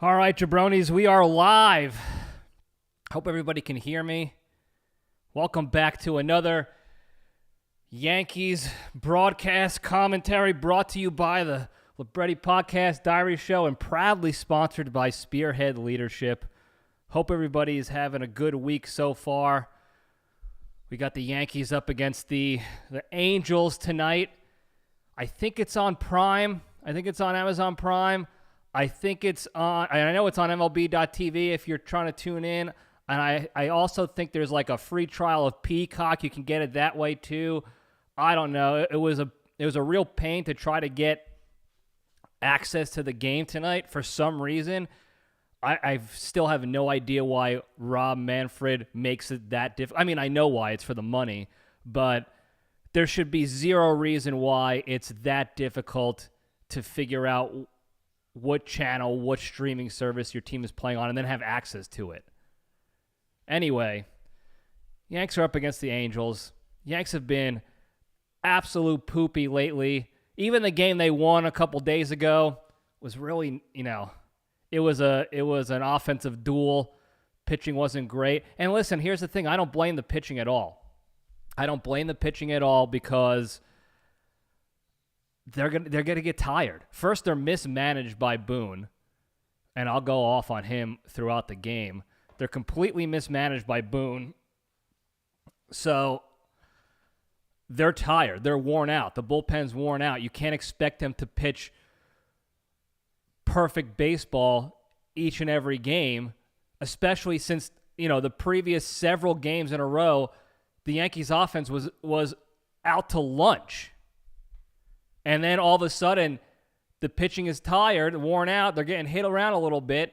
All right, jabronis, we are live. Hope everybody can hear me. Welcome back to another Yankees broadcast commentary brought to you by the Libretti Podcast Diary Show and proudly sponsored by Spearhead Leadership. Hope everybody is having a good week so far. We got the Yankees up against the Angels tonight. I think it's on Prime. I think it's on Amazon Prime. I think it's on, I know it's on MLB.tv if you're trying to tune in. And I also think there's like a free trial of Peacock. You can get it that way too. I don't know. It was a real pain to try to get access to the game tonight for some reason. I still have no idea why Rob Manfred makes it that difficult. I mean, I know why. It's for the money. But there should be zero reason why it's that difficult to figure out what channel, what streaming service your team is playing on, and then have access to it. Anyway, Yanks are up against the Angels. Yanks have been absolute poopy lately. Even the game they won a couple days ago was really, it was an offensive duel. Pitching wasn't great. And listen, here's the thing. I don't blame the pitching at all. I don't blame the pitching at all because they're gonna get tired. First, they're mismanaged by Boone, and I'll go off on him throughout the game. They're completely mismanaged by Boone, so they're tired. They're worn out. The bullpen's worn out. You can't expect them to pitch perfect baseball each and every game, especially since the previous several games in a row, the Yankees' offense was out to lunch. And then all of a sudden, the pitching is tired, worn out. They're getting hit around a little bit.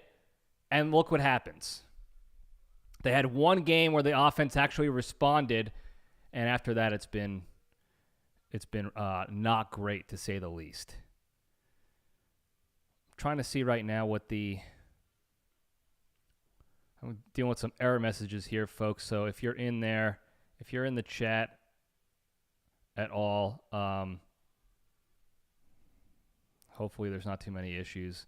And look what happens. They had one game where the offense actually responded. And after that, it's been not great, to say the least. I'm trying to see right now I'm dealing with some error messages here, folks. So if you're in there, if you're in the chat at all, hopefully there's not too many issues.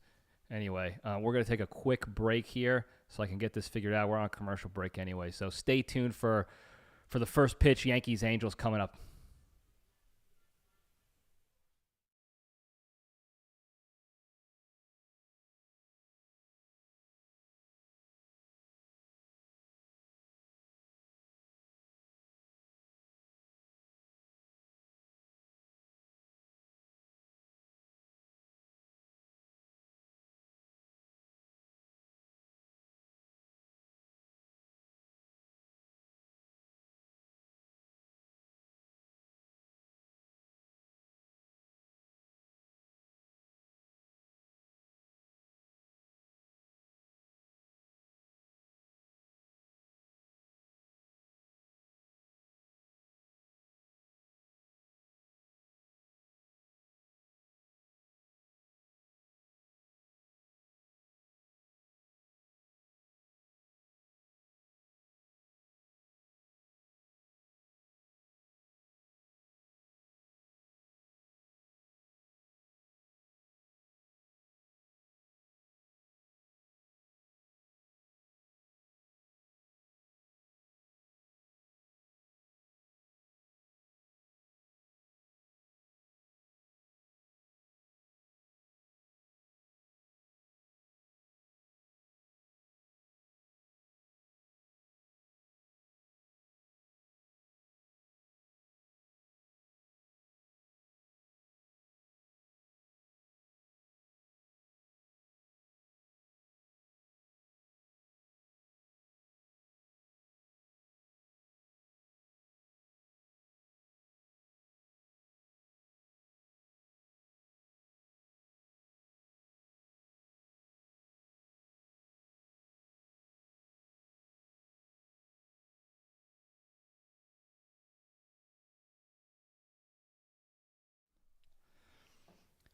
Anyway, we're going to take a quick break here so I can get this figured out. We're on a commercial break anyway, so stay tuned for the first pitch, Yankees-Angels, coming up.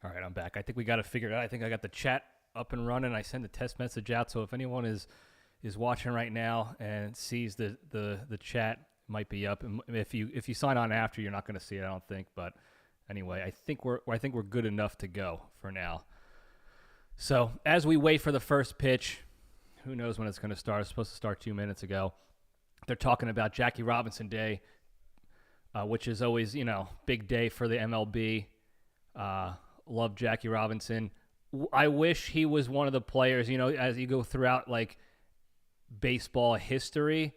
All right, I'm back. I think we got it figured out. I think I got the chat up and running. I sent a test message out, so if anyone is watching right now and sees the chat, it might be up. And if you sign on after, you're not going to see it, I don't think. But anyway, I think we're good enough to go for now. So as we wait for the first pitch, who knows when it's going to start? It's supposed to start 2 minutes ago. They're talking about Jackie Robinson Day, which is always, big day for the MLB. Love Jackie Robinson. I wish he was one of the players, as you go throughout, like, baseball history,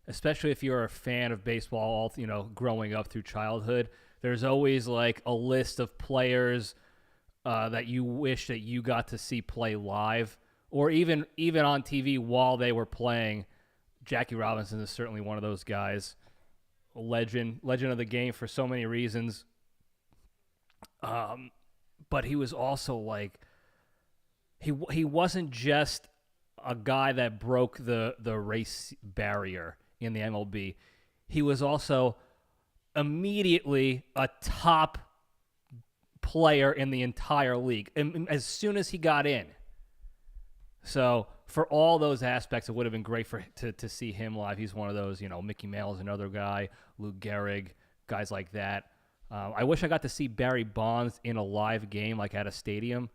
especially if you're a fan of baseball, growing up through childhood. There's always, like, a list of players that you wish that you got to see play live, or even on TV while they were playing. Jackie Robinson is certainly one of those guys. A legend of the game for so many reasons. But he was also like, he wasn't just a guy that broke the race barrier in the MLB. He was also immediately a top player in the entire league as soon as he got in. So for all those aspects, it would have been great to see him live. He's one of those, Mickey Mantle is another guy, Lou Gehrig, guys like that. I wish I got to see Barry Bonds in a live game, like at a stadium,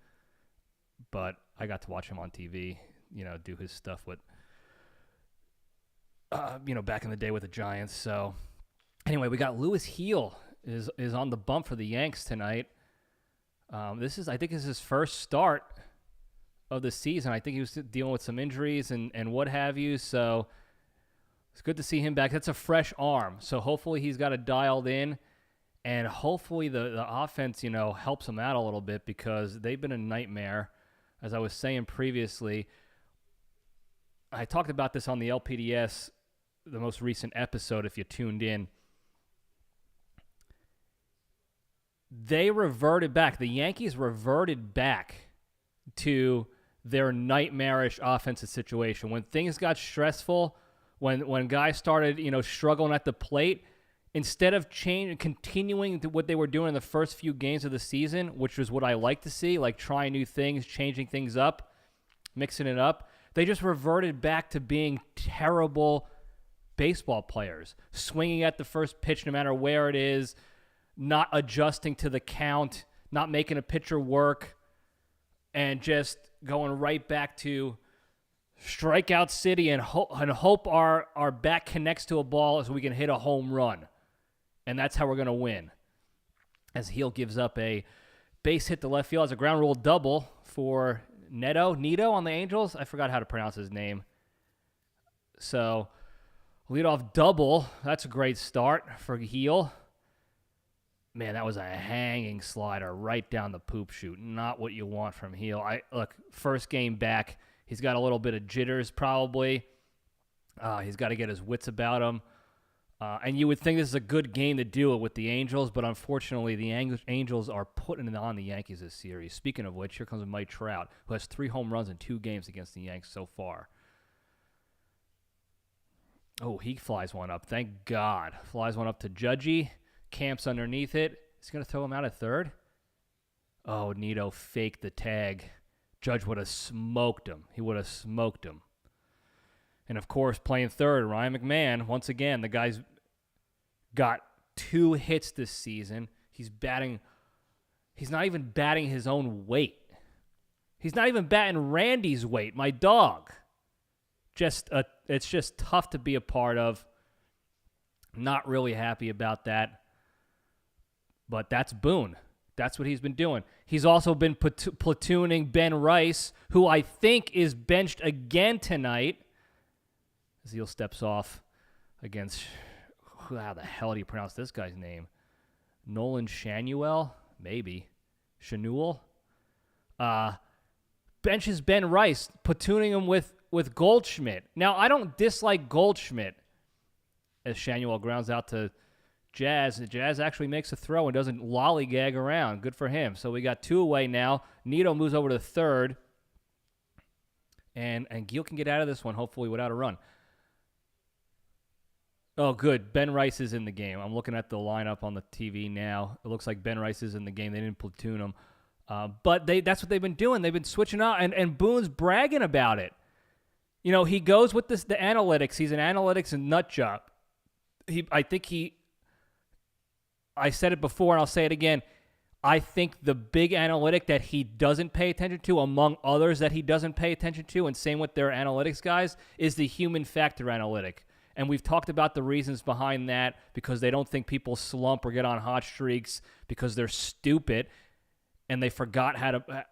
but I got to watch him on TV, do his stuff with, back in the day with the Giants. So anyway, we got Lewis Heel is on the bump for the Yanks tonight. I think this is his first start of the season. I think he was dealing with some injuries and what have you. So it's good to see him back. That's a fresh arm. So hopefully he's got it dialed in, and hopefully the offense, helps him out a little bit, because they've been a nightmare. As I was saying previously, I talked about this on the LPDS, the most recent episode, if you tuned in. They reverted back. The Yankees reverted back to their nightmarish offensive situation. When things got stressful, when guys started, struggling at the plate, instead of continuing to what they were doing in the first few games of the season, which was what I like to see, like trying new things, changing things up, mixing it up, they just reverted back to being terrible baseball players, swinging at the first pitch no matter where it is, not adjusting to the count, not making a pitcher work, and just going right back to strikeout city and hope our bat connects to a ball so we can hit a home run. And that's how we're going to win. As Heel gives up a base hit to left field as a ground rule double for Nito on the Angels. I forgot how to pronounce his name. So, leadoff double. That's a great start for Heel. Man, that was a hanging slider right down the poop chute. Not what you want from Heel. Look, first game back, he's got a little bit of jitters probably. He's got to get his wits about him. And you would think this is a good game to do it with the Angels, but unfortunately the Angels are putting it on the Yankees this series. Speaking of which, here comes Mike Trout, who has 3 home runs in 2 games against the Yanks so far. Oh, he flies one up. Thank God. Flies one up to Judgy. Camps underneath it. He's going to throw him out at third. Oh, Nito faked the tag. Judge would have smoked him. He would have smoked him. And, of course, playing third, Ryan McMahon. Once again, the guy's got 2 hits this season. He's not even batting his own weight. He's not even batting Randy's weight, my dog. It's just tough to be a part of. Not really happy about that. But that's Boone. That's what he's been doing. He's also been platooning Ben Rice, who I think is benched again tonight. Zeal steps off against, how the hell do you pronounce this guy's name? Nolan Shanuel? Maybe. Shanuel? Benches Ben Rice, platooning him with Goldschmidt. Now, I don't dislike Goldschmidt, as Shanuel grounds out to Jazz. Jazz actually makes a throw and doesn't lollygag around. Good for him. So we got 2 away now. Nito moves over to third. And Gil can get out of this one, hopefully, without a run. Oh, good. Ben Rice is in the game. I'm looking at the lineup on the TV now. It looks like Ben Rice is in the game. They didn't platoon him. But that's what they've been doing. They've been switching out, and Boone's bragging about it. He goes with the analytics. He's an analytics and nut job. I said it before, and I'll say it again. I think the big analytic that he doesn't pay attention to, among others that he doesn't pay attention to, and same with their analytics guys, is the human factor analytic. And we've talked about the reasons behind that, because they don't think people slump or get on hot streaks because they're stupid and they forgot how to.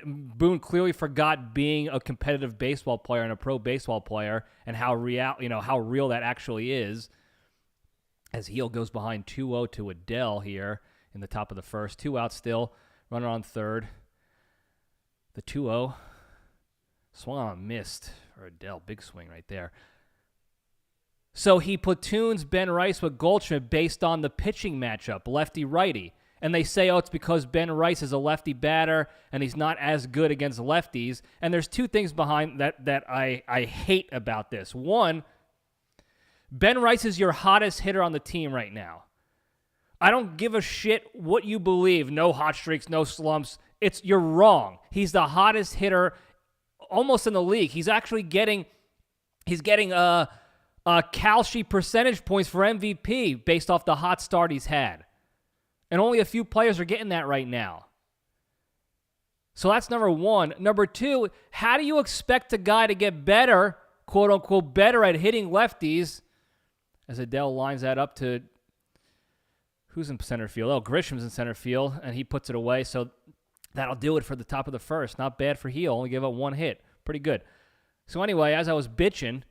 Boone clearly forgot being a competitive baseball player and a pro baseball player, and how real that actually is. As Heel goes behind 2-0 to Adele here in the top of the first. 2 out still, runner on third. The 2-0 swung on a missed for Adele. Big swing right there. So he platoons Ben Rice with Goldschmidt based on the pitching matchup, lefty-righty. And they say, it's because Ben Rice is a lefty batter and he's not as good against lefties. And there's two things behind that I hate about this. One, Ben Rice is your hottest hitter on the team right now. I don't give a shit what you believe. No hot streaks, no slumps. You're wrong. He's the hottest hitter almost in the league. He's actually getting Cal Sheet percentage points for MVP based off the hot start he's had. And only a few players are getting that right now. So that's number one. Number two, how do you expect a guy to get better, quote unquote, better at hitting lefties? As Adele lines that up to, who's in center field? Oh, Grisham's in center field, and he puts it away. So that'll do it for the top of the first. Not bad for Heel. Only gave up one hit. Pretty good. So anyway, as I was bitching,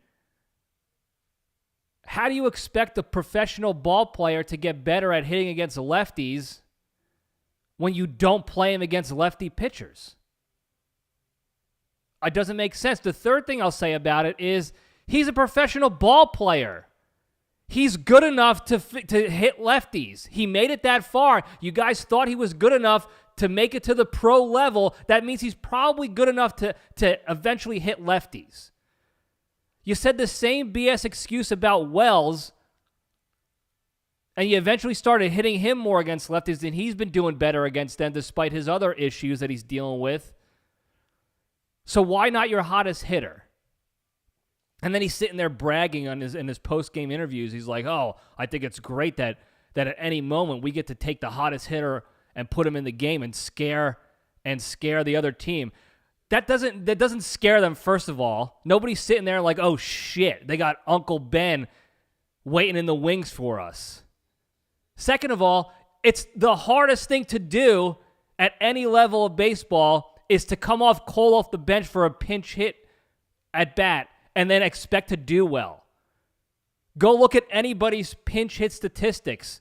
how do you expect a professional ball player to get better at hitting against lefties when you don't play him against lefty pitchers? It doesn't make sense. The third thing I'll say about it is he's a professional ball player. He's good enough to hit lefties. He made it that far. You guys thought he was good enough to make it to the pro level. That means he's probably good enough to eventually hit lefties. You said the same BS excuse about Wells, and you eventually started hitting him more against lefties than he's been doing better against them, despite his other issues that he's dealing with. So why not your hottest hitter? And then he's sitting there bragging in his post-game interviews. He's like, I think it's great that at any moment we get to take the hottest hitter and put him in the game and scare the other team. That doesn't scare them, first of all. Nobody's sitting there like, oh, shit, they got Uncle Ben waiting in the wings for us. Second of all, it's the hardest thing to do at any level of baseball is to come cold off the bench for a pinch hit at bat and then expect to do well. Go look at anybody's pinch hit statistics.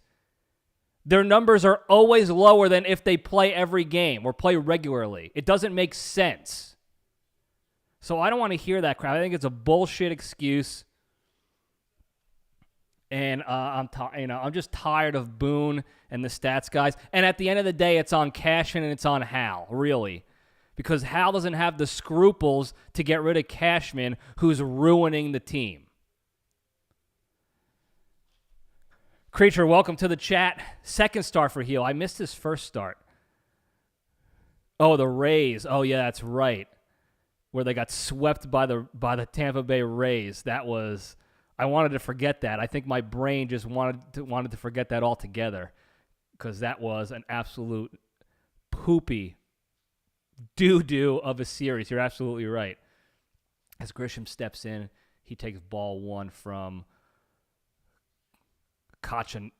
Their numbers are always lower than if they play every game or play regularly. It doesn't make sense. So I don't want to hear that crap. I think it's a bullshit excuse. And I'm just tired of Boone and the stats guys. And at the end of the day, it's on Cashman and it's on Hal, really. Because Hal doesn't have the scruples to get rid of Cashman, who's ruining the team. Creature, welcome to the chat. Second start for Heel. I missed his first start. Oh, the Rays. Oh, yeah, that's right. Where they got swept by the Tampa Bay Rays. That was, I wanted to forget that. I think my brain just wanted to forget that altogether, because that was an absolute poopy doo-doo of a series. You're absolutely right. As Grisham steps in, he takes ball one from Kachanowicz.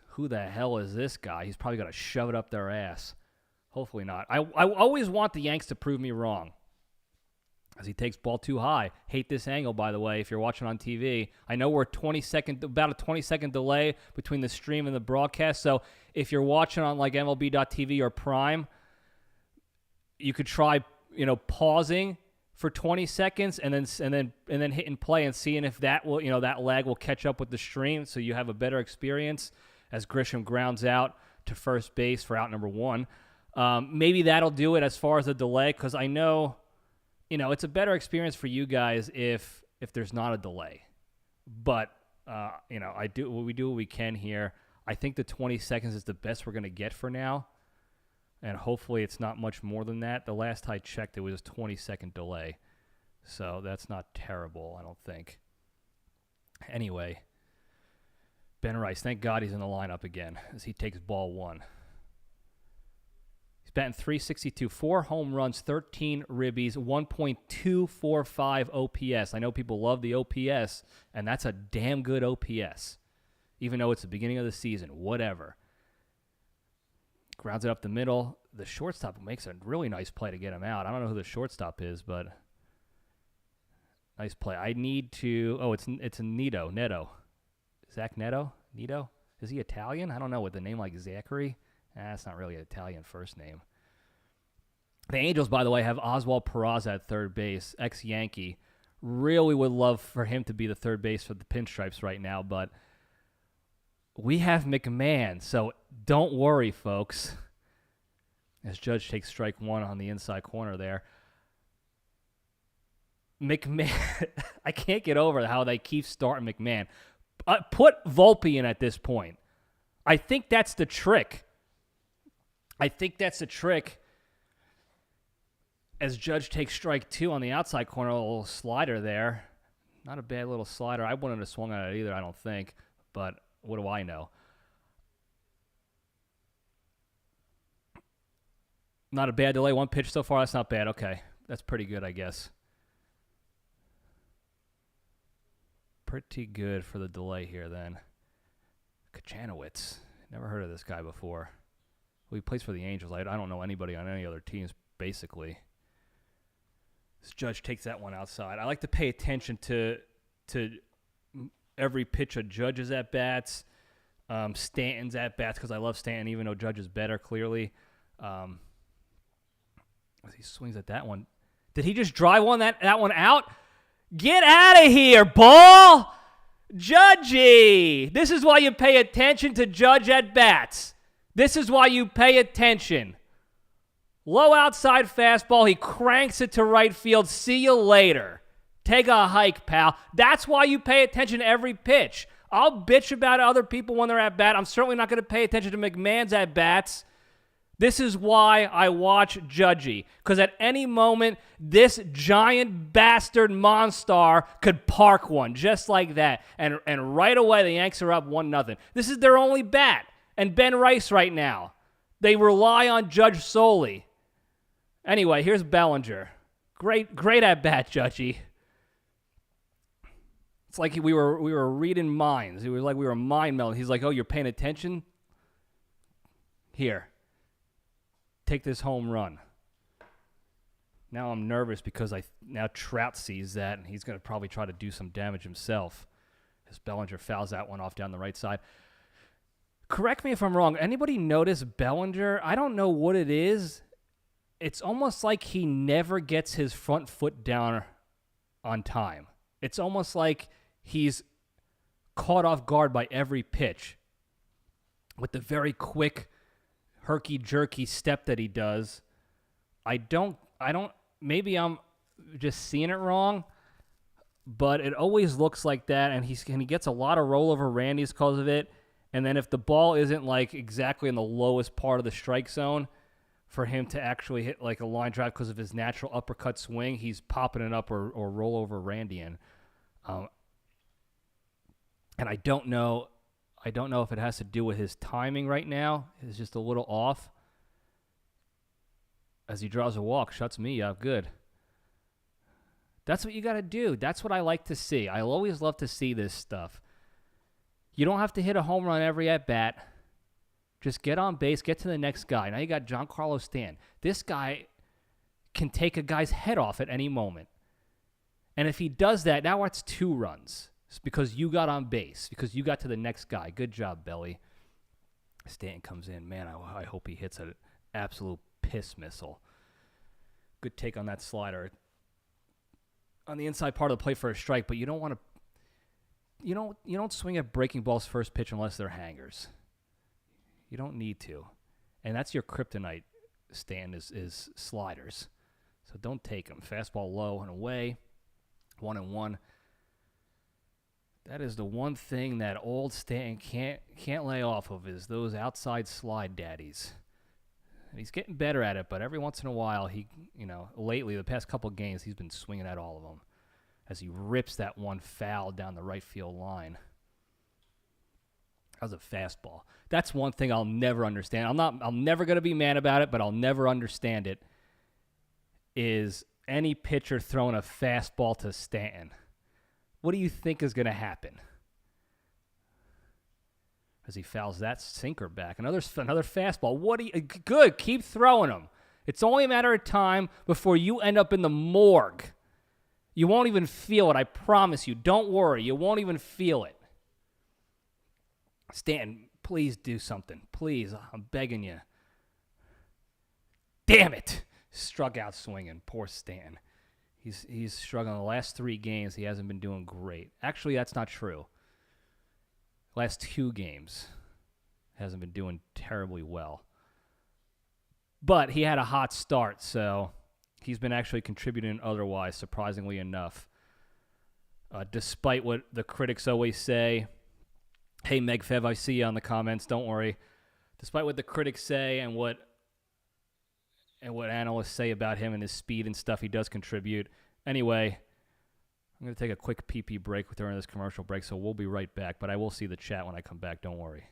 Who the hell is this guy? He's probably going to shove it up their ass. Hopefully not. I always want the Yanks to prove me wrong. As he takes ball too high. Hate this angle, by the way, if you're watching on TV. I know we're about a 20-second delay between the stream and the broadcast, so if you're watching on like MLB.TV or Prime, you could try, pausing for 20 seconds and then hitting play and seeing if that will, that lag will catch up with the stream, so you have a better experience as Grisham grounds out to first base for out number one. Maybe that'll do it as far as the delay, because I know, it's a better experience for you guys if there's not a delay. But we do what we can here. I think the 20 seconds is the best we're going to get for now. And hopefully it's not much more than that. The last I checked, it was a 20-second delay. So that's not terrible, I don't think. Anyway, Ben Rice, thank God he's in the lineup again as he takes ball one. He's batting .362, 4 home runs, 13 ribbies, 1.245 OPS. I know people love the OPS, and that's a damn good OPS, even though it's the beginning of the season, whatever. Grounds it up the middle. The shortstop makes a really nice play to get him out. I don't know who the shortstop is, but nice play. I need to. Oh, it's Neto. Zach Neto? Is he Italian? I don't know. With a name like Zachary, that's not really an Italian first name. The Angels, by the way, have Oswald Peraza at third base, ex-Yankee. Really would love for him to be the third base for the Pinstripes right now, but we have McMahon, so don't worry, folks. As Judge takes strike one on the inside corner there. McMahon, I can't get over how they keep starting McMahon. Put Volpe in at this point. I think that's the trick. As Judge takes strike two on the outside corner, a little slider there. Not a bad little slider. I wouldn't have swung on it either, I don't think. But what do I know? Not a bad delay. One pitch so far. That's not bad. Okay. That's pretty good, I guess. Pretty good for the delay here, then. Kachanowicz. Never heard of this guy before. Well, he plays for the Angels. I don't know anybody on any other teams, basically. This Judge takes that one outside. I like to pay attention to every pitch of Judge's at-bats, Stanton's at-bats, because I love Stanton, even though Judge is better, clearly. As he swings at that one. Did he just drive that one out? Get out of here, ball! Judgy! This is why you pay attention to Judge at-bats. This is why you pay attention. Low outside fastball. He cranks it to right field. See you later. Take a hike, pal. That's why you pay attention to every pitch. I'll bitch about other people when they're at-bat. I'm certainly not going to pay attention to McMahon's at-bats. This is why I watch Judgy, because at any moment, this giant bastard monster could park one just like that, and right away the Yanks are up 1-0. This is their only bat, and Ben Rice right now. They rely on Judge solely. Anyway, here's Bellinger. Great at bat, Judgy. It's like we were reading minds. It was like we were mind melding. He's like, "Oh, you're paying attention? Here. Take this home run." Now I'm nervous because now Trout sees that, and he's going to probably try to do some damage himself as Bellinger fouls that one off down the right side. Correct me if I'm wrong. Anybody notice Bellinger? I don't know what it is. It's almost like he never gets his front foot down on time. It's almost like he's caught off guard by every pitch with the very quick herky-jerky step that he does. Maybe I'm just seeing it wrong, but it always looks like that, and he gets a lot of rollover Randys because of it, and then if the ball isn't like exactly in the lowest part of the strike zone for him to actually hit like a line drive because of his natural uppercut swing, he's popping it up or rollover Randy in. And I don't know if it has to do with his timing right now. It's just a little off. As he draws a walk, shuts me up. Good. That's what you got to do. That's what I like to see. I always love to see this stuff. You don't have to hit a home run every at-bat. Just get on base, get to the next guy. Now you got Giancarlo Stanton. This guy can take a guy's head off at any moment. And if he does that, now it's 2 runs. It's because you got on base, because you got to the next guy. Good job, Belly. Stanton comes in. Man, I hope he hits an absolute piss missile. Good take on that slider. On the inside part of the plate for a strike, but you don't want to. You don't swing at breaking balls first pitch unless they're hangers. You don't need to. And that's your kryptonite, Stan, is sliders. So don't take them. Fastball low and away. 1-1. That is the one thing that old Stanton can't lay off of is those outside slide daddies. And he's getting better at it, but every once in a while, lately, the past couple games, he's been swinging at all of them as he rips that one foul down the right field line. That was a fastball. That's one thing I'll never understand. I'm never going to be mad about it, but I'll never understand it, is any pitcher throwing a fastball to Stanton. What do you think is going to happen? As he fouls that sinker back. Another fastball. Good, keep throwing them. It's only a matter of time before you end up in the morgue. You won't even feel it, I promise you. Don't worry, you won't even feel it. Stanton, please do something. Please, I'm begging you. Damn it! Struck out swinging. Poor Stanton. He's struggling. The last 3 games, he hasn't been doing great. Actually, that's not true. Last 2 games, hasn't been doing terribly well. But he had a hot start, so he's been actually contributing otherwise, surprisingly enough. Despite what the critics always say. Hey, Megfev, I see you on the comments. Don't worry. Despite what the critics say and what analysts say about him and his speed and stuff, he does contribute. Anyway, I'm going to take a quick pee-pee break during this commercial break, so we'll be right back. But I will see the chat when I come back. Don't worry.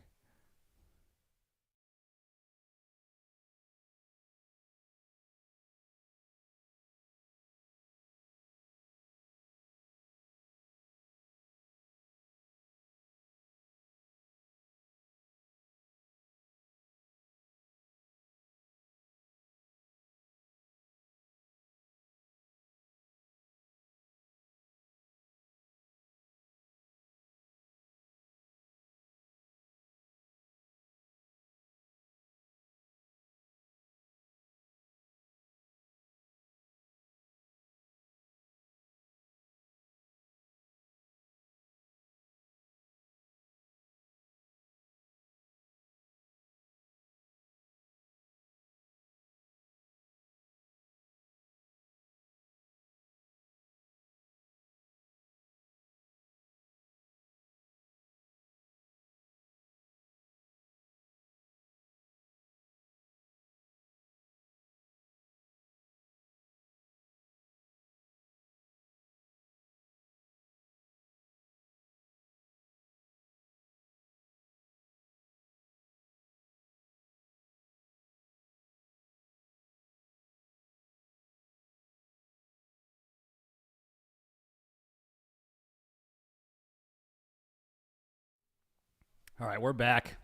All right, we're back.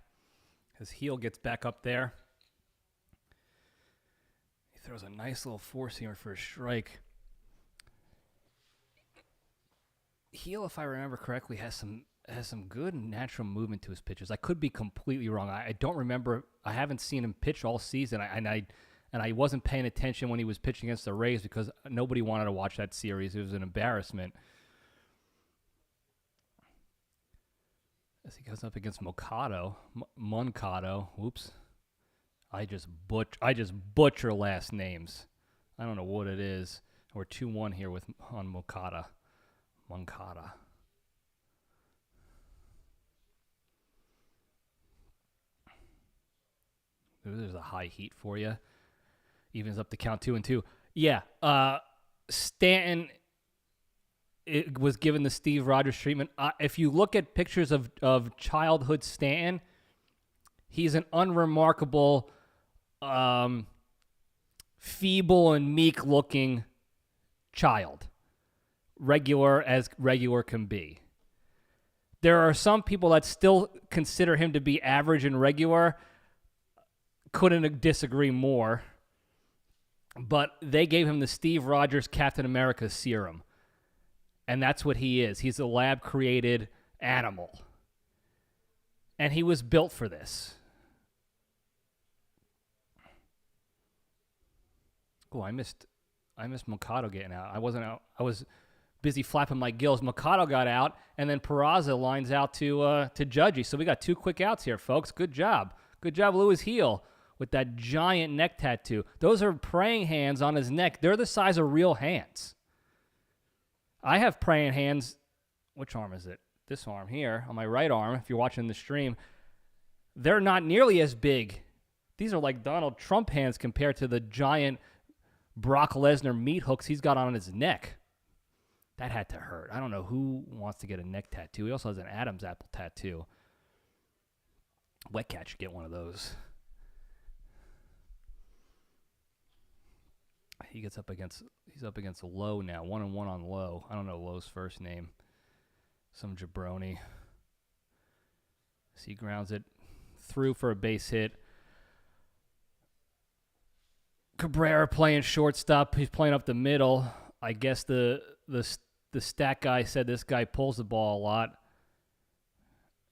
His heel gets back up there. He throws a nice little four-seamer for a strike. Heel, if I remember correctly, has some good natural movement to his pitches. I could be completely wrong. I don't remember. I haven't seen him pitch all season, and I wasn't paying attention when he was pitching against the Rays because nobody wanted to watch that series. It was an embarrassment. As he goes up against Moncado. Whoops. I just butcher last names. I don't know what it is. We're 2-1 here on Moncada. There's a high heat for you. Evens up the count 2-2. Yeah. Stanton, it was given the Steve Rogers treatment. If you look at pictures of childhood Stanton, he's an unremarkable, feeble and meek-looking child. Regular as regular can be. There are some people that still consider him to be average and regular. Couldn't disagree more. But they gave him the Steve Rogers Captain America serum. And that's what he is. He's a lab-created animal. And he was built for this. Oh, I missed Moncado getting out. I wasn't out. I was busy flapping my gills. Moncado got out, and then Peraza lines out to Judgy. So we got 2 quick outs here, folks. Good job. Good job, Louis Heel, with that giant neck tattoo. Those are praying hands on his neck. They're the size of real hands. I have praying hands. Which arm is it? This arm here, on my right arm, if you're watching the stream. They're not nearly as big. These are like Donald Trump hands compared to the giant Brock Lesnar meat hooks he's got on his neck. That had to hurt. I don't know who wants to get a neck tattoo. He also has an Adam's apple tattoo. Wet Cat should get one of those. He's up against Lowe now. 1-1 on Lowe. I don't know Lowe's first name. Some jabroni. So he grounds it through for a base hit. Cabrera playing shortstop. He's playing up the middle. I guess the stat guy said this guy pulls the ball a lot,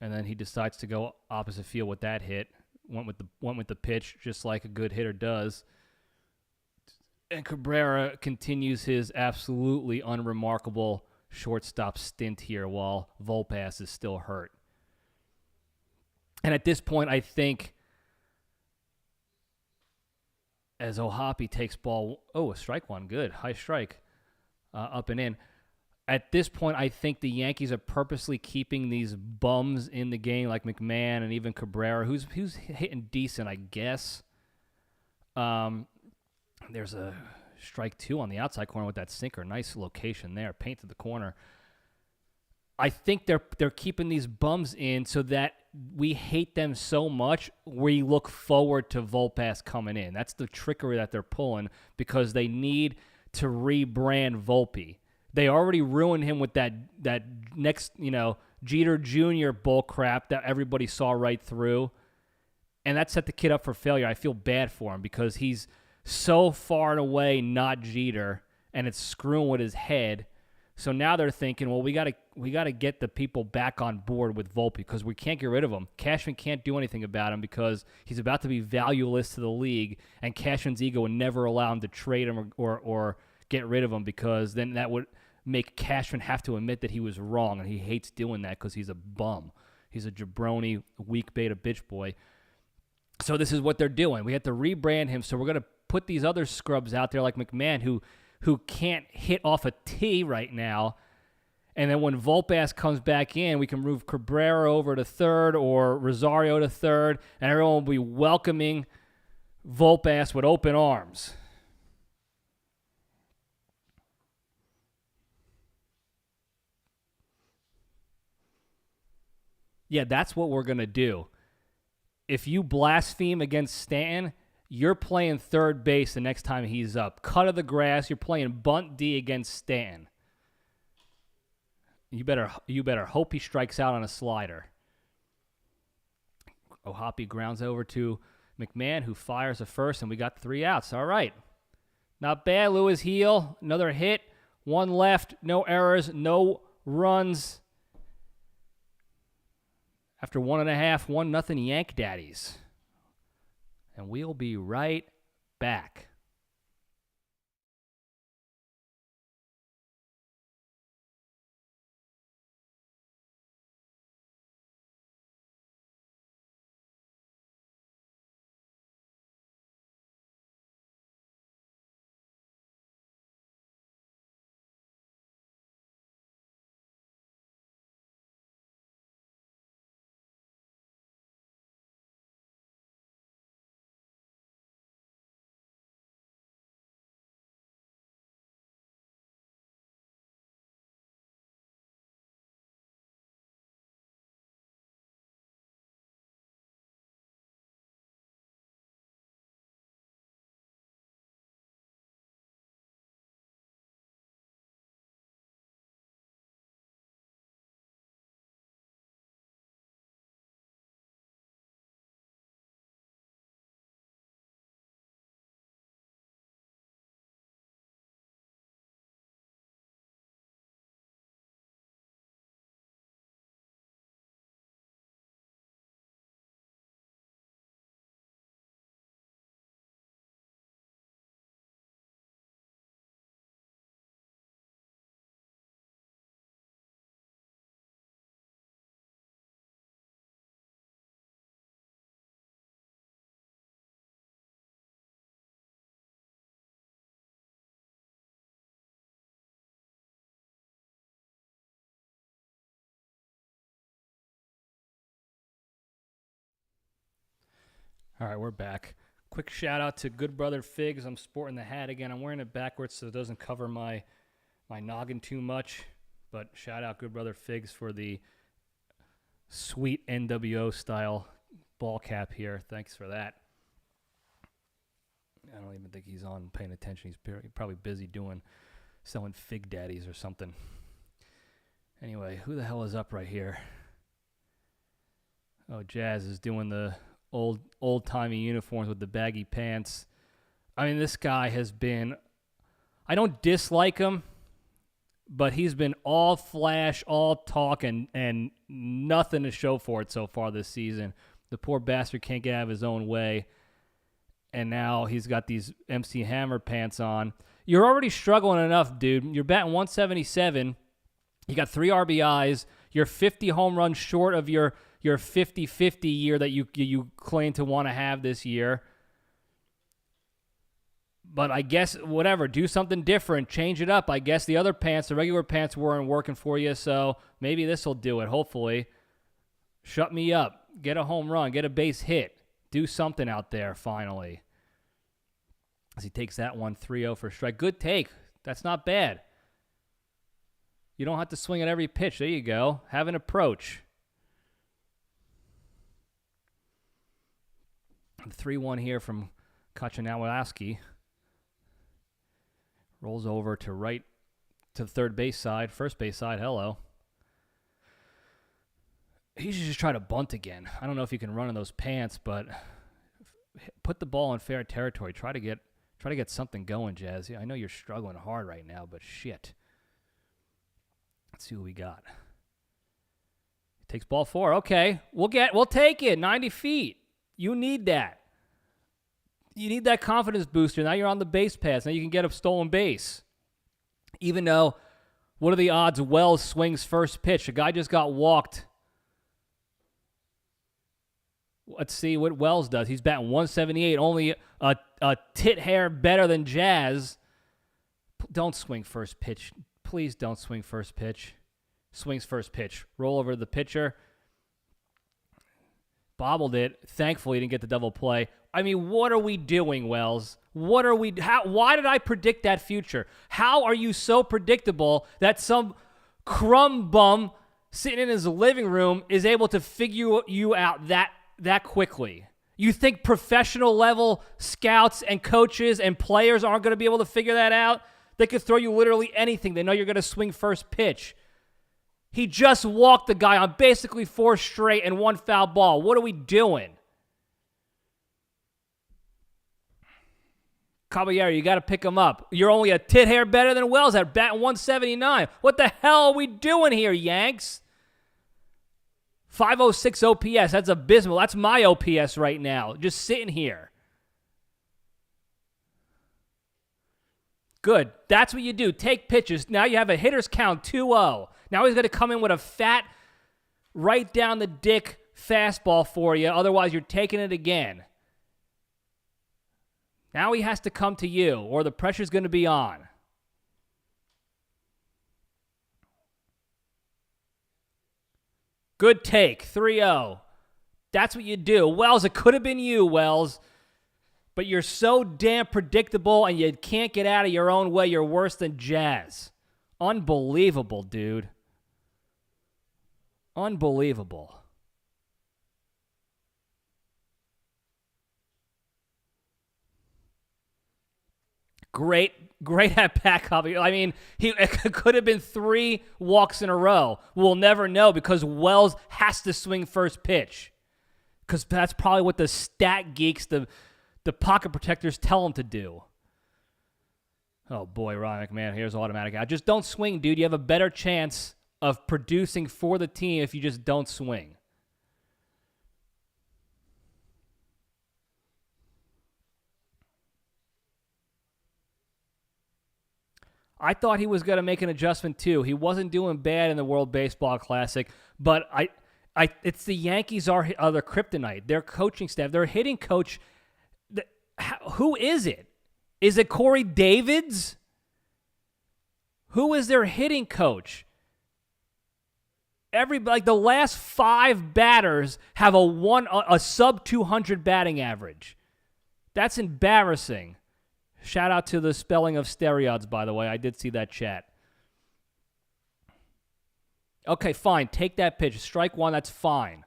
and then he decides to go opposite field with that hit. Went with the pitch, just like a good hitter does. And Cabrera continues his absolutely unremarkable shortstop stint here while Volpas is still hurt. And at this point, I think as Ohapi takes ball, a strike one, good, high strike, up and in. At this point, I think the Yankees are purposely keeping these bums in the game, like McMahon and even Cabrera, who's hitting decent, I guess. There's a strike two on the outside corner with that sinker. Nice location there, painted the corner. I think they're keeping these bums in so that we hate them so much we look forward to Volpas coming in. That's the trickery that they're pulling because they need to rebrand Volpe. They already ruined him with that next, Jeter Jr. bull crap that everybody saw right through. And that set the kid up for failure. I feel bad for him because he's so far and away not Jeter, and it's screwing with his head. So now they're thinking, well, we gotta get the people back on board with Volpe because we can't get rid of him. Cashman can't do anything about him because he's about to be valueless to the league, and Cashman's ego would never allow him to trade him or get rid of him because then that would make Cashman have to admit that he was wrong, and he hates doing that because he's a bum. He's a jabroni, weak beta bitch boy. So this is what they're doing. We have to rebrand him, so we're going to put these other scrubs out there like McMahon who can't hit off a tee right now. And then when Volpas comes back in, we can move Cabrera over to third or Rosario to third, and everyone will be welcoming Volpas with open arms. Yeah, that's what we're going to do. If you blaspheme against Stanton, you're playing third base the next time he's up. Cut of the grass, you're playing bunt D against Stanton. You better hope he strikes out on a slider. Ohapi grounds over to McMahon, who fires a first, and we got 3 outs. All right. Not bad, Lewis Heel. Another hit. 1 left. No errors. No runs. After 1.5, 1-0 Yank Daddies. And we'll be right back. All right, we're back. Quick shout out to Good Brother Figs. I'm sporting the hat again. I'm wearing it backwards so it doesn't cover my noggin too much. But shout out Good Brother Figs for the sweet NWO style ball cap here. Thanks for that. I don't even think he's on paying attention. He's probably busy selling fig daddies or something. Anyway, who the hell is up right here? Oh, Jazz is doing the old-timey uniforms with the baggy pants. I mean, this guy has been... I don't dislike him, but he's been all flash, all talk, and nothing to show for it so far this season. The poor bastard can't get out of his own way, and now he's got these MC Hammer pants on. You're already struggling enough, dude. You're batting 177. You got 3 RBIs. You're 50 home runs short of your 50-50 year that you claim to want to have this year. But I guess, whatever, do something different. Change it up. I guess the other pants, the regular pants, weren't working for you, so maybe this will do it, hopefully. Shut me up. Get a home run. Get a base hit. Do something out there, finally. As he takes that one, 3-0 for a strike. Good take. That's not bad. You don't have to swing at every pitch. There you go. Have an approach. 3-1 here from Kachanowski. Rolls over to right to the third base side. First base side, hello. He should just try to bunt again. I don't know if you can run in those pants, but put the ball in fair territory. Try to get something going, Jazz. I know you're struggling hard right now, but shit. Let's see what we got. Takes ball 4. Okay, we'll take it. 90 feet. You need that. You need that confidence booster. Now you're on the base pass. Now you can get a stolen base. Even though, what are the odds Wells swings first pitch? A guy just got walked. Let's see what Wells does. He's batting 178, only a tit hair better than Jazz. Don't swing first pitch. Please don't swing first pitch. Swings first pitch. Roll over to the pitcher. Bobbled it. Thankfully, he didn't get the double play. I mean, what are we doing, Wells? Why did I predict that future? How are you so predictable that some crumb bum sitting in his living room is able to figure you out that quickly? You think professional level scouts and coaches and players aren't going to be able to figure that out? They could throw you literally anything. They know you're going to swing first pitch. He just walked the guy on basically 4 straight and 1 foul ball. What are we doing? Caballero, you got to pick him up. You're only a tit hair better than Wells at batting 179. What the hell are we doing here, Yanks? 506 OPS. That's abysmal. That's my OPS right now. Just sitting here. Good. That's what you do. Take pitches. Now you have a hitter's count 2-0. Now he's going to come in with a fat, right down the dick fastball for you. Otherwise, you're taking it again. Now he has to come to you, or the pressure's going to be on. Good take, 3-0. That's what you do. Wells, it could have been you, Wells. But you're so damn predictable, and you can't get out of your own way. You're worse than Jazz. Unbelievable, dude. Unbelievable. Great at-bat copy. I mean, it could have been 3 walks in a row. We'll never know because Wells has to swing first pitch. Because that's probably what the stat geeks, the pocket protectors tell him to do. Oh, boy, Ryan McMahon, here's automatic out. Just don't swing, dude. You have a better chance of producing for the team if you just don't swing. I thought he was going to make an adjustment too. He wasn't doing bad in the World Baseball Classic, but it's the Yankees are their kryptonite. Their coaching staff, their hitting coach. Who is it? Is it Corey Davids? Who is their hitting coach? The last 5 batters have a sub 200 batting average. That's embarrassing. Shout out to the spelling of steroids, by the way. I did see that chat. Okay, fine. Take that pitch. Strike 1, that's fine.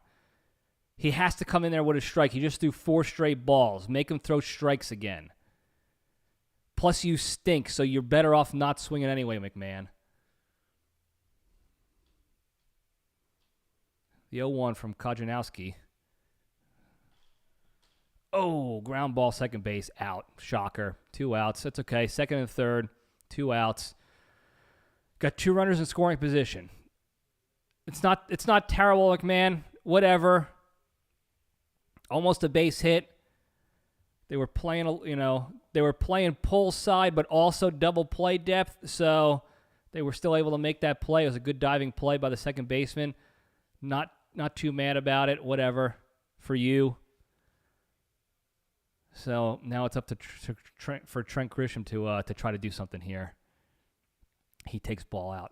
He has to come in there with a strike. He just threw 4 straight balls. Make him throw strikes again. Plus, you stink, so you're better off not swinging anyway, McMahon. The 0-1 from Kojanowski. Oh, ground ball, second base, out. Shocker. 2 outs. That's okay. Second and third, 2 outs. Got 2 runners in scoring position. It's not terrible, McMahon. Whatever. Almost a base hit. They were playing, pull side, but also double play depth, so they were still able to make that play. It was a good diving play by the second baseman. Not too mad about it. Whatever for you. So now it's up to Trent Grisham to try to do something here. He takes ball out.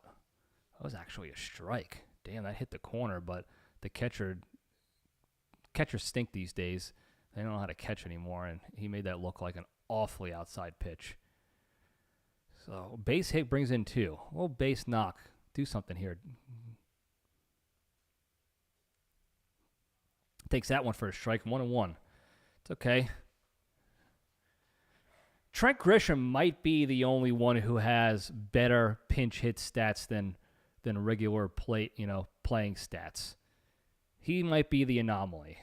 That was actually a strike. Damn, that hit the corner, but the catchers stink these days. They don't know how to catch anymore, and he made that look like an awfully outside pitch. So base hit brings in 2. A little base knock. Do something here. Takes that one for a strike. 1-1. It's okay. Trent Grisham might be the only one who has better pinch hit stats than regular playing stats. He might be the anomaly.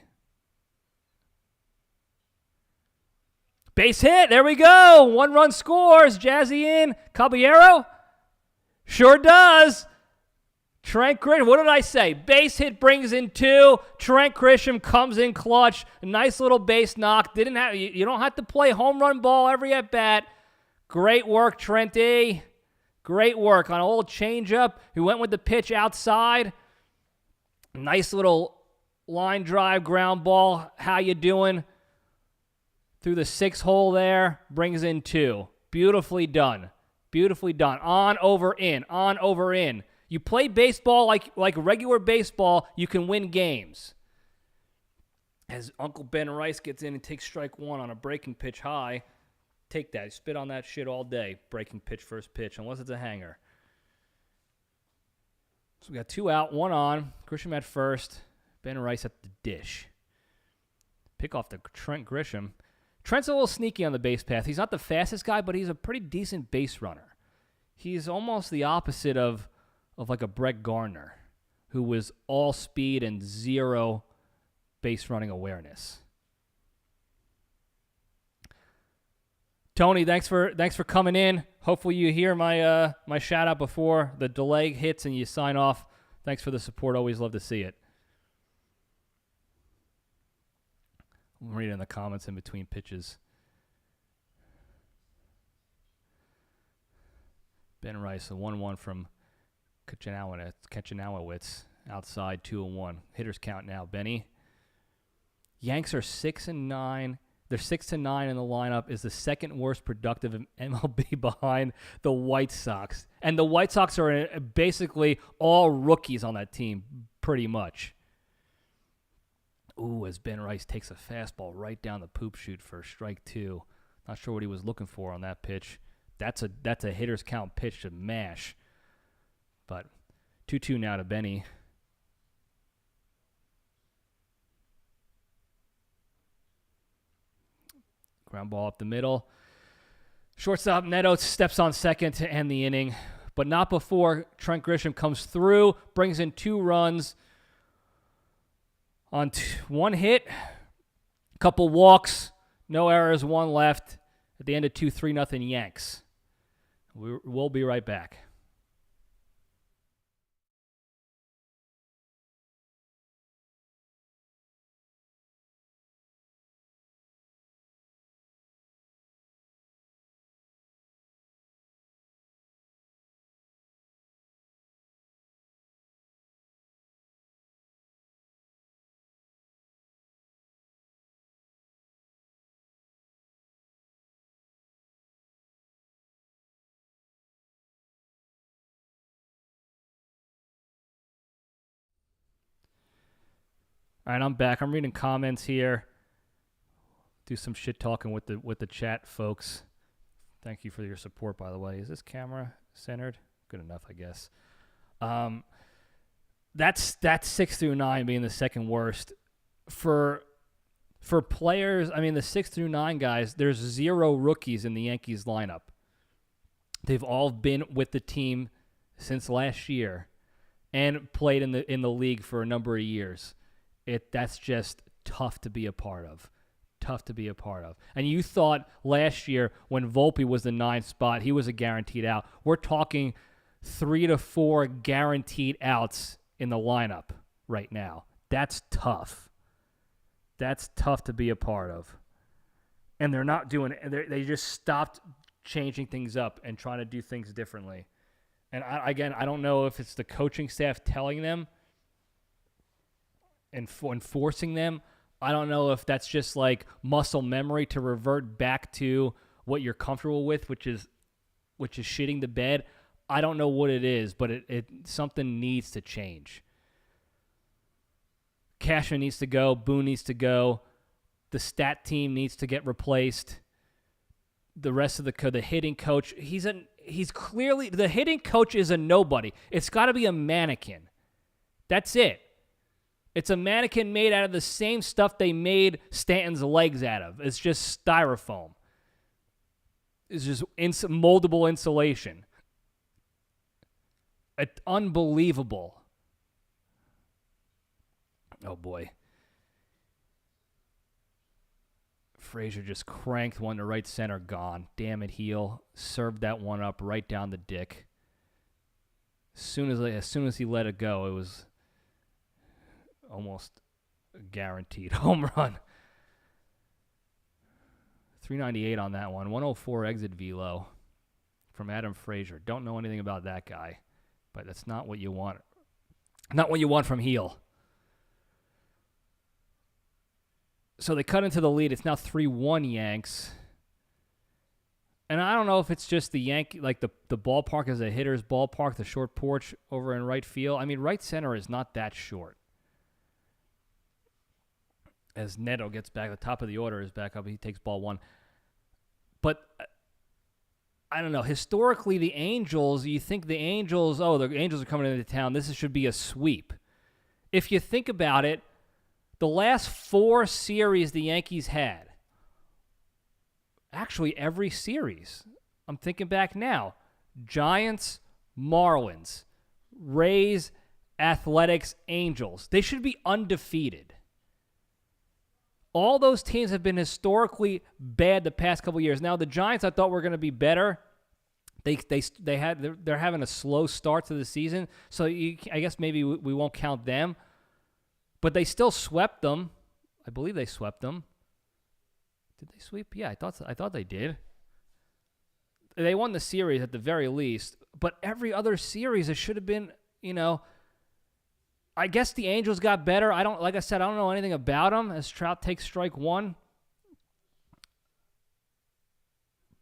Base hit. There we go. 1 run scores. Jazzy in. Caballero? Sure does. Trent Grisham. What did I say? Base hit brings in 2. Trent Grisham comes in clutch. A nice little base knock. You don't have to play home run ball every at bat. Great work, Trenty. Great work on a little changeup. He went with the pitch outside. Nice little line drive ground ball. How you doing? Through the 6 hole there, brings in 2. Beautifully done. Beautifully done. On, over, in. On, over, in. You play baseball like regular baseball, you can win games. As Uncle Ben Rice gets in and takes strike 1 on a breaking pitch high, take that. Spit on that shit all day. Breaking pitch, first pitch, unless it's a hanger. So we got 2 out, 1 on. Grisham at first. Ben Rice at the dish. Pick off the Trent Grisham. Trent's a little sneaky on the base path. He's not the fastest guy, but he's a pretty decent base runner. He's almost the opposite of like a Brett Gardner, who was all speed and 0 base running awareness. Tony, thanks for coming in. Hopefully you hear my shout out before the delay hits and you sign off. Thanks for the support. Always love to see it. I'm reading the comments in between pitches. Ben Rice, a 1-1 from Kachanowicz. Outside, 2-1. Hitters count now. Benny. Yanks are 6-9. They're 6-9 in the lineup. Is the second worst productive in MLB behind the White Sox. And the White Sox are basically all rookies on that team, pretty much. Ooh, as Ben Rice takes a fastball right down the poop chute for strike 2. Not sure what he was looking for on that pitch. That's a hitter's count pitch to mash. But 2-2 now to Benny. Ground ball up the middle. Shortstop Neto steps on second to end the inning, but not before Trent Grisham comes through, brings in 2 runs on 1 hit, couple walks, no errors, 1 left. At the end of 2-3-0 Yanks. We'll be right back. All right, I'm back. I'm reading comments here. Do some shit talking with the chat, folks. Thank you for your support, by the way. Is this camera centered? Good enough, I guess. That's 6 through 9 being the second worst for players, I mean, the 6 through 9 guys, there's 0 rookies in the Yankees lineup. They've all been with the team since last year and played in the league for a number of years. That's just tough to be a part of. Tough to be a part of. And you thought last year when Volpe was the 9th spot, he was a guaranteed out. We're talking 3 to 4 guaranteed outs in the lineup right now. That's tough. That's tough to be a part of. And they're not doing it. They just stopped changing things up and trying to do things differently. And I don't know if it's the coaching staff telling them and enforcing them. I don't know if that's just like muscle memory to revert back to what you're comfortable with, which is shitting the bed. I don't know what it is, but it something needs to change. Cashman needs to go. Boone needs to go. The stat team needs to get replaced. The rest of the hitting coach, he's clearly, the hitting coach is a nobody. It's got to be a mannequin. That's it. It's a mannequin made out of the same stuff they made Stanton's legs out of. It's just styrofoam. It's just moldable insulation. It's unbelievable. Oh, boy. Frazier just cranked one to right center, gone. Damn it, heel. Served that one up right down the dick. As soon as he let it go, it was almost a guaranteed home run. 398 on that one. 104 exit velo from Adam Frazier. Don't know anything about that guy, but that's not what you want. Not what you want from heel. So they cut into the lead. It's now 3-1 Yanks. And I don't know if it's just the Yankee, like the ballpark is a hitter's ballpark, the short porch over in right field. I mean, right center is not that short. As Neto gets back, the top of the order is back up. He takes ball 1. But I don't know. Historically, the Angels, you think the Angels are coming into town. This should be a sweep. If you think about it, the last 4 series the Yankees had, actually every series, I'm thinking back now, Giants, Marlins, Rays, Athletics, Angels. They should be undefeated. All those teams have been historically bad the past couple of years. Now, the Giants I thought were going to be better. They're having a slow start to the season, so I guess maybe we won't count them. But they still swept them. I believe they swept them. Did they sweep? Yeah, I thought they did. They won the series at the very least. But every other series, it should have been, I guess the Angels got better. Like I said, I don't know anything about them as Trout takes strike 1.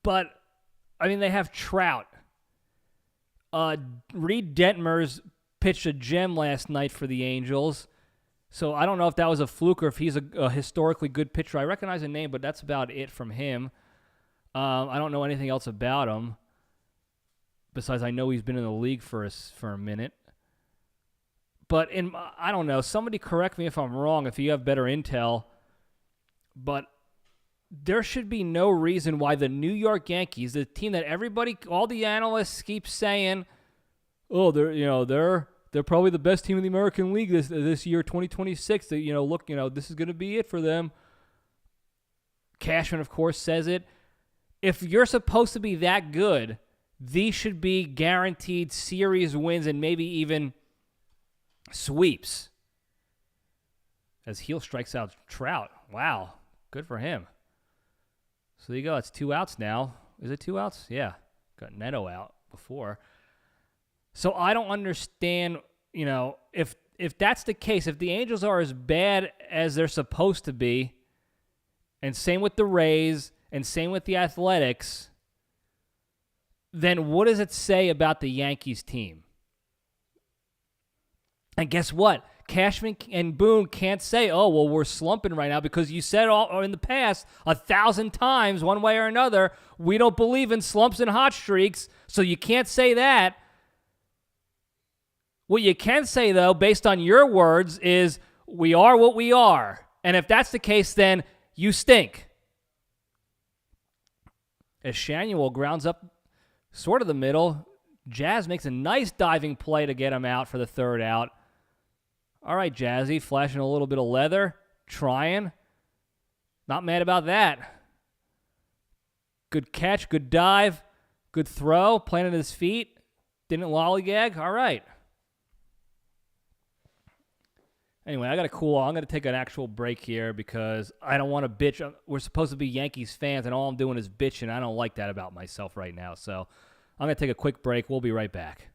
But, I mean, they have Trout. Reed Detmers pitched a gem last night for the Angels. So I don't know if that was a fluke or if he's a historically good pitcher. I recognize the name, but that's about it from him. I don't know anything else about him. Besides, I know he's been in the league for a minute. But I don't know. Somebody correct me if I'm wrong, if you have better intel. But there should be no reason why the New York Yankees, the team that all the analysts keep saying, oh, they're probably the best team in the American League this year, 2026. That this is going to be it for them. Cashman, of course, says it. If you're supposed to be that good, these should be guaranteed series wins and maybe even sweeps. As Heel strikes out Trout. Wow, good for him. So there you go. It's 2 outs now. Is it 2 outs? Yeah, got Neto out before. So I don't understand, if that's the case, if the Angels are as bad as they're supposed to be, and same with the Rays, and same with the Athletics, then what does it say about the Yankees team? And guess what? Cashman and Boone can't say, oh, well, we're slumping right now because you said all in the past 1,000 times, one way or another, we don't believe in slumps and hot streaks, so you can't say that. What you can say, though, based on your words, is we are what we are. And if that's the case, then you stink. As Shanuel grounds up sort of the middle, Jazz makes a nice diving play to get him out for the third out. All right, Jazzy, flashing a little bit of leather, trying. Not mad about that. Good catch, good dive, good throw, planted his feet, didn't lollygag. All right. Anyway, I got to cool off. I'm going to take an actual break here because I don't want to bitch. We're supposed to be Yankees fans, and all I'm doing is bitching. I don't like that about myself right now. So I'm going to take a quick break. We'll be right back.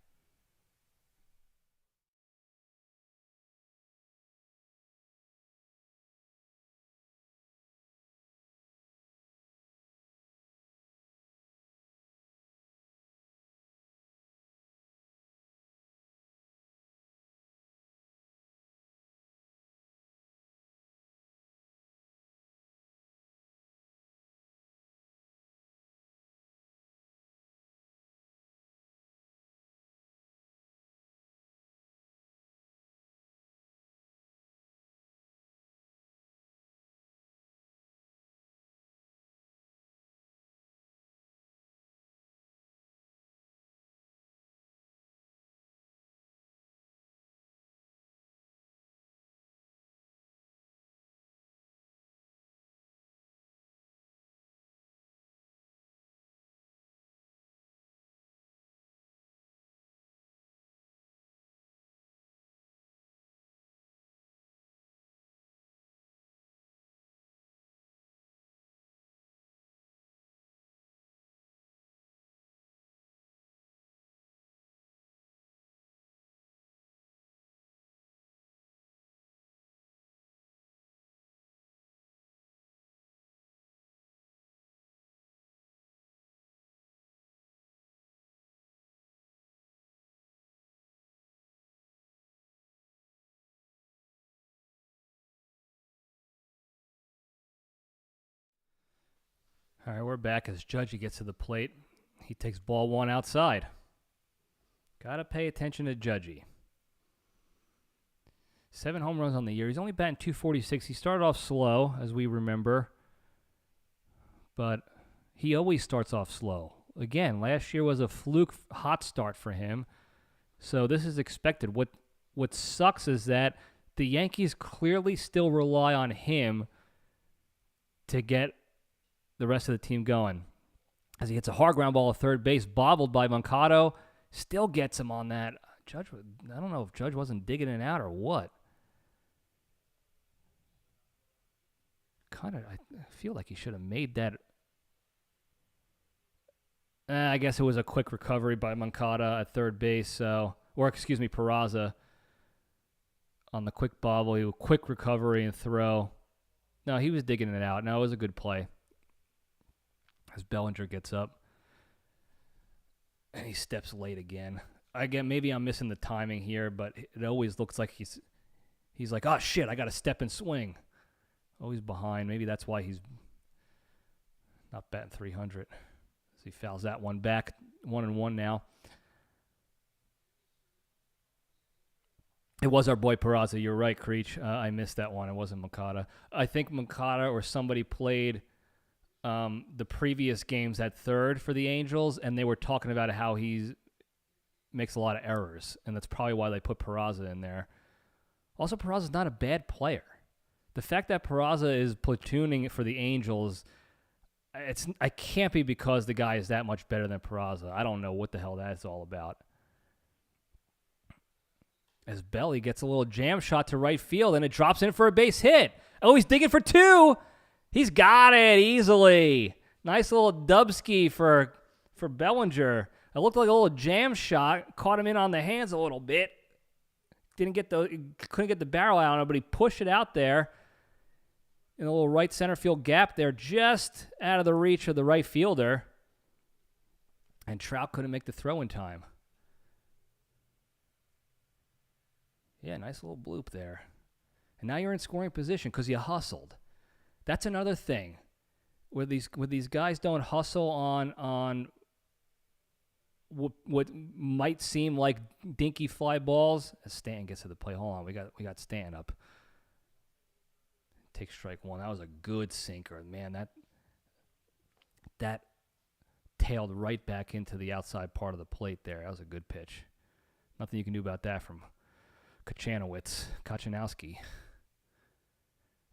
All right, we're back as Judgy gets to the plate. He takes ball one outside. Got to pay attention to Judgy. 7 home runs on the year. He's only batting .246. He started off slow, as we remember. But he always starts off slow. Again, last year was a fluke hot start for him. So this is expected. What sucks is that the Yankees clearly still rely on him to get the rest of the team going. As he hits a hard ground ball at third base, bobbled by Moncado, still gets him on that. Judge, I don't know if Judge wasn't digging it out or what. I feel like he should have made that. I guess it was a quick recovery by Moncada at third base, Peraza on the quick bobble, quick recovery and throw. No, he was digging it out. No, it was a good play. As Bellinger gets up. And he steps late again. Again, maybe I'm missing the timing here, but it always looks like he's like, oh shit, I got to step and swing. Always behind. Maybe that's why he's not batting 300. So he fouls that one back. 1-1 now. It was our boy Peraza. You're right, Creech. I missed that one. It wasn't Moncada. I think Moncada or somebody played the previous games at third for the Angels, and they were talking about how he makes a lot of errors, and that's probably why they put Peraza in there. Also, Peraza's not a bad player. The fact that Peraza is platooning for the Angels, I can't be because the guy is that much better than Peraza. I don't know what the hell that's all about. As Belly gets a little jam shot to right field, and it drops in for a base hit. Oh, he's digging for 2. He's got it easily. Nice little dubski for Bellinger. It looked like a little jam shot. Caught him in on the hands a little bit. Couldn't get the barrel out on it, but he pushed it out there in a little right center field gap there, just out of the reach of the right fielder. And Trout couldn't make the throw in time. Yeah, nice little bloop there. And now you're in scoring position because you hustled. That's another thing. Where these guys don't hustle on what might seem like dinky fly balls. As Stan gets to the plate. Hold on, we got Stan up. Take strike one. That was a good sinker. Man, that tailed right back into the outside part of the plate there. That was a good pitch. Nothing you can do about that from Kochanowski.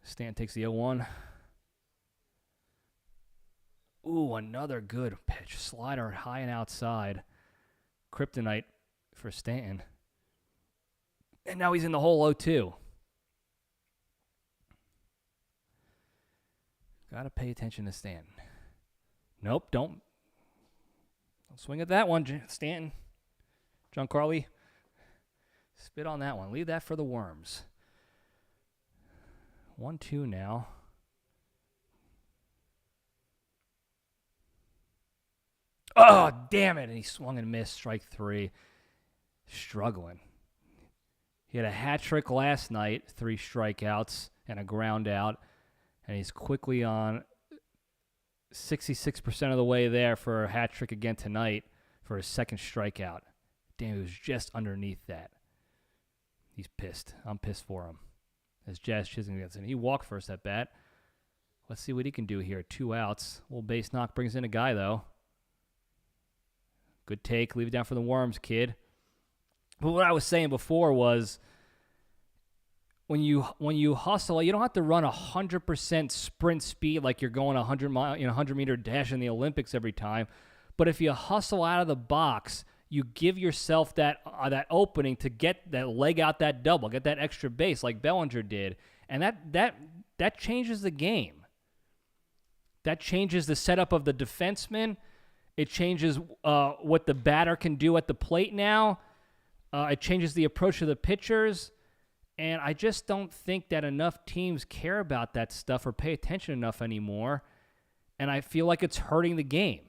Stanton takes the 0-1. Ooh, another good pitch. Slider high and outside. Kryptonite for Stanton. And now he's in the hole 0-2. Got to pay attention to Stanton. Nope, don't swing at that one, Stanton. John Carly, spit on that one. Leave that for the worms. 1-2 now. Oh, damn it. And he swung and missed. Strike three. Struggling. He had a hat trick last night, 3 strikeouts and a ground out. And he's quickly on 66% of the way there for a hat trick again tonight for his second strikeout. Damn, he was just underneath that. He's pissed. I'm pissed for him. As Jazz Chisholm gets in. He walked first at bat. Let's see what he can do here. 2 outs. Little base knock brings in a guy, though. Good take. Leave it down for the worms, kid. But what I was saying before was when you hustle, you don't have to run 100% sprint speed like you're going 100-meter dash in the Olympics every time. But if you hustle out of the box, you give yourself that opening to get that leg out that double, get that extra base like Bellinger did, and that changes the game. That changes the setup of the defenseman. It changes what the batter can do at the plate now. It changes the approach of the pitchers. And I just don't think that enough teams care about that stuff or pay attention enough anymore. And I feel like it's hurting the game.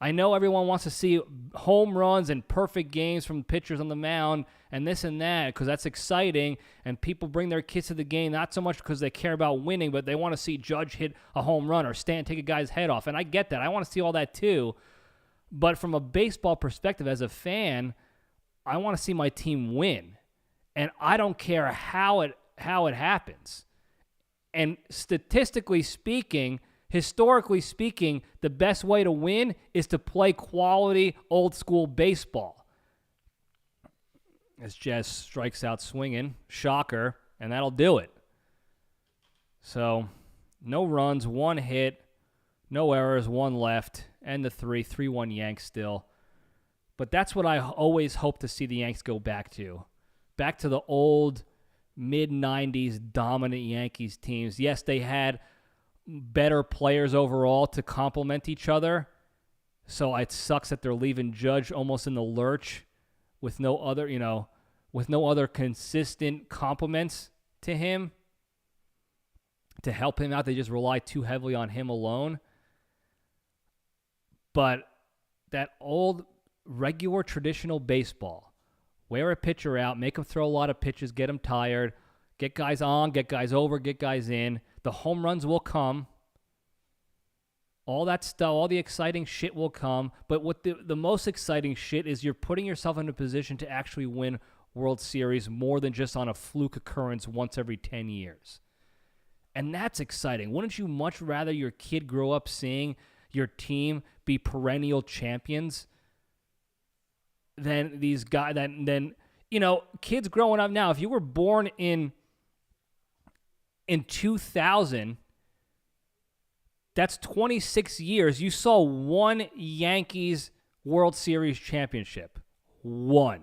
I know everyone wants to see home runs and perfect games from pitchers on the mound and this and that because that's exciting. And people bring their kids to the game not so much because they care about winning, but they want to see Judge hit a home run or Stanton take a guy's head off. And I get that. I want to see all that too. But from a baseball perspective, as a fan, I want to see my team win. And I don't care how it happens. And statistically speaking, historically speaking, the best way to win is to play quality old school baseball. As Jazz strikes out swinging, shocker, and that'll do it. So, no runs, 1 hit, no errors, 1 left, and the 3-1 Yanks still. But that's what I always hope to see the Yanks go back to. Back to the old mid-90s dominant Yankees teams. Yes, they had better players overall to complement each other. So it sucks that they're leaving Judge almost in the lurch with no other consistent complements to him to help him out. They just rely too heavily on him alone. But that old regular traditional baseball, wear a pitcher out, make him throw a lot of pitches, get him tired, get guys on, get guys over, get guys in. The home runs will come. All that stuff, all the exciting shit will come. But what the most exciting shit is you're putting yourself in a position to actually win World Series more than just on a fluke occurrence once every 10 years. And that's exciting. Wouldn't you much rather your kid grow up seeing your team be perennial champions than these guys, kids growing up now, if you were born in 2000, that's 26 years. You saw 1 Yankees World Series championship. 1.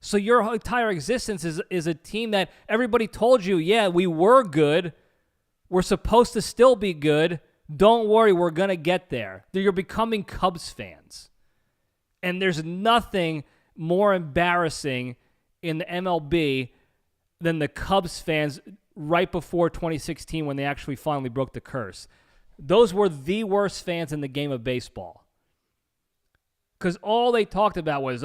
So your entire existence is a team that everybody told you, yeah, we were good. We're supposed to still be good. Don't worry, we're going to get there. You're becoming Cubs fans. And there's nothing more embarrassing in the MLB than the Cubs fans right before 2016 when they actually finally broke the curse. Those were the worst fans in the game of baseball. Because all they talked about was,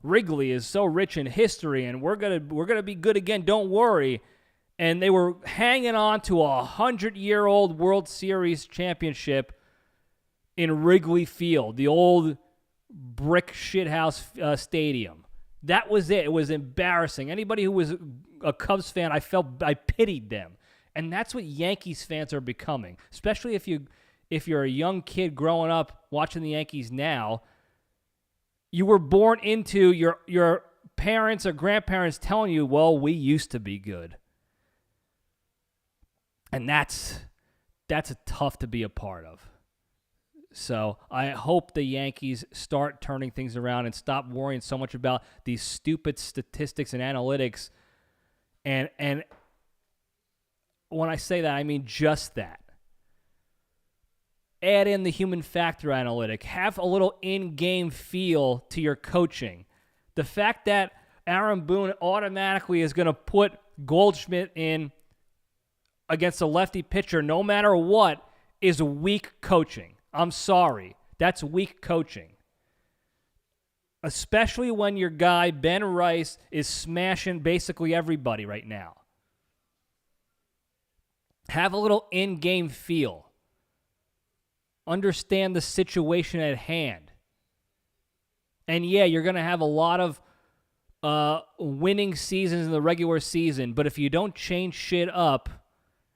Wrigley is so rich in history and we're gonna be good again, don't worry. And they were hanging on to a 100-year-old World Series championship in Wrigley Field, the old brick shithouse stadium. That was it. It was embarrassing. Anybody who was a Cubs fan, I pitied them. And that's what Yankees fans are becoming, especially if you're a young kid growing up watching the Yankees now. You were born into your parents or grandparents telling you, well, we used to be good. And that's tough to be a part of. So I hope the Yankees start turning things around and stop worrying so much about these stupid statistics and analytics. And when I say that, I mean just that. Add in the human factor analytic. Have a little in-game feel to your coaching. The fact that Aaron Boone automatically is going to put Goldschmidt in against a lefty pitcher no matter what is weak coaching. I'm sorry. That's weak coaching. Especially when your guy, Ben Rice, is smashing basically everybody right now. Have a little in-game feel. Understand the situation at hand. And yeah, you're going to have a lot of winning seasons in the regular season, but if you don't change shit up,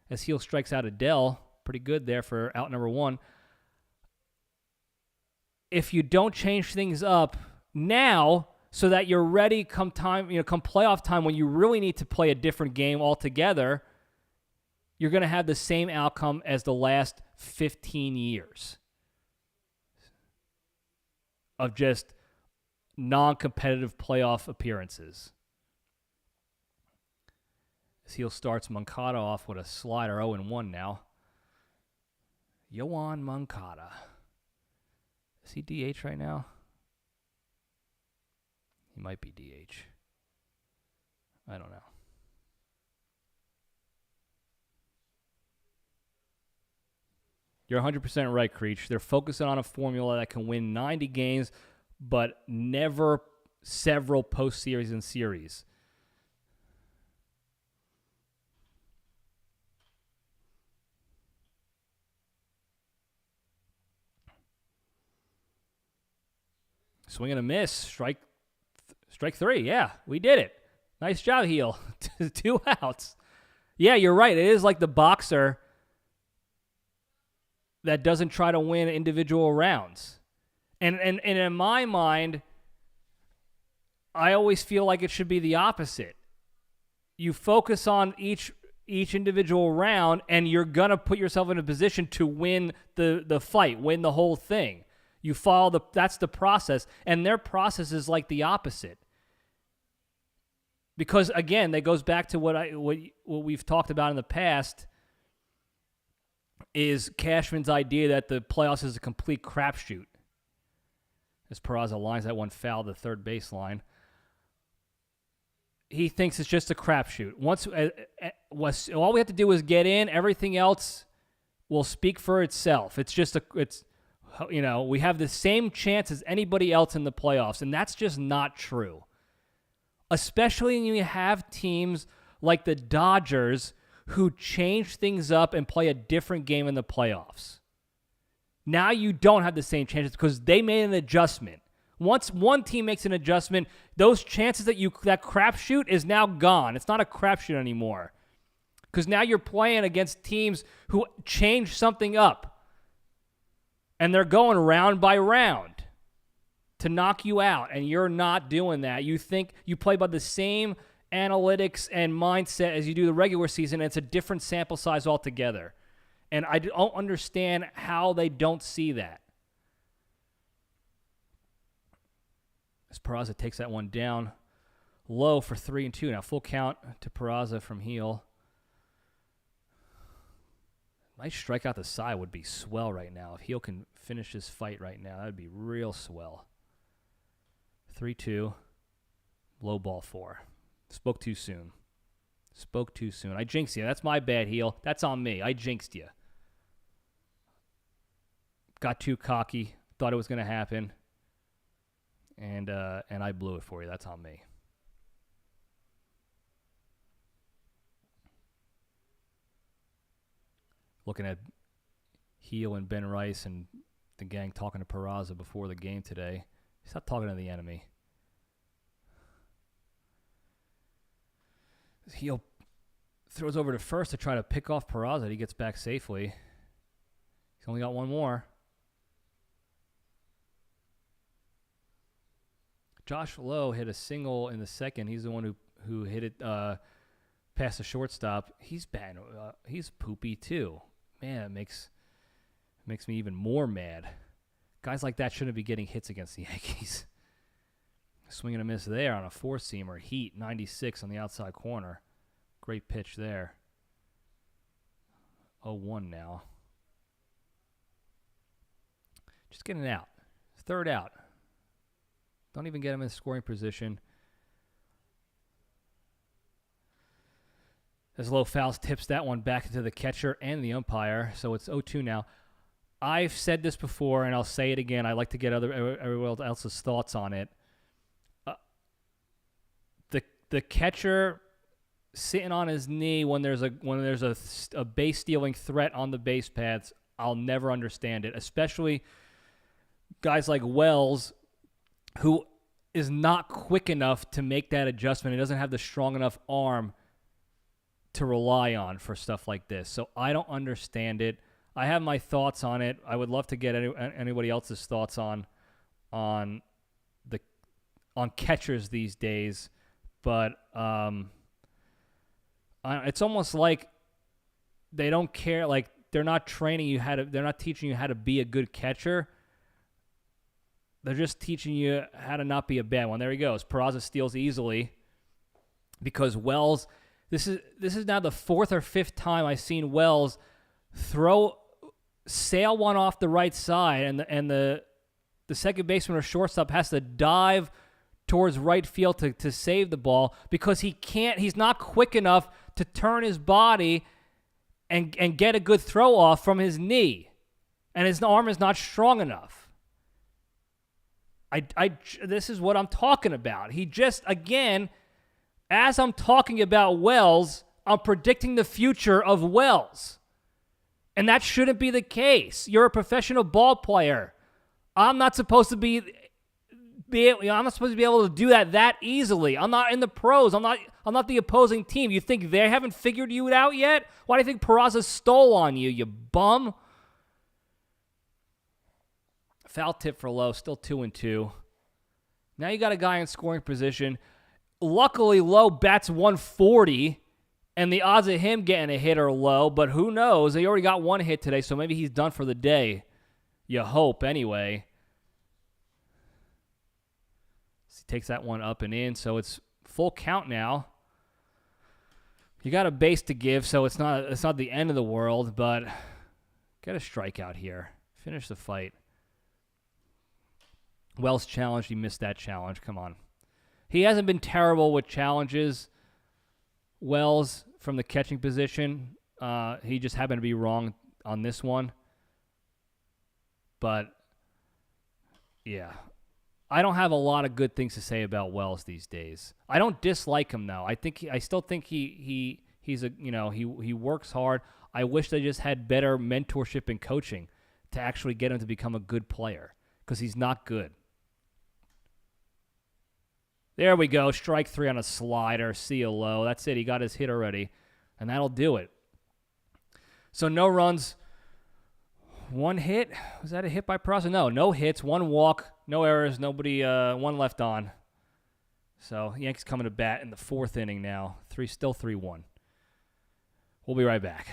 as Heel strikes out Adele, pretty good there for out number one. If you don't change things up now so that you're ready come playoff time when you really need to play a different game altogether, you're going to have the same outcome as the last 15 years of just non-competitive playoff appearances. As Heel starts Moncada off with a slider, 0-1 now. Yoan Moncada. Is he DH right now? He might be DH. I don't know. You're 100% right, Creech. They're focusing on a formula that can win 90 games, but never several postseries and series. Swing and a miss. Strike three. Yeah, we did it. Nice job, Heel. 2 outs. Yeah, you're right. It is like the boxer that doesn't try to win individual rounds. And in my mind, I always feel like it should be the opposite. You focus on each individual round, and you're going to put yourself in a position to win the fight, win the whole thing. You follow that's the process, and their process is like the opposite. Because again, that goes back to what we've talked about in the past, is Cashman's idea that the playoffs is a complete crapshoot. As Peraza lines that one foul to the third baseline, he thinks it's just a crapshoot. All we have to do is get in. Everything else will speak for itself. We have the same chance as anybody else in the playoffs, and that's just not true. Especially when you have teams like the Dodgers who change things up and play a different game in the playoffs. Now you don't have the same chances because they made an adjustment. Once one team makes an adjustment, those chances that crapshoot is now gone. It's not a crapshoot anymore. Because now you're playing against teams who change something up. And they're going round by round to knock you out. And you're not doing that. You think you play by the same analytics and mindset as you do the regular season. And it's a different sample size altogether. And I don't understand how they don't see that. As Peraza takes that one down low for 3-2. Now full count to Peraza from heel. Nice strike out the side would be swell right now. If Heel can finish this fight right now, that would be real swell. 3-2. Low ball 4. Spoke too soon. I jinxed you. That's my bad, Heel. That's on me. I jinxed you. Got too cocky. Thought it was going to happen. And I blew it for you. That's on me. Looking at Heel and Ben Rice and the gang talking to Peraza before the game today. Stop talking to the enemy. He throws over to first to try to pick off Peraza. He gets back safely. He's only got one more. Josh Lowe hit a single in the second. He's the one who hit it past the shortstop. He's bad. He's poopy too. Man, it makes me even more mad. Guys like that shouldn't be getting hits against the Yankees. Swing and a miss there on a four-seamer. Heat, 96 on the outside corner. Great pitch there. 0-1 now. Just getting out. Third out. Don't even get him in scoring position. As Low Fouls tips that one back into the catcher and the umpire, so it's 0-2 now. I've said this before, and I'll say it again. I like to get everyone else's thoughts on it. The catcher sitting on his knee when there's a base stealing threat on the base paths, I'll never understand it. Especially guys like Wells, who is not quick enough to make that adjustment. He doesn't have the strong enough arm to rely on for stuff like this. So I don't understand it. I have my thoughts on it. I would love to get anybody else's thoughts on catchers these days. But it's almost like they don't care. Like they're not training you they're not teaching you how to be a good catcher. They're just teaching you how to not be a bad one. There he goes. Peraza steals easily because Wells. This is now the fourth or fifth time I've seen Wells sail one off the right side, and the second baseman or shortstop has to dive towards right field to save the ball because he's not quick enough to turn his body and get a good throw off from his knee, and his arm is not strong enough. This is what I'm talking about. He just, again, as I'm talking about Wells, I'm predicting the future of Wells. And that shouldn't be the case. You're a professional ball player. I'm not supposed to be able to do that easily. I'm not in the pros. I'm not the opposing team. You think they haven't figured you out yet? Why do you think Peraza stole on you, you bum? Foul tip for Lowe, still 2-2. Now you got a guy in scoring position. Luckily, Lowe bats 140, and the odds of him getting a hit are low, but who knows? He already got one hit today, so maybe he's done for the day. You hope, anyway. He takes that one up and in, so it's full count now. You got a base to give, so it's not the end of the world, but get a strikeout here. Finish the fight. Wells challenged. He missed that challenge. Come on. He hasn't been terrible with challenges, Wells, from the catching position. He just happened to be wrong on this one. But, yeah. I don't have a lot of good things to say about Wells these days. I don't dislike him, though. I still think he works hard. I wish they just had better mentorship and coaching to actually get him to become a good player, because he's not good. There we go. Strike three on a slider. See you, Low. That's it. He got his hit already, and that'll do it. So no runs, one hit. Was that a hit by Peraza? No hits, one walk, no errors, nobody, one left on. So Yankees coming to bat in the fourth inning now. Still 3-1. We'll be right back.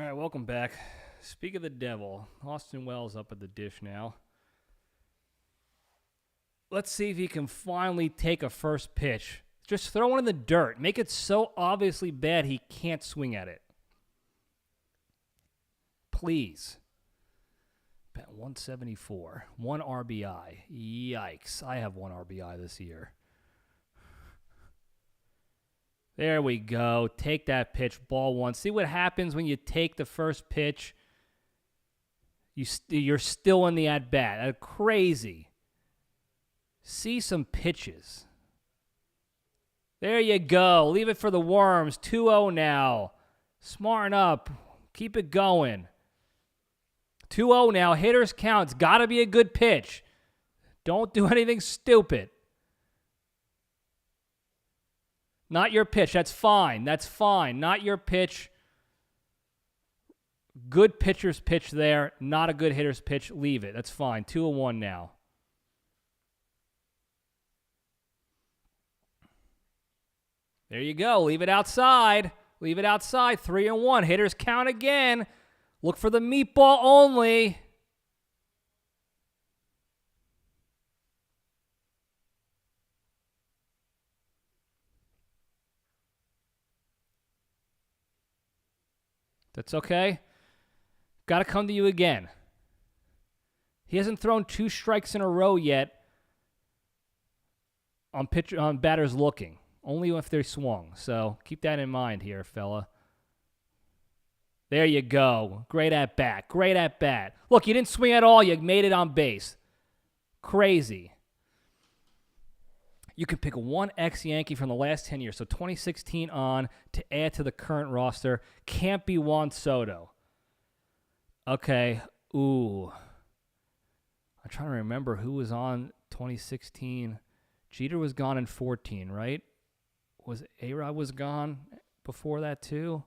All right, welcome back. Speak of the devil. Austin Wells up at the dish now. Let's see if he can finally take a first pitch. Just throw it in the dirt. Make it so obviously bad he can't swing at it. Please. Bet 174. 1 RBI. Yikes. I have 1 RBI this year. There we go. Take that pitch. Ball 1. See what happens when you take the first pitch. You're still in the at-bat. Crazy. See some pitches. There you go. Leave it for the worms. 2-0 now. Smarten up. Keep it going. 2-0 now. Hitters count. It's got to be a good pitch. Don't do anything stupid. Not your pitch. That's fine. That's fine. Not your pitch. Good pitcher's pitch there. Not a good hitter's pitch. Leave it. That's fine. 2-1 now. There you go. Leave it outside. Leave it outside. 3-1. Hitters count again. Look for the meatball only. That's okay. Got to come to you again. He hasn't thrown 2 strikes in a row yet on batters looking. Only if they're swung. So keep that in mind here, fella. There you go. Great at bat. Great at bat. Look, you didn't swing at all. You made it on base. Crazy. You can pick one ex-Yankee from the last 10 years, so 2016 on, to add to the current roster. Can't be Juan Soto. Okay. Ooh. I'm trying to remember who was on 2016. Jeter was gone in 14, right? Was A-Rod was gone before that too?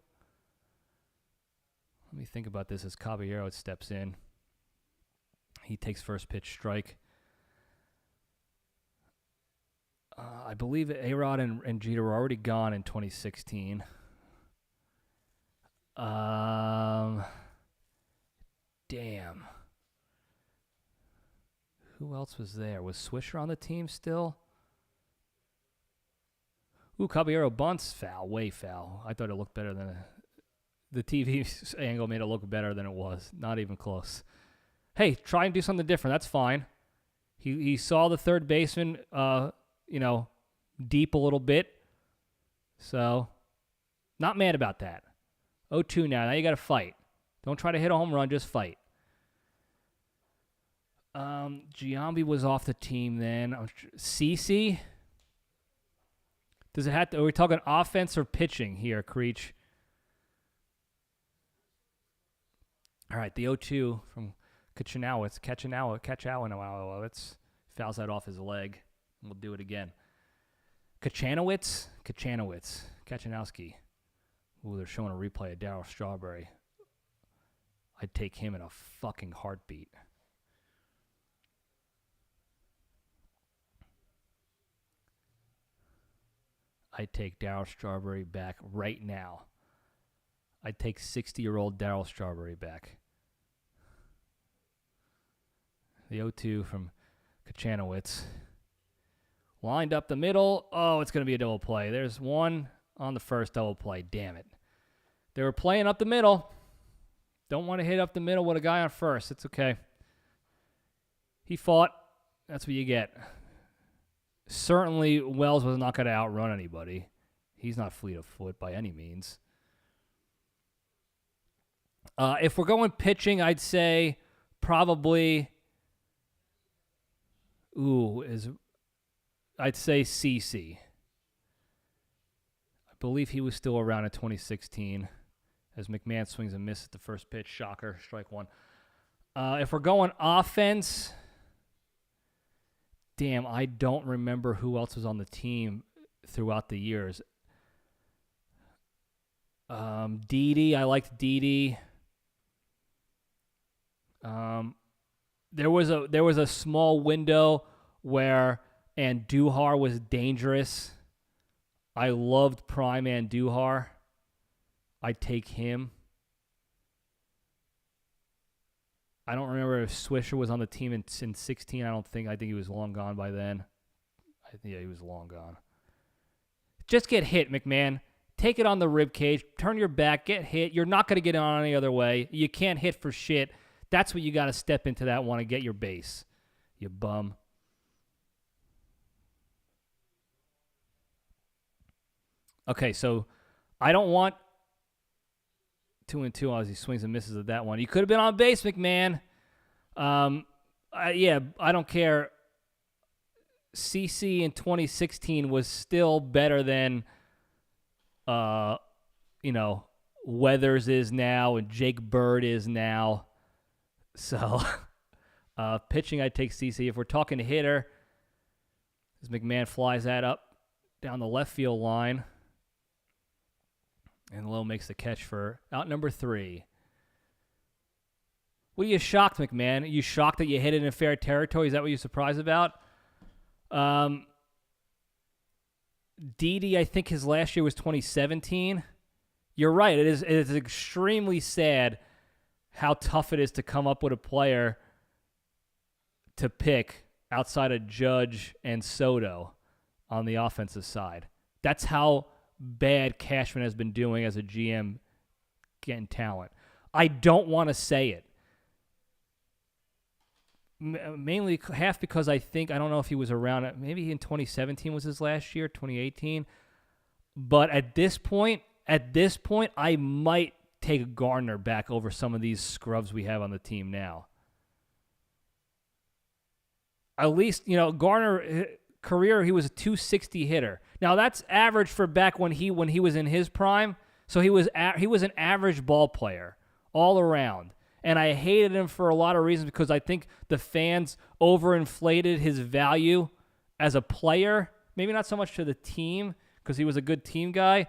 Let me think about this as Caballero steps in. He takes first pitch strike. I believe A-Rod and Jeter were already gone in 2016. Damn. Who else was there? Was Swisher on the team still? Ooh, Caballero bunts. Foul. Way foul. I thought it looked better than the TV angle made it look better than it was. Not even close. Hey, try and do something different. That's fine. He saw the third baseman, deep a little bit. So, not mad about that. 0-2 now. Now you got to fight. Don't try to hit a home run. Just fight. Giambi was off the team then. CC? Does it have to? Are we talking offense or pitching here, Creech? All right, the 0-2 from Kachanowitz. That's fouls that off his leg. And we'll do it again. Kachanowski. Ooh, they're showing a replay of Darryl Strawberry. I'd take him in a fucking heartbeat. I'd take Darryl Strawberry back right now. I'd take 60-year-old Darryl Strawberry back. The 0-2 from Kachanowitz. Lined up the middle. Oh, it's going to be a double play. There's one on the first double play. Damn it. They were playing up the middle. Don't want to hit up the middle with a guy on first. It's okay. He fought. That's what you get. Certainly, Wells was not going to outrun anybody. He's not fleet of foot by any means. If we're going pitching, I'd say probably... I'd say CC. I believe he was still around in 2016 as McMahon swings a miss at the first pitch. Shocker, strike one. If we're going offense... Damn, I don't remember who else was on the team throughout the years. Didi, I liked Didi. There was a small window where Andujar was dangerous. I loved prime Andujar. I'd take him. I don't remember if Swisher was on the team in 16. I think he was long gone by then. Yeah, he was long gone. Just get hit, McMahon. Take it on the rib cage. Turn your back. Get hit. You're not going to get it on any other way. You can't hit for shit. That's what you got to step into that one and get your base. You bum. Okay, so I don't want 2-2 as he swings and misses at that one. You could have been on base, McMahon. I don't care. CC in 2016 was still better than, Weathers is now and Jake Bird is now. So, pitching, I'd take CC. If we're talking hitter, as McMahon flies that up down the left field line. And Lowe makes the catch for out number 3. What are you shocked, McMahon? Are you shocked that you hit it in fair territory? Is that what you're surprised about? Didi, I think his last year was 2017. You're right. It is extremely sad how tough it is to come up with a player to pick outside of Judge and Soto on the offensive side. That's how bad Cashman has been doing as a GM getting talent. I don't want to say it. Mainly half because I don't know if he was around, maybe in 2017 was his last year, 2018. But at this point, I might take Gardner back over some of these scrubs we have on the team now. At least, Gardner, career, he was a 260 hitter. Now that's average for back when he was in his prime. So he was an average ball player all around. And I hated him for a lot of reasons because I think the fans overinflated his value as a player. Maybe not so much to the team because he was a good team guy.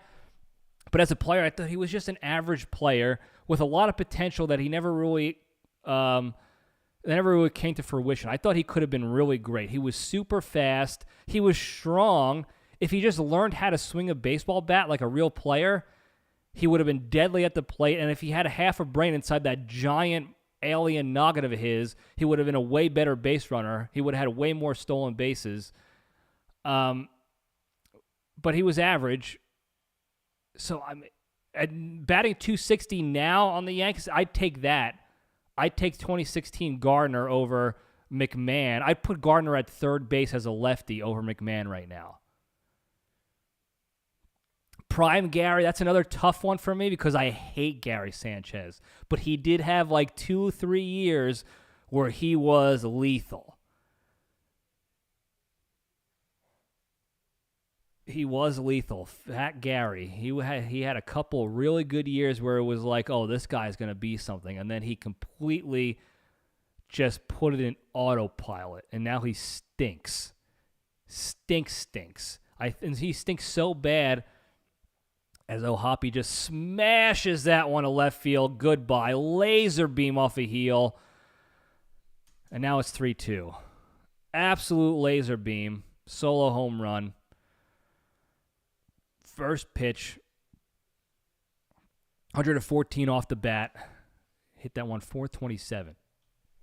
But as a player, I thought he was just an average player with a lot of potential that he never really came to fruition. I thought he could have been really great. He was super fast. He was strong. If he just learned how to swing a baseball bat like a real player, he would have been deadly at the plate. And if he had a half a brain inside that giant alien noggin of his, he would have been a way better base runner. He would have had way more stolen bases. But he was average. So I'm batting 260 now on the Yankees. I'd take that. I'd take 2016 Gardner over McMahon. I'd put Gardner at third base as a lefty over McMahon right now. Prime Gary, that's another tough one for me because I hate Gary Sanchez. But he did have like 2-3 years where he was lethal. He was lethal. Fat Gary. He had a couple really good years where it was like, oh, this guy's going to be something. And then he completely just put it in autopilot. And now he stinks. Stinks. And he stinks so bad as O'Hoppe just smashes that one to left field. Goodbye. Laser beam off a heel. And now it's 3-2. Absolute laser beam. Solo home run. First pitch. 114 off the bat. Hit that one 427.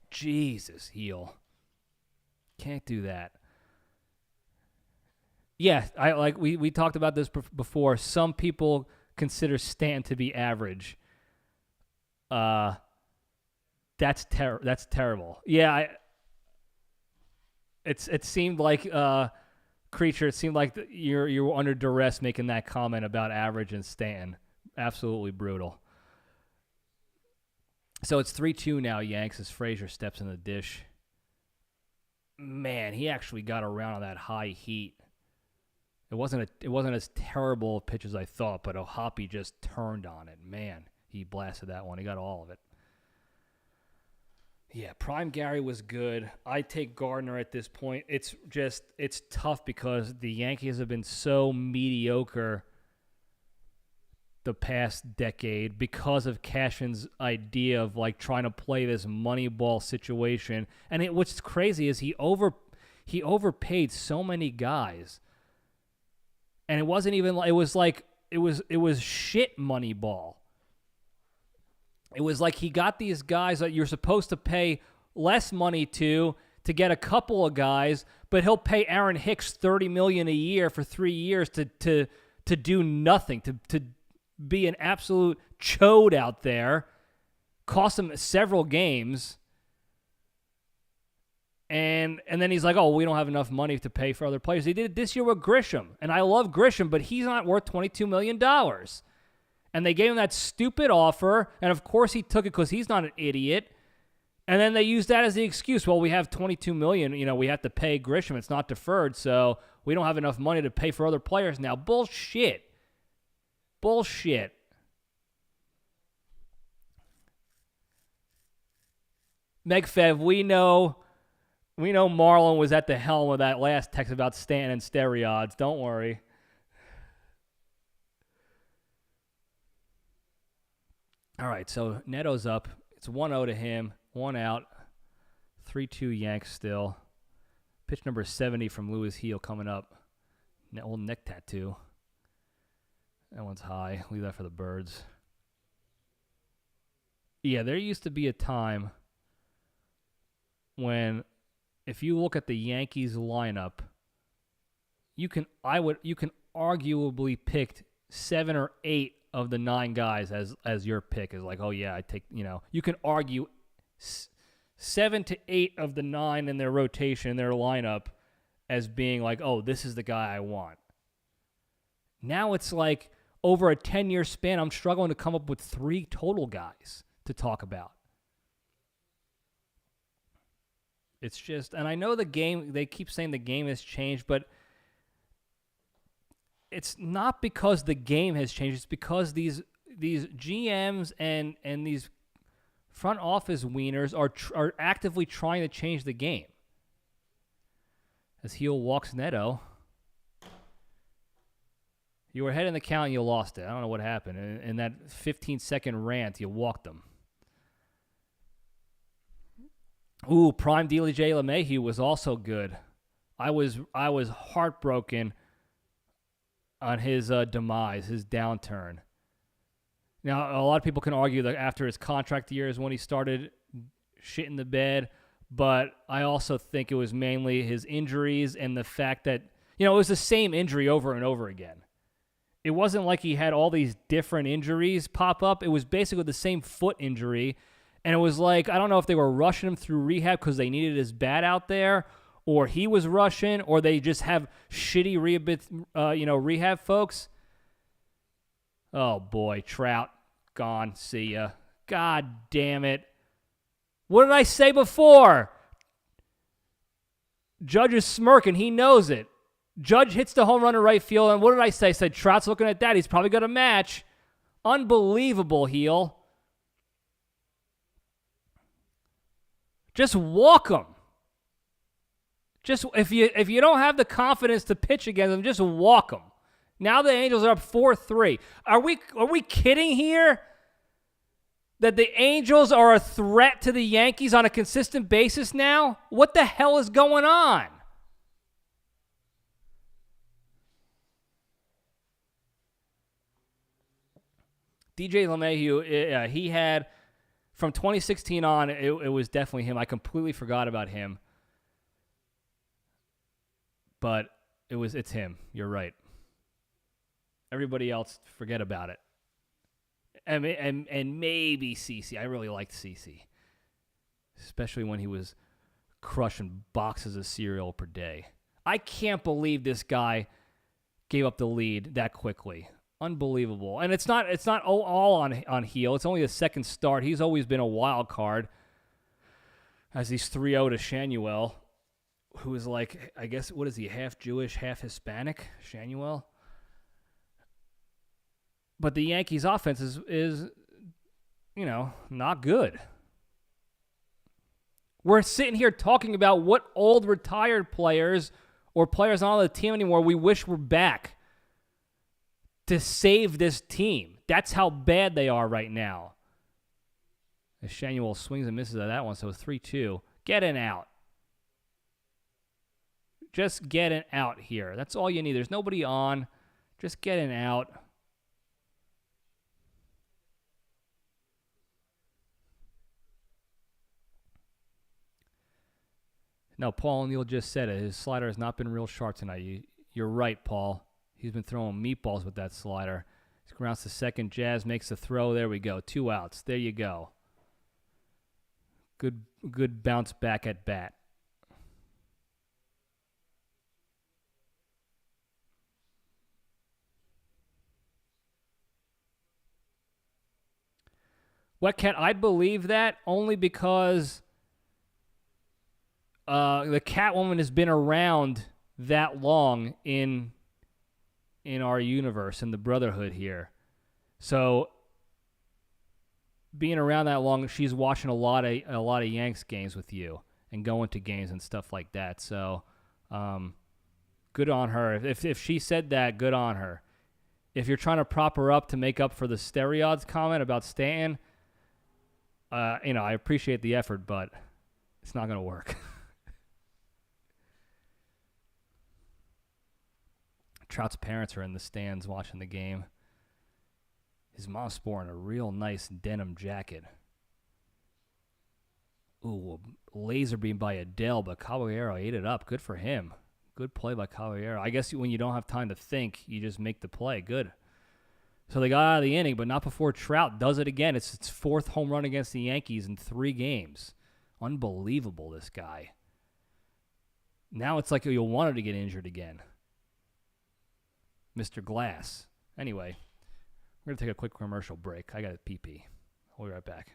Jesus, heel. Can't do that. Yeah, we talked about this before. Some people consider Stanton to be average. That's terrible. Yeah, it seemed like Creature. It seemed like you were under duress making that comment about average and Stanton. Absolutely brutal. So it's 3-2 now, Yanks, as Frazier steps in the dish. Man, he actually got around on that high heat. It wasn't as terrible a pitch as I thought, but O'Hoppe just turned on it. Man, he blasted that one. He got all of it. Yeah, Prime Gary was good. I take Gardner at this point. It's tough because the Yankees have been so mediocre the past decade because of Cashman's idea of like trying to play this money ball situation. And what's crazy is he overpaid so many guys. And it wasn't even like it was shit money ball. It was like he got these guys that you're supposed to pay less money to get a couple of guys, but he'll pay Aaron Hicks $30 million a year for 3 years to do nothing, to be an absolute chode out there, cost him several games. And then he's like, oh, we don't have enough money to pay for other players. He did it this year with Grisham. And I love Grisham, but he's not worth $22 million. And they gave him that stupid offer. And, of course, he took it because he's not an idiot. And then they used that as the excuse. Well, we have $22 million. You know, we have to pay Grisham. It's not deferred, so we don't have enough money to pay for other players now. Bullshit. Bullshit. Megfev, we know Marlon was at the helm of that last text about Stanton and steroids. Don't worry. All right, so Neto's up. It's 1-0 to him. 1 out. 3-2 Yanks still. Pitch number 70 from Lewis Heel coming up. Old neck tattoo. That one's high. Leave that for the birds. Yeah, there used to be a time when, if you look at the Yankees lineup, you can arguably pick 7 or 8 of the 9 guys as your pick. Is like, oh yeah, I take, you can argue 7 to 8 of the 9 in their rotation, their lineup, as being like, oh, this is the guy I want. Now it's like, over a 10-year span, I'm struggling to come up with 3 total guys to talk about. It's just, and I know the game, they keep saying the game has changed, but it's not because the game has changed. It's because these GMs and these front office wieners are actively trying to change the game. As Heel walks Neto. You were ahead in the count and you lost it. I don't know what happened. In that 15-second rant, you walked them. Ooh, prime DJ LeMahieu was also good. I was heartbroken on his demise, his downturn. Now, a lot of people can argue that after his contract year is when he started shitting the bed, but I also think it was mainly his injuries and the fact that, it was the same injury over and over again. It wasn't like he had all these different injuries pop up. It was basically the same foot injury. And it was like, I don't know if they were rushing him through rehab because they needed his bat out there, or he was rushing, or they just have shitty rehab folks. Oh, boy. Trout, gone. See ya. God damn it. What did I say before? Judge is smirking. He knows it. Judge hits the home run in right field, and what did I say? I said, Trout's looking at that. He's probably got a match. Unbelievable, Heel. Just walk him. Just if you don't have the confidence to pitch against them, just walk them. Now the Angels are up 4-3. Are we kidding here? That the Angels are a threat to the Yankees on a consistent basis now? What the hell is going on? DJ LeMahieu, he had, from 2016 on, it was definitely him. I completely forgot about him. But it's him. You're right. Everybody else, forget about it. And maybe CeCe. I really liked CeCe. Especially when he was crushing boxes of cereal per day. I can't believe this guy gave up the lead that quickly. Unbelievable. And it's not all on Heel. It's only a second start. He's always been a wild card. As he's 3-0 to Shanuel, who is like, I guess, what is he, half Jewish, half Hispanic? Shanuel? But the Yankees' offense is not good. We're sitting here talking about what old retired players or players not on the team anymore we wish were back to save this team. That's how bad they are right now. As Shanuel swings and misses at that one, so 3-2. Get an out. Just get an out here. That's all you need. There's nobody on. Just get an out. No, Paul O'Neill just said it. His slider has not been real sharp tonight. You're right, Paul. He's been throwing meatballs with that slider. He grounds to second. Jazz makes the throw. There we go. 2 outs. There you go. Good bounce back at bat. Wet Cat, I'd believe that only because the Catwoman has been around that long in our universe, in the Brotherhood here. So being around that long, she's watching a lot of Yanks games with you and going to games and stuff like that. So good on her. If she said that, good on her. If you're trying to prop her up to make up for the Stereods comment about Stanton, I appreciate the effort, but it's not going to work. Trout's parents are in the stands watching the game. His mom's sporting a real nice denim jacket. Ooh, a laser beam by Adele, but Caballero ate it up. Good for him. Good play by Caballero. I guess when you don't have time to think, you just make the play. Good. So they got out of the inning, but not before Trout does it again. It's its 4th home run against the Yankees in 3 games. Unbelievable, this guy. Now it's like you'll want him to get injured again. Mr. Glass. Anyway, we're going to take a quick commercial break. I got a pee-pee. We'll be right back.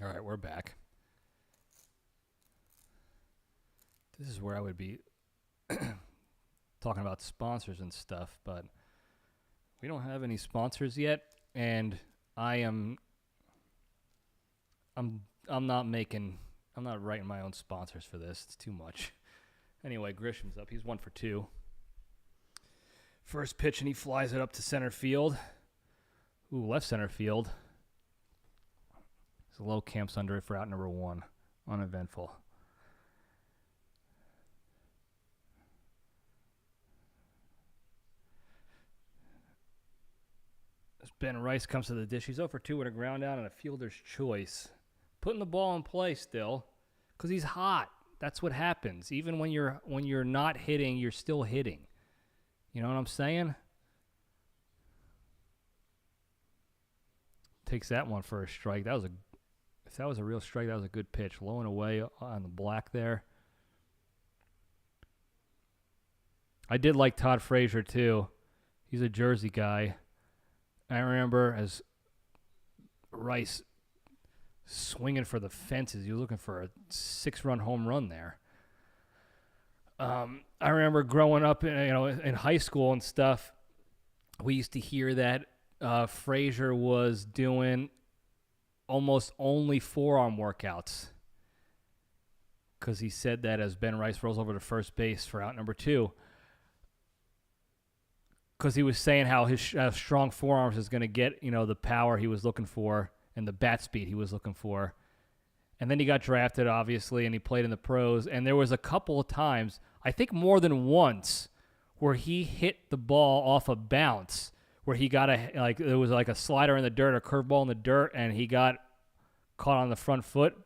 All right, we're back. This is where I would be talking about sponsors and stuff, but we don't have any sponsors yet, and I'm not writing my own sponsors for this. It's too much. Anyway, Grisham's up. He's 1 for 2. First pitch, and he flies it up to center field. Ooh, left center field. There's a low camps under it for out number 1. Uneventful. As Ben Rice comes to the dish, he's 0 for 2 with a ground out and a fielder's choice. Putting the ball in play still, because he's hot. That's what happens. Even when you're not hitting, you're still hitting. You know what I'm saying? Takes that one for a strike. If that was a real strike, that was a good pitch. Low and away on the black there. I did like Todd Frazier, too. He's a Jersey guy. I remember as Rice swinging for the fences, he was looking for a 6-run home run there. I remember growing up in high school and stuff, we used to hear that Frazier was doing almost only forearm workouts, because he said that as Ben Rice rolls over to first base for out number 2, because he was saying how his strong forearms is going to get the power he was looking for and the bat speed he was looking for. And then he got drafted, obviously, and he played in the pros. And there was a couple of times, I think more than once, where he hit the ball off a bounce, where he got it was like a slider in the dirt, a curveball in the dirt, and he got caught on the front foot.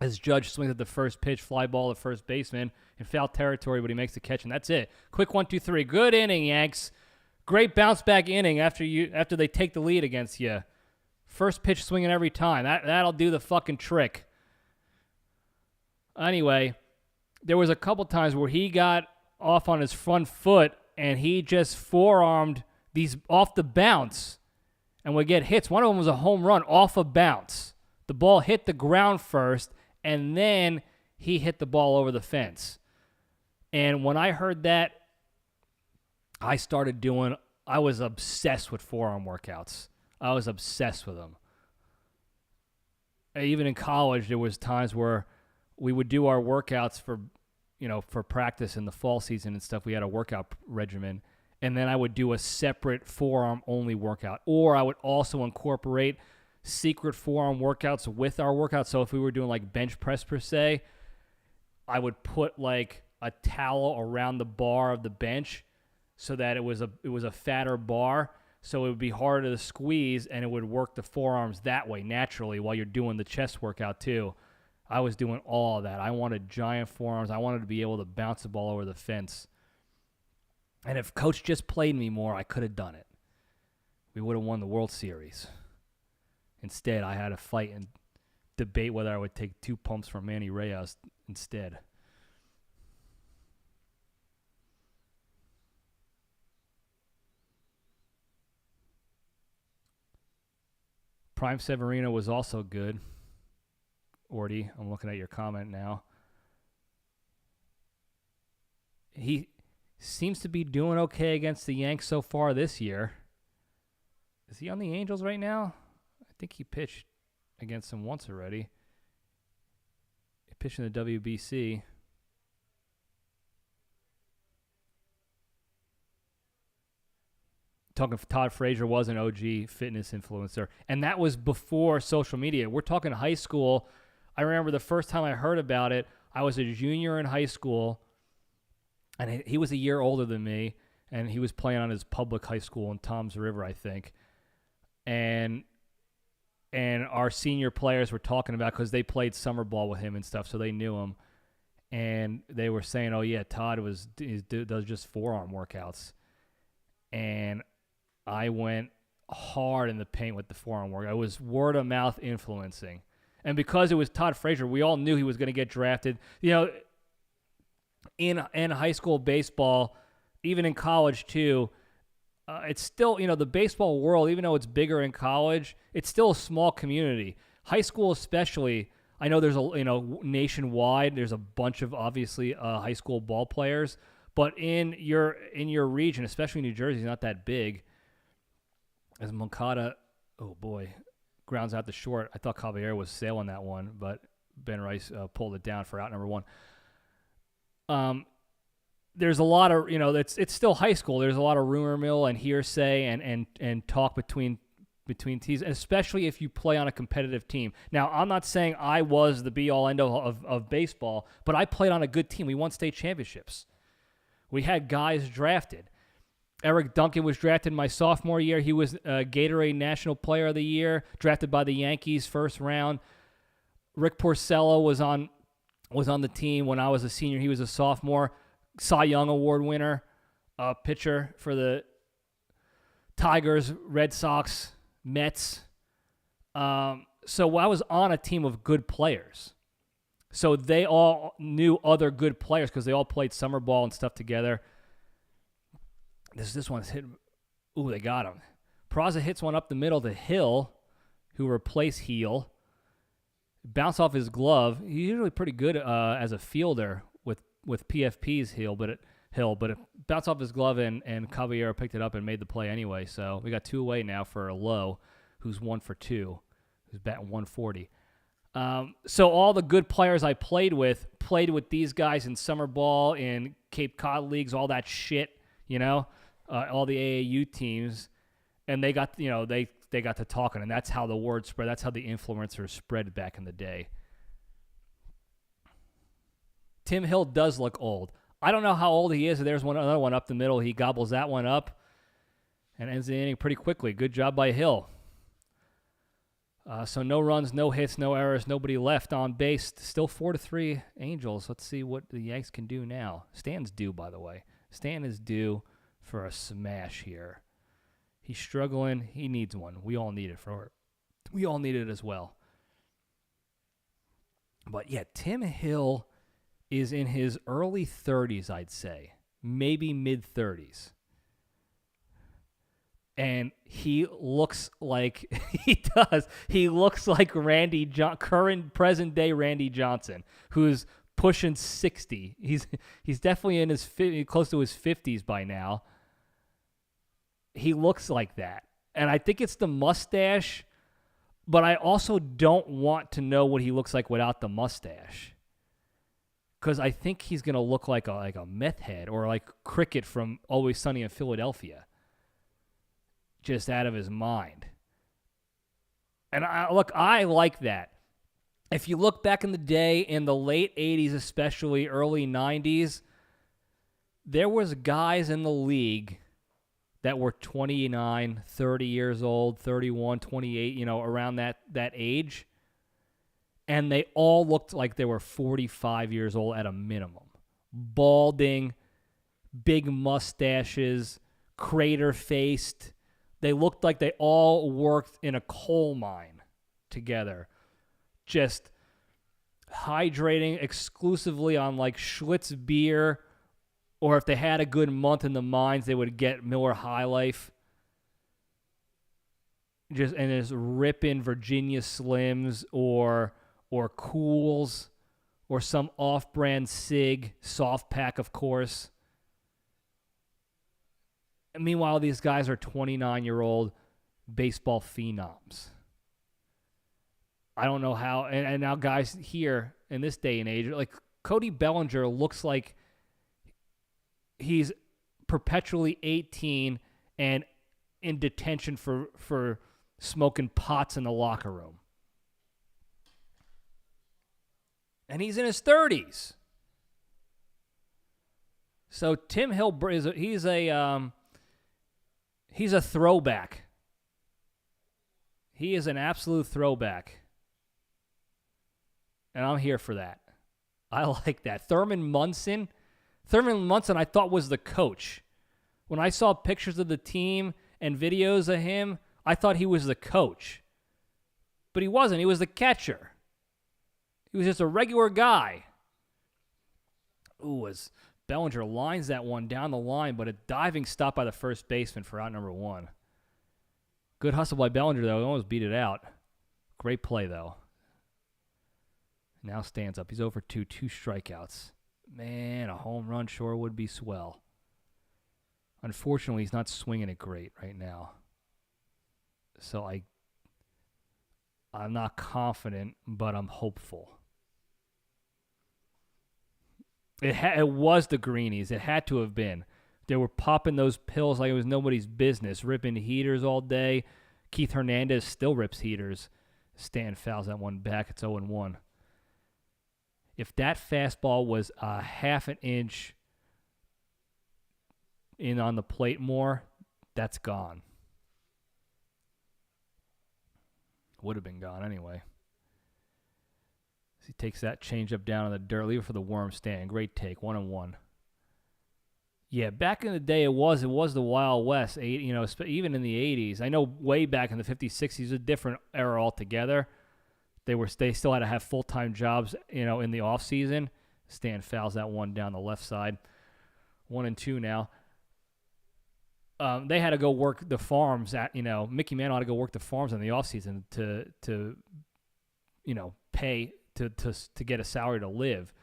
As Judge swings at the first pitch, fly ball to first baseman in foul territory, but he makes the catch, and that's it. Quick 1-2-3. Good inning, Yanks. Great bounce back inning after they take the lead against you. First pitch swinging every time. That'll do the fucking trick. Anyway, there was a couple times where he got off on his front foot and he just forearmed these off the bounce and would get hits. One of them was a home run off a bounce. The ball hit the ground first, and then he hit the ball over the fence. And when I heard that, I was obsessed with forearm workouts. I was obsessed with them. Even in college, there was times where we would do our workouts for practice in the fall season and stuff. We had a workout regimen, and then I would do a separate forearm-only workout. Or I would also incorporate secret forearm workouts with our workouts. So if we were doing like bench press per se, I would put like a towel around the bar of the bench so that it was a fatter bar, so it would be harder to squeeze, and it would work the forearms that way naturally while you're doing the chest workout too. I was doing all of that. I wanted giant forearms. I wanted to be able to bounce the ball over the fence. And if Coach just played me more, I could have done it. We would have won the World Series. Instead, I had to fight and debate whether I would take 2 pumps from Manny Reyes instead. Prime Severino was also good. Orty, I'm looking at your comment now. He seems to be doing okay against the Yanks so far this year. Is he on the Angels right now? I think he pitched against them once already. He pitched in the WBC. Talking Todd Frazier was an OG fitness influencer, and that was before social media. We're talking high school. I remember the first time I heard about it, I was a junior in high school, and he was a year older than me, and he was playing on his public high school in Toms River, I think. And our senior players were talking about, because they played summer ball with him and stuff, so they knew him. And they were saying, oh, yeah, Todd does just forearm workouts. And I went hard in the paint with the forearm work. I was word of mouth influencing. And because it was Todd Frazier, we all knew he was going to get drafted. You know, in high school baseball, even in college too, it's still, the baseball world, even though it's bigger in college, it's still a small community. High school especially, I know there's nationwide, there's a bunch of obviously high school ball players, but in your region, especially New Jersey, is not that big. As Moncada, oh boy, grounds out the short. I thought Caballero was sailing that one, but Ben Rice pulled it down for out number one. There's a lot of, it's still high school. There's a lot of rumor mill and hearsay and talk between teams, especially if you play on a competitive team. Now, I'm not saying I was the be-all, end-all of baseball, but I played on a good team. We won state championships. We had guys drafted. Eric Duncan was drafted my sophomore year. He was Gatorade National Player of the Year, drafted by the Yankees first round. Rick Porcello was on the team when I was a senior. He was a sophomore. Cy Young Award winner, pitcher for the Tigers, Red Sox, Mets. So I was on a team of good players. So they all knew other good players because they all played summer ball and stuff together. This one's hit. Ooh, they got him. Peraza hits one up the middle to Hill, who replaced Heel. Bounce off his glove. He's usually pretty good as a fielder with PFP's Hill, but it bounced off his glove, and Caballero picked it up and made the play anyway. So we got 2 away now for Lowe, who's 1 for 2, who's batting 140. So all the good players I played with these guys in summer ball, in Cape Cod leagues, all that shit, all the AAU teams, and they got, they got to talking, and that's how the word spread. That's how the influencers spread back in the day. Tim Hill does look old. I don't know how old he is. There's another one up the middle. He gobbles that one up and ends the inning pretty quickly. Good job by Hill. So no runs, no hits, no errors, nobody left on base. Still 4-3 Angels. Let's see what the Yanks can do now. Stan's due, by the way. Stan is due for a smash here. He's struggling. He needs one. We all need it as well. But yeah, Tim Hill is in his early 30s, I'd say. Maybe mid-30s. And he looks like, he does, he looks like current present-day Randy Johnson, who's pushing 60. He's definitely in his close to his 50s by now. He looks like that. And I think it's the mustache, but I also don't want to know what he looks like without the mustache. Because I think he's going to look like a meth head or like Cricket from Always Sunny in Philadelphia. Just out of his mind. And I like that. If you look back in the day, in the late 80s, especially early 90s, there was guys in the league that were 29, 30 years old, 31, 28, around that age. And they all looked like they were 45 years old at a minimum. Balding, big mustaches, crater-faced. They looked like they all worked in a coal mine together. Just hydrating exclusively on like Schlitz beer, or if they had a good month in the mines, they would get Miller High Life. Just ripping Virginia Slims or Cools or some off-brand cig, soft pack, of course. And meanwhile, these guys are 29-year-old baseball phenoms. I don't know how, and now guys here in this day and age, like Cody Bellinger looks like he's perpetually 18 and in detention for smoking pots in the locker room. And he's in his 30s. So Tim Hill he's a throwback. He is an absolute throwback. And I'm here for that. I like that. Thurman Munson, I thought was the coach. When I saw pictures of the team and videos of him, I thought he was the coach. But he wasn't. He was the catcher. He was just a regular guy. Ooh, as Bellinger lines that one down the line, but a diving stop by the first baseman for out number one. Good hustle by Bellinger, though. He almost beat it out. Great play, though. Now stands up. He's over 2 strikeouts. Man, a home run sure would be swell. Unfortunately, he's not swinging it great right now. So I'm not confident, but I'm hopeful. It was the greenies. It had to have been. They were popping those pills like it was nobody's business, ripping heaters all day. Keith Hernandez still rips heaters. Stan fouls that one back. It's 0-1. If that fastball was a half an inch in on the plate more, that's gone. Would have been gone anyway. He takes that changeup down in the dirt. Leave it for the worm stand. Great take. 1-1. Yeah, back in the day, it was the Wild West. Even in the 80s. I know way back in the 50s, 60s, a different era altogether. They still had to have full-time jobs, in the off season. Stan fouls that one down the left side. 1-2 now. They had to go work the farms Mickey Mantle had to go work the farms in the off season to pay to get a salary to live.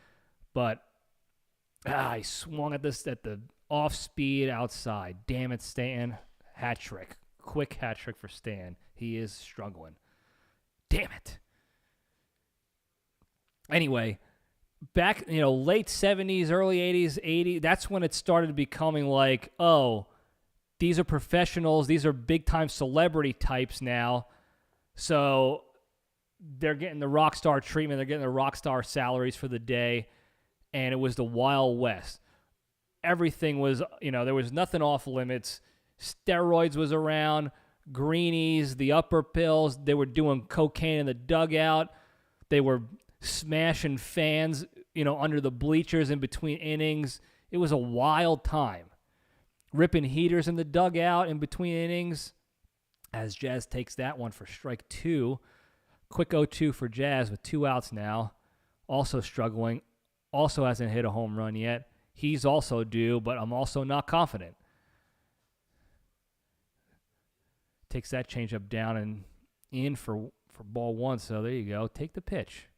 But he swung at the off speed outside. Damn it, Stan. Hat trick. Quick hat trick for Stan. He is struggling. Damn it. Anyway, back, late 70s, early 80s, 80s, that's when it started becoming like, oh, these are professionals. These are big-time celebrity types now. So they're getting the rock star treatment. They're getting the rock star salaries for the day. And it was the Wild West. everything was, there was nothing off limits. Steroids was around, greenies, the upper pills. They were doing cocaine in the dugout. They were smashing fans, under the bleachers in between innings. It was a wild time. Ripping heaters in the dugout in between innings. As Jazz takes that one for strike 2. Quick 0-2 for Jazz with 2 outs now. Also struggling. Also hasn't hit a home run yet. He's also due, but I'm also not confident. Takes that changeup down and in for ball 1. So there you go. Take the pitch.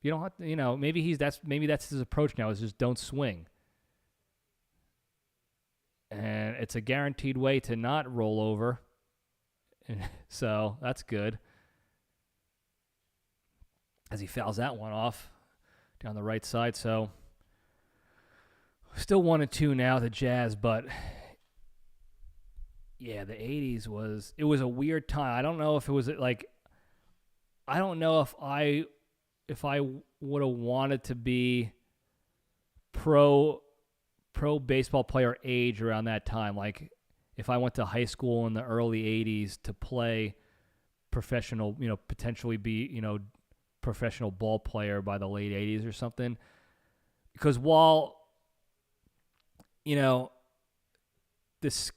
You don't have to, maybe that's his approach now, is just don't swing. And it's a guaranteed way to not roll over. So that's good. As he fouls that one off down the right side. So still 1-2 now, the Jazz, but yeah, the 80s was a weird time. I don't know if it was I don't know if I would have wanted to be pro baseball player age around that time. Like if I went to high school in the early 80s to play professional, potentially be, professional ball player by the late 80s or something. Because while, this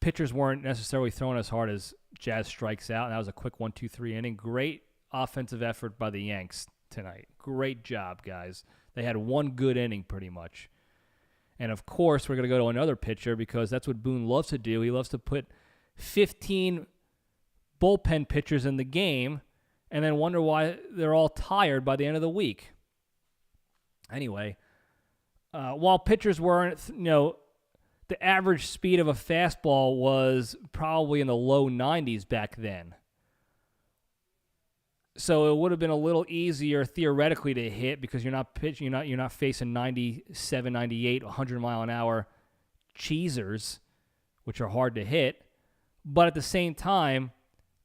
pitchers weren't necessarily throwing as hard as Jazz strikes out, and that was a quick 1-2-3 inning. Great offensive effort by the Yanks tonight. Great job, guys. They had one good inning pretty much. And, of course, we're going to go to another pitcher because that's what Boone loves to do. He loves to put 15 bullpen pitchers in the game and then wonder why they're all tired by the end of the week. Anyway, while pitchers weren't, the average speed of a fastball was probably in the low 90s back then. So it would have been a little easier theoretically to hit because you're not pitching, you're not facing 97, 98, 100 mile an hour cheesers, which are hard to hit. But at the same time,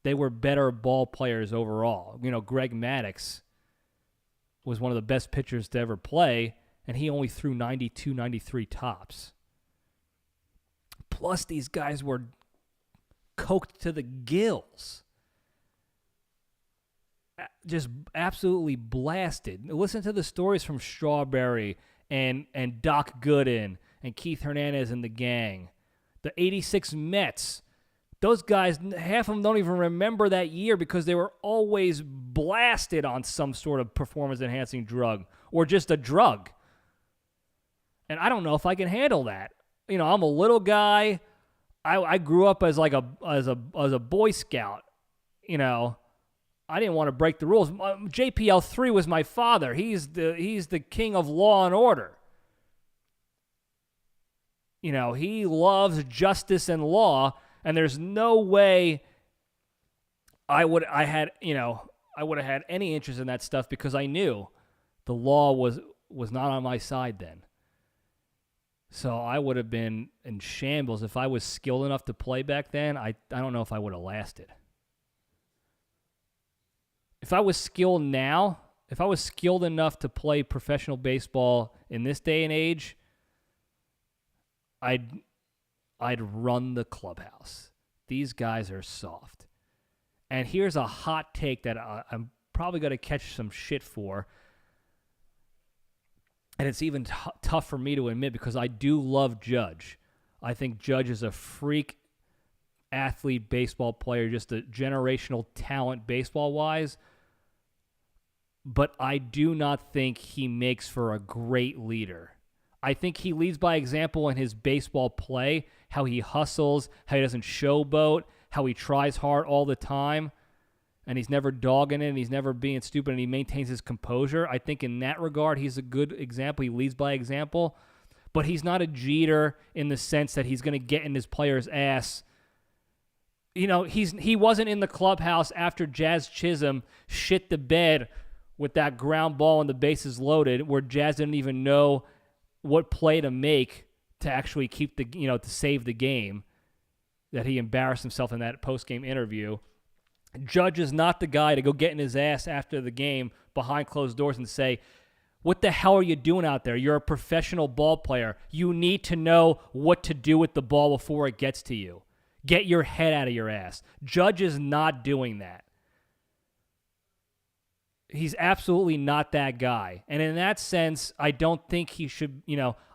they were better ball players overall. Greg Maddux was one of the best pitchers to ever play, and he only threw 92, 93 tops. Plus, these guys were coked to the gills. Just absolutely blasted. Listen to the stories from Strawberry and Doc Gooden and Keith Hernandez and the gang. The 86 Mets. Those guys, half of them don't even remember that year because they were always blasted on some sort of performance-enhancing drug or just a drug. And I don't know if I can handle that. I'm a little guy. I grew up as a Boy Scout. I didn't want to break the rules. JPL3 was my father. He's the king of law and order. He loves justice and law, and there's no way I would have had any interest in that stuff because I knew the law was not on my side then. So I would have been in shambles if I was skilled enough to play back then. I don't know if I would have lasted. If I was skilled now, if I was skilled enough to play professional baseball in this day and age, I'd run the clubhouse. These guys are soft. And here's a hot take that I'm probably going to catch some shit for. And it's even tough for me to admit because I do love Judge. I think Judge is a freak athlete, baseball player, just a generational talent baseball-wise. But I do not think he makes for a great leader. I think he leads by example in his baseball play, how he hustles, how he doesn't showboat, how he tries hard all the time, and he's never dogging it, and he's never being stupid, and he maintains his composure. I think in that regard, he's a good example. He leads by example, but he's not a Jeter in the sense that he's going to get in his player's ass. He wasn't in the clubhouse after Jazz Chisholm shit the bed with that ground ball and the bases loaded, where Jazz didn't even know what play to make to actually keep to save the game, that he embarrassed himself in that post-game interview. Judge is not the guy to go get in his ass after the game behind closed doors and say, What the hell are you doing out there? You're a professional ball player. You need to know what to do with the ball before it gets to you. Get your head out of your ass. Judge is not doing that. He's absolutely not that guy. And in that sense, I don't think he should,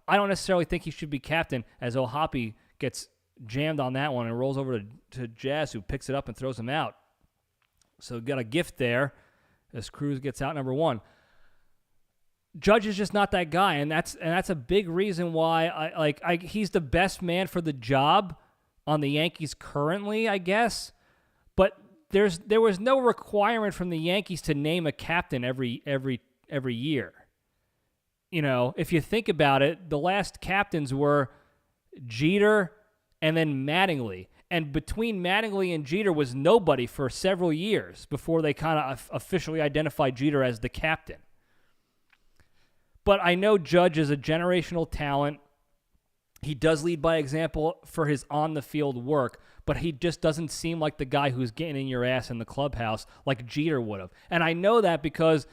I don't necessarily think he should be captain, as O'Hoppe gets jammed on that one and rolls over to Jazz, who picks it up and throws him out. So got a gift there as Cruz gets out number one. Judge is just not that guy, and that's a big reason why he's the best man for the job on the Yankees currently, I guess. But there was no requirement from the Yankees to name a captain every year. If you think about it, the last captains were Jeter and then Mattingly. And between Mattingly and Jeter was nobody for several years before they kind of officially identified Jeter as the captain. But I know Judge is a generational talent. He does lead by example for his on-the-field work, but he just doesn't seem like the guy who's getting in your ass in the clubhouse like Jeter would have. And I know that because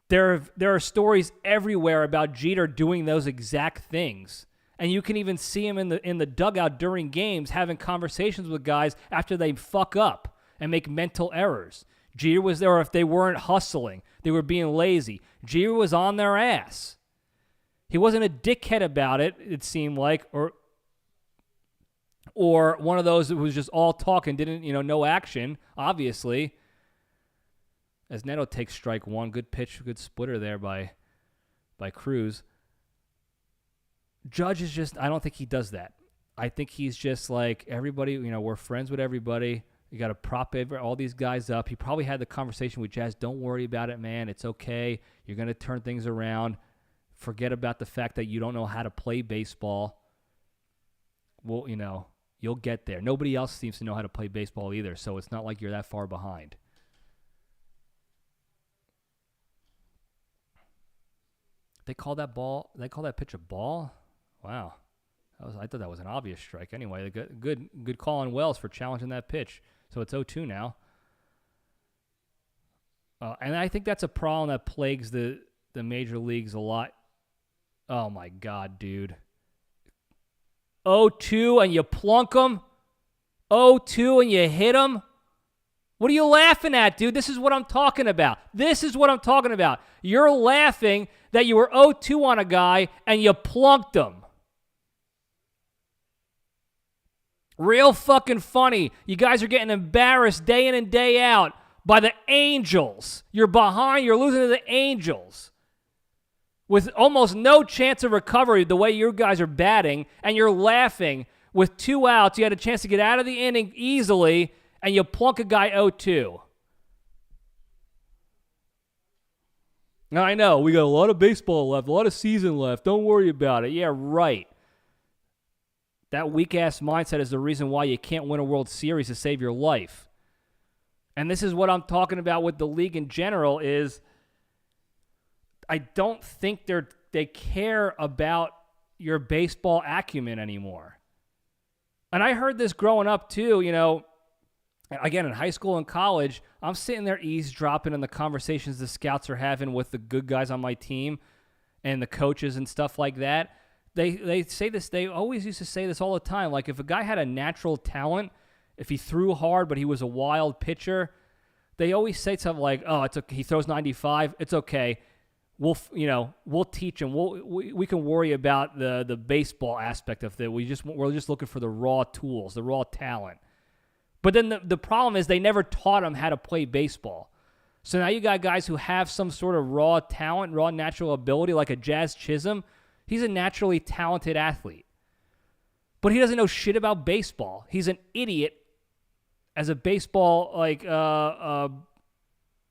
there are stories everywhere about Jeter doing those exact things. And you can even see him in the dugout during games having conversations with guys after they fuck up and make mental errors. Jeter was there if they weren't hustling. They were being lazy. Jeter was on their ass. He wasn't a dickhead about it, it seemed like, or one of those that was just all talk and didn't, no action, obviously. As Neto takes strike one. Good pitch, good splitter there by Cruz. Judge is just, I don't think he does that. I think he's just like everybody, we're friends with everybody. You got to prop all these guys up. He probably had the conversation with Jazz. Don't worry about it, man. It's okay. You're going to turn things around. Forget about the fact that you don't know how to play baseball. Well, you'll get there. Nobody else seems to know how to play baseball either, so it's not like you're that far behind. They call that pitch a ball? Wow. I thought that was an obvious strike. Anyway, good call on Wells for challenging that pitch. So it's 0-2 now. And I think that's a problem that plagues the major leagues a lot. Oh, my God, dude. 0-2 and you plunk them? 0-2 and you hit them? What are you laughing at, dude? This is what I'm talking about. You're laughing that you were 0-2 on a guy and you plunked him. Real fucking funny. You guys are getting embarrassed day in and day out by the Angels. You're behind. You're losing to the Angels with almost no chance of recovery the way you guys are batting, and you're laughing with 2 outs. You had a chance to get out of the inning easily, and you plunk a guy 0-2. Now, I know, we got a lot of baseball left, a lot of season left. Don't worry about it. Yeah, right. That weak-ass mindset is the reason why you can't win a World Series to save your life. And this is what I'm talking about with the league in general is I don't think they care about your baseball acumen anymore. And I heard this growing up too, again, in high school and college, I'm sitting there eavesdropping on the conversations the scouts are having with the good guys on my team and the coaches and stuff like that. They say this, they always used to say this all the time. Like if a guy had a natural talent, if he threw hard but he was a wild pitcher, they always say something like, "Oh, it's okay. He throws 95. It's okay. We'll teach him. We can worry about the baseball aspect of it. We're just looking for the raw tools, the raw talent." But then the problem is they never taught him how to play baseball. So now you got guys who have some sort of raw talent, raw natural ability, like a Jazz Chisholm. He's a naturally talented athlete. But he doesn't know shit about baseball. He's an idiot as a baseball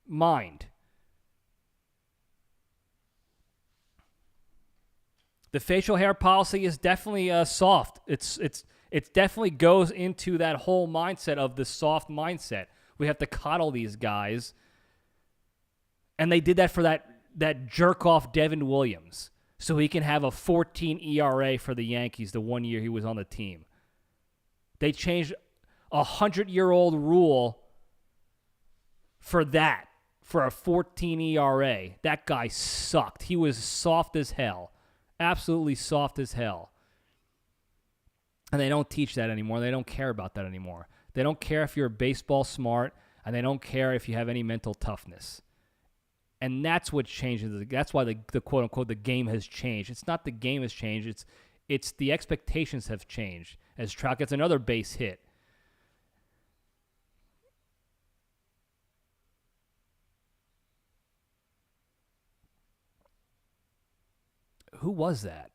mind. The facial hair policy is definitely soft. It definitely goes into that whole mindset of the soft mindset. We have to coddle these guys. And they did that for that jerk-off Devin Williams so he can have a 14 ERA for the Yankees the 1 year he was on the team. They changed a 100-year-old rule for that, for a 14 ERA. That guy sucked. He was soft as hell. Absolutely soft as hell. And they don't teach that anymore. They don't care about that anymore. They don't care if you're baseball smart, and they don't care if you have any mental toughness. And that's what changes. That's why the quote-unquote the game has changed. It's not the game has changed. It's the expectations have changed. As Trout gets another base hit. Who was that?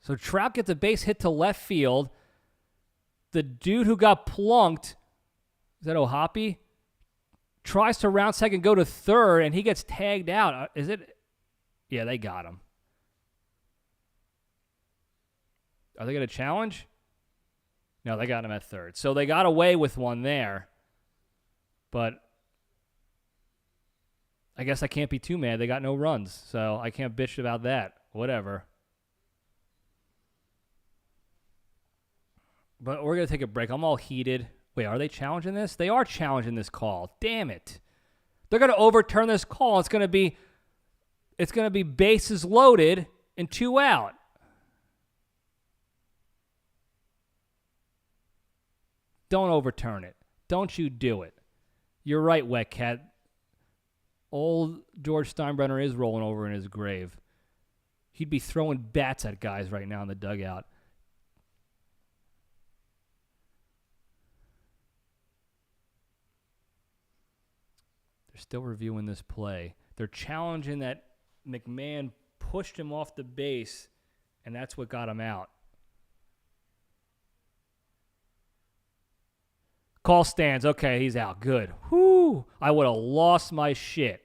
So Trout gets a base hit to left field. The dude who got plunked, is that O'Hoppe? Tries to round second, go to third, and he gets tagged out. Is it? Yeah, they got him. Are they going to challenge? No, they got him at third. So they got away with one there. But I guess I can't be too mad. They got no runs, so I can't bitch about that. Whatever. But we're going to take a break. I'm all heated. Wait, are they challenging this? They are challenging this call. Damn it. They're going to overturn this call. It's going to be bases loaded and 2 out. Don't overturn it. Don't you do it. You're right, Wet Cat. Old George Steinbrenner is rolling over in his grave. He'd be throwing bats at guys right now in the dugout. They're still reviewing this play. They're challenging that McMahon pushed him off the base, and that's what got him out. Call stands. Okay, he's out. Good. Whoo! I would have lost my shit.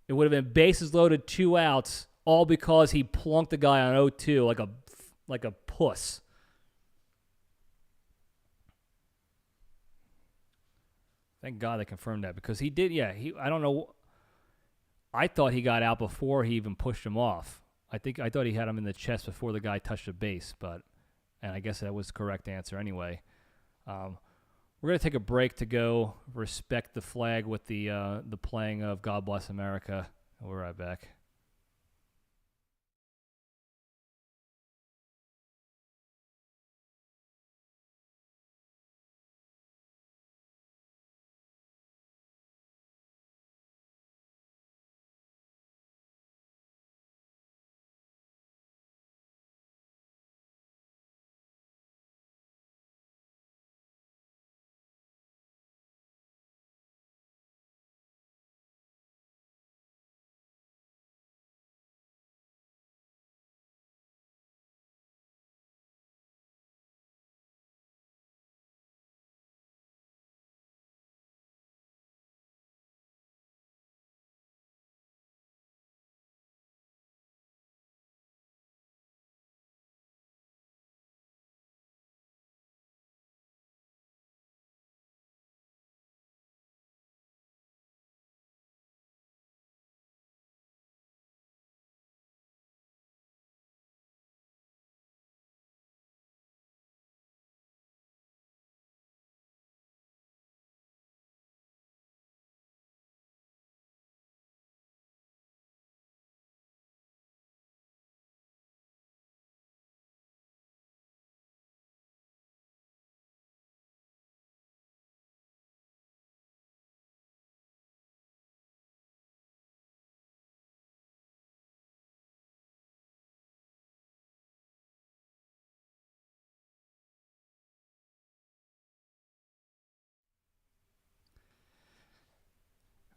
It would have been bases loaded, 2 outs, all because he plunked the guy on 0-2 like a puss. Thank God they confirmed that because he did. Yeah, I don't know. I thought he got out before he even pushed him off. I thought he had him in the chest before the guy touched the base, and I guess that was the correct answer anyway. We're going to take a break to go respect the flag with the playing of God Bless America. We'll be right back.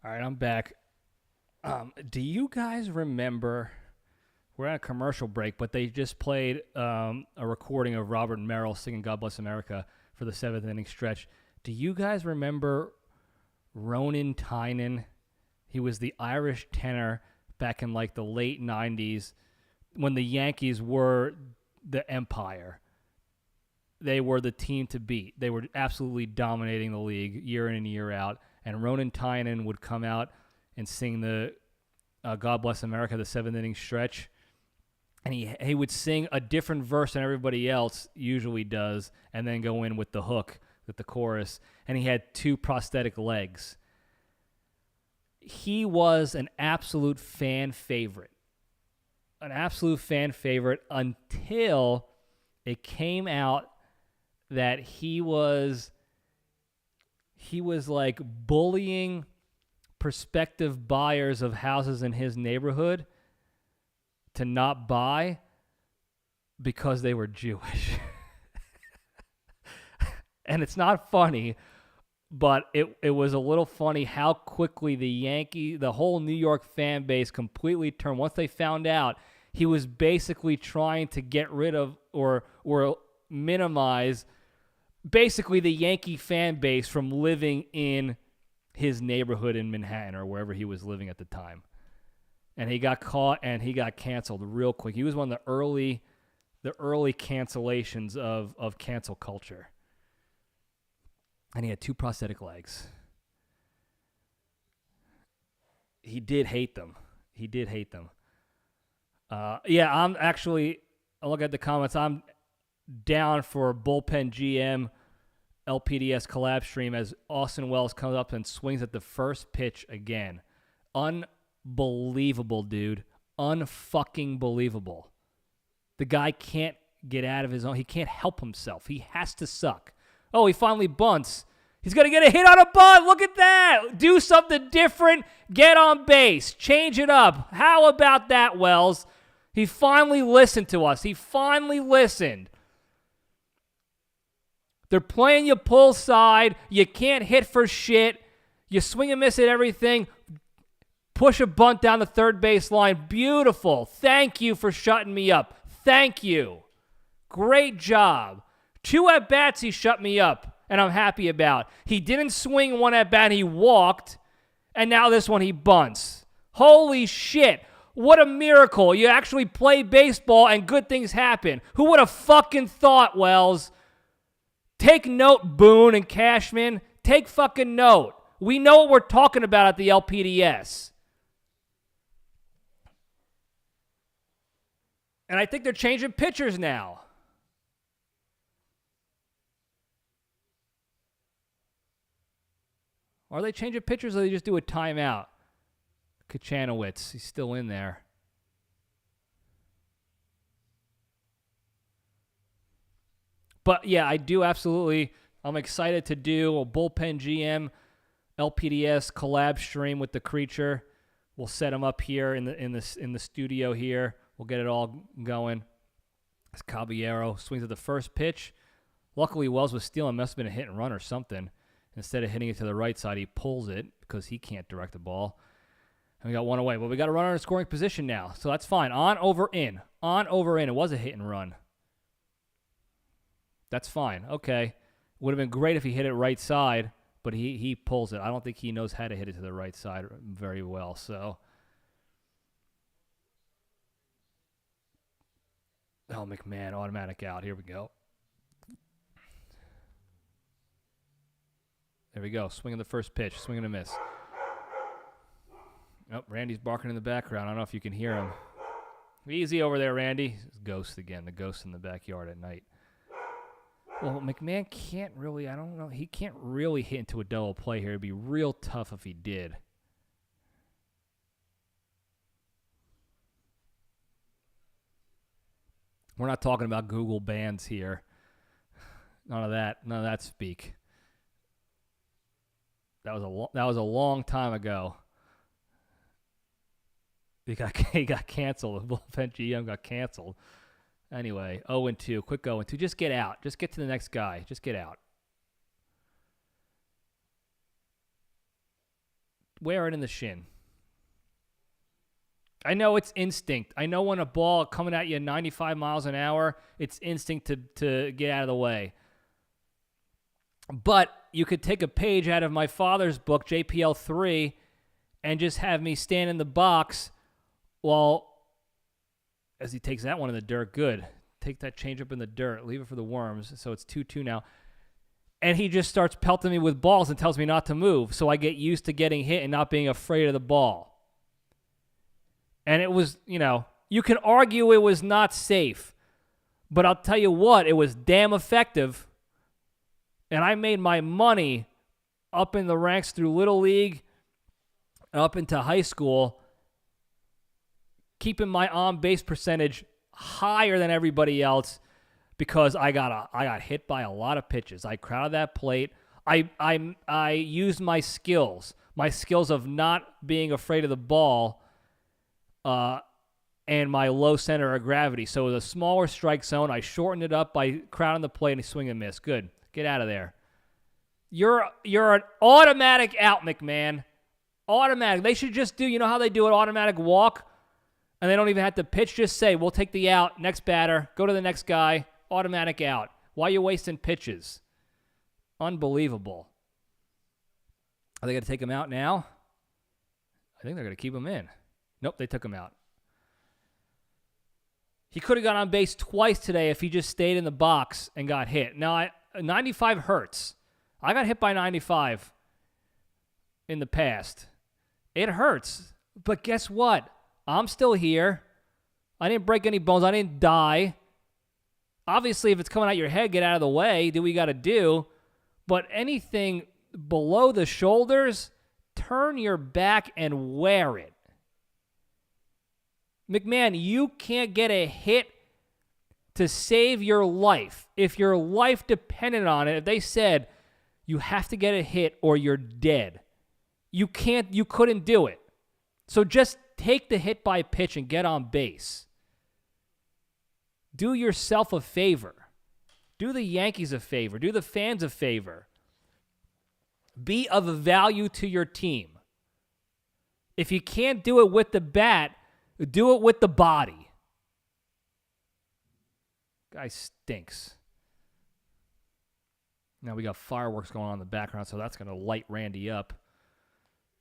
All right, I'm back. Do you guys remember? We're at a commercial break, but they just played a recording of Robert Merrill singing "God Bless America" for the 7th inning stretch. Do you guys remember Ronan Tynan? He was the Irish tenor back in like the late 90s when the Yankees were the empire. They were the team to beat. They were absolutely dominating the league year in and year out. And Ronan Tynan would come out and sing the God Bless America, the 7th inning stretch. And he would sing a different verse than everybody else usually does and then go in with the hook with the chorus, and he had 2 prosthetic legs. He was an absolute fan favorite. An absolute fan favorite until it came out that he was like bullying prospective buyers of houses in his neighborhood to not buy because they were Jewish. And it's not funny, but it was a little funny how quickly the whole New York fan base completely turned. Once they found out he was basically trying to get rid of or minimize basically the Yankee fan base from living in his neighborhood in Manhattan or wherever he was living at the time. And he got caught and he got canceled real quick. He was one of the early cancellations of cancel culture. And he had 2 prosthetic legs. He did hate them. Yeah, I look at the comments. I'm down for bullpen GM LPDS collab stream as Austin Wells comes up and swings at the first pitch again. Unbelievable, dude. Unfucking believable. The guy can't get out of his own. He can't help himself. He has to suck. Oh, he finally bunts. He's going to get a hit on a bunt. Look at that. Do something different. Get on base. Change it up. How about that, Wells? He finally listened to us. He finally listened. They're playing you pull side. You can't hit for shit. You swing and miss at everything. Push a bunt down the third base line. Beautiful. Thank you for shutting me up. Thank you. Great job. 2 at-bats he shut me up, and I'm happy about. He didn't swing 1 at-bat. He walked, and now this one he bunts. Holy shit. What a miracle. You actually play baseball, and good things happen. Who would have fucking thought, Wells? Take note, Boone and Cashman. Take fucking note. We know what we're talking about at the LPDS. And I think they're changing pitchers now. Are they changing pitchers or they just do a timeout? Kachanowicz, he's still in there. But yeah, I do absolutely. I'm excited to do a bullpen GM LPDS collab stream with the creature. We'll set him up here in the studio here. We'll get it all going. As Caballero swings at the first pitch. Luckily, Wells was stealing. Must have been a hit and run or something. Instead of hitting it to the right side, he pulls it because he can't direct the ball. And we got 1 away. But we got a runner in scoring position now. So that's fine. On, over, in. On, over, in. It was a hit and run. That's fine. Okay. Would have been great if he hit it right side, but he pulls it. I don't think he knows how to hit it to the right side very well. So, oh, McMahon, automatic out. Here we go. There we go. Swinging the first pitch. Swing and a miss. Oh, Randy's barking in the background. I don't know if you can hear him. Easy over there, Randy. Ghost again. The ghost in the backyard at night. Well, McMahon can't really, I don't know. He can't really hit into a double play here. It'd be real tough if he did. We're not talking about Google bands here. None of that speak. That was a long time ago. He got canceled. The bullpen GM got canceled. Anyway, 0-2. Quick 0-2. Just get out. Just get to the next guy. Just get out. Wear it in the shin. I know it's instinct. I know when a ball coming at you 95 miles an hour, it's instinct to get out of the way. But you could take a page out of my father's book, JPL 3, and just have me stand in the box while, as he takes that one in the dirt, good. Take that changeup in the dirt. Leave it for the worms. So it's 2-2 now. And he just starts pelting me with balls and tells me not to move. So I get used to getting hit and not being afraid of the ball. And it was, you can argue it was not safe. But I'll tell you what, it was damn effective. And I made my money up in the ranks through Little League and up into high school, keeping my on-base percentage higher than everybody else because I got hit by a lot of pitches. I crowded that plate. I used my skills of not being afraid of the ball, and my low center of gravity. So with a smaller strike zone, I shortened it up by crowding the plate and swing and miss. Good. Get out of there. You're an automatic out, McMahon. Automatic. They should just do, you know how they do an automatic walk? And they don't even have to pitch. Just say, we'll take the out, next batter, go to the next guy, automatic out. Why are you wasting pitches? Unbelievable. Are they going to take him out now? I think they're going to keep him in. Nope, they took him out. He could have got on base twice today if he just stayed in the box and got hit. Now, 95 hurts. I got hit by 95 in the past. It hurts. But guess what? I'm still here. I didn't break any bones. I didn't die. Obviously, if it's coming out your head, get out of the way. Do what you got to do. But anything below the shoulders, turn your back and wear it. McMahon, you can't get a hit to save your life. If your life depended on it, if they said you have to get a hit or you're dead, you couldn't do it. So just take the hit by pitch and get on base. Do yourself a favor. Do the Yankees a favor. Do the fans a favor. Be of value to your team. If you can't do it with the bat, do it with the body. Guy stinks. Now we got fireworks going on in the background, so that's going to light Randy up.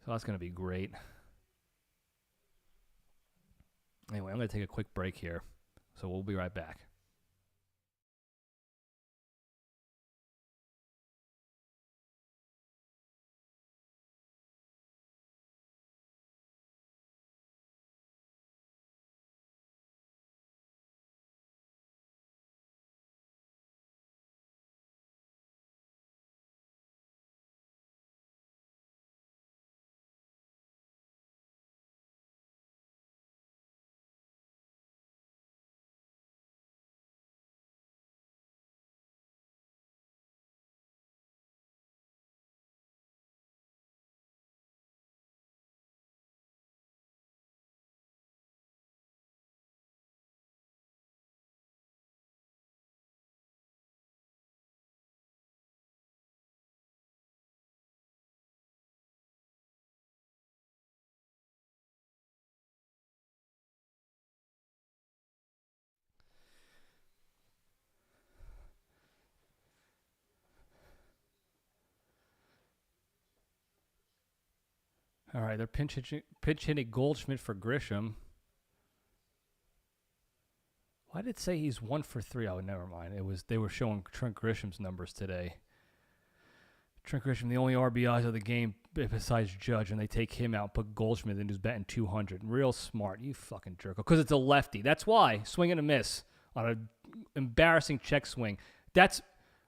So that's going to be great. Anyway, I'm going to take a quick break here. So we'll be right back. All right, they're pitch hitting Goldschmidt for Grisham. Why did it say he's 1 for 3? Oh, never mind. They were showing Trent Grisham's numbers today. Trent Grisham, the only RBIs of the game besides Judge, and they take him out, put Goldschmidt in who's batting 200. Real smart. You fucking jerk. Because it's a lefty. That's why. Swing and a miss on an embarrassing check swing.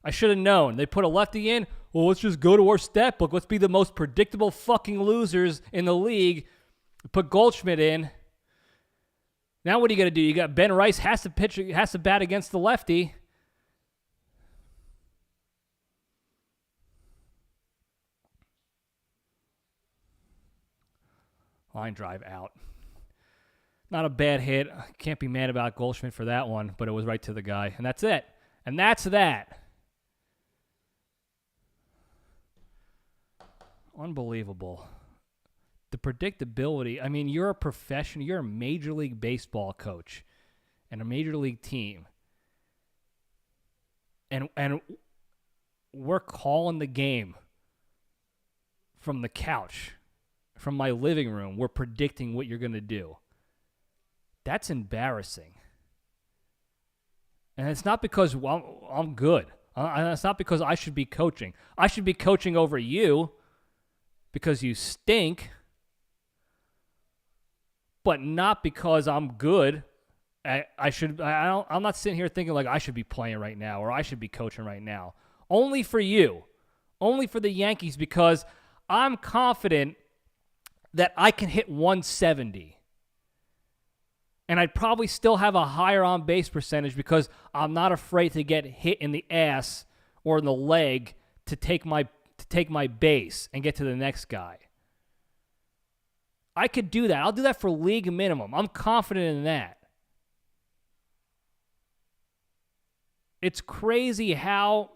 I should have known. They put a lefty in. Well, let's just go to our stat book. Let's be the most predictable fucking losers in the league. Put Goldschmidt in. Now what are you going to do? You got Ben Rice has to bat against the lefty. Line drive out. Not a bad hit. Can't be mad about Goldschmidt for that one, but it was right to the guy. And that's it. And that's that. Unbelievable. The predictability. I mean, you're a professional. You're a Major League Baseball coach and a Major League team. And we're calling the game from the couch, from my living room. We're predicting what you're going to do. That's embarrassing. And it's not because I'm good. It's not because I should be coaching. I should be coaching over you because you stink, but not because I'm good. I'm not sitting here thinking like I should be playing right now or I should be coaching right now. Only for you. Only for the Yankees, because I'm confident that I can hit 170. And I'd probably still have a higher on-base percentage because I'm not afraid to get hit in the ass or in the leg to take my base and get to the next guy. I could do that. I'll do that for league minimum. I'm confident in that. It's crazy how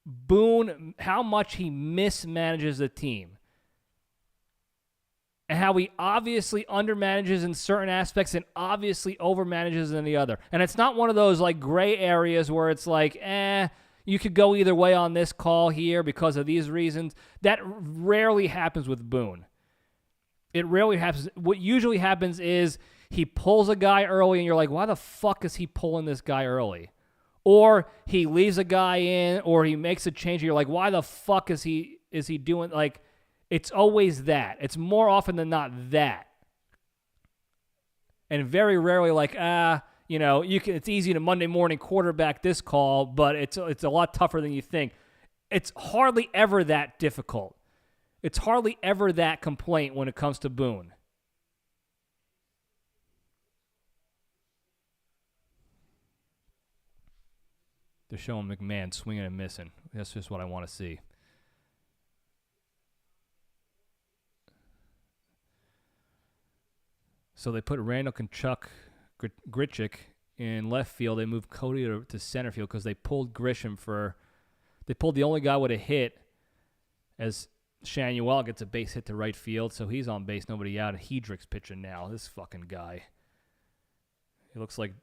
Boone, how much he mismanages the team. And how he obviously undermanages in certain aspects and obviously overmanages in the other. And it's not one of those like gray areas where it's like, you could go either way on this call here because of these reasons. That rarely happens with Boone. It rarely happens. What usually happens is he pulls a guy early and you're like, why the fuck is he pulling this guy early? Or he leaves a guy in, or he makes a change and you're like, why the fuck is he doing, like, it's always that. It's more often than not that. And very rarely like, it's easy to Monday morning quarterback this call, but it's a lot tougher than you think. It's hardly ever that difficult. It's hardly ever that complaint when it comes to Boone. They're showing McMahon swinging and missing. That's just what I want to see. So they put Randall Kachuk, Grichuk in left field. They moved Cody to center field because they pulled Grisham they pulled the only guy with a hit as Shanuel gets a base hit to right field. So he's on base, nobody out. And Hedrick's pitching now. This fucking guy. He looks like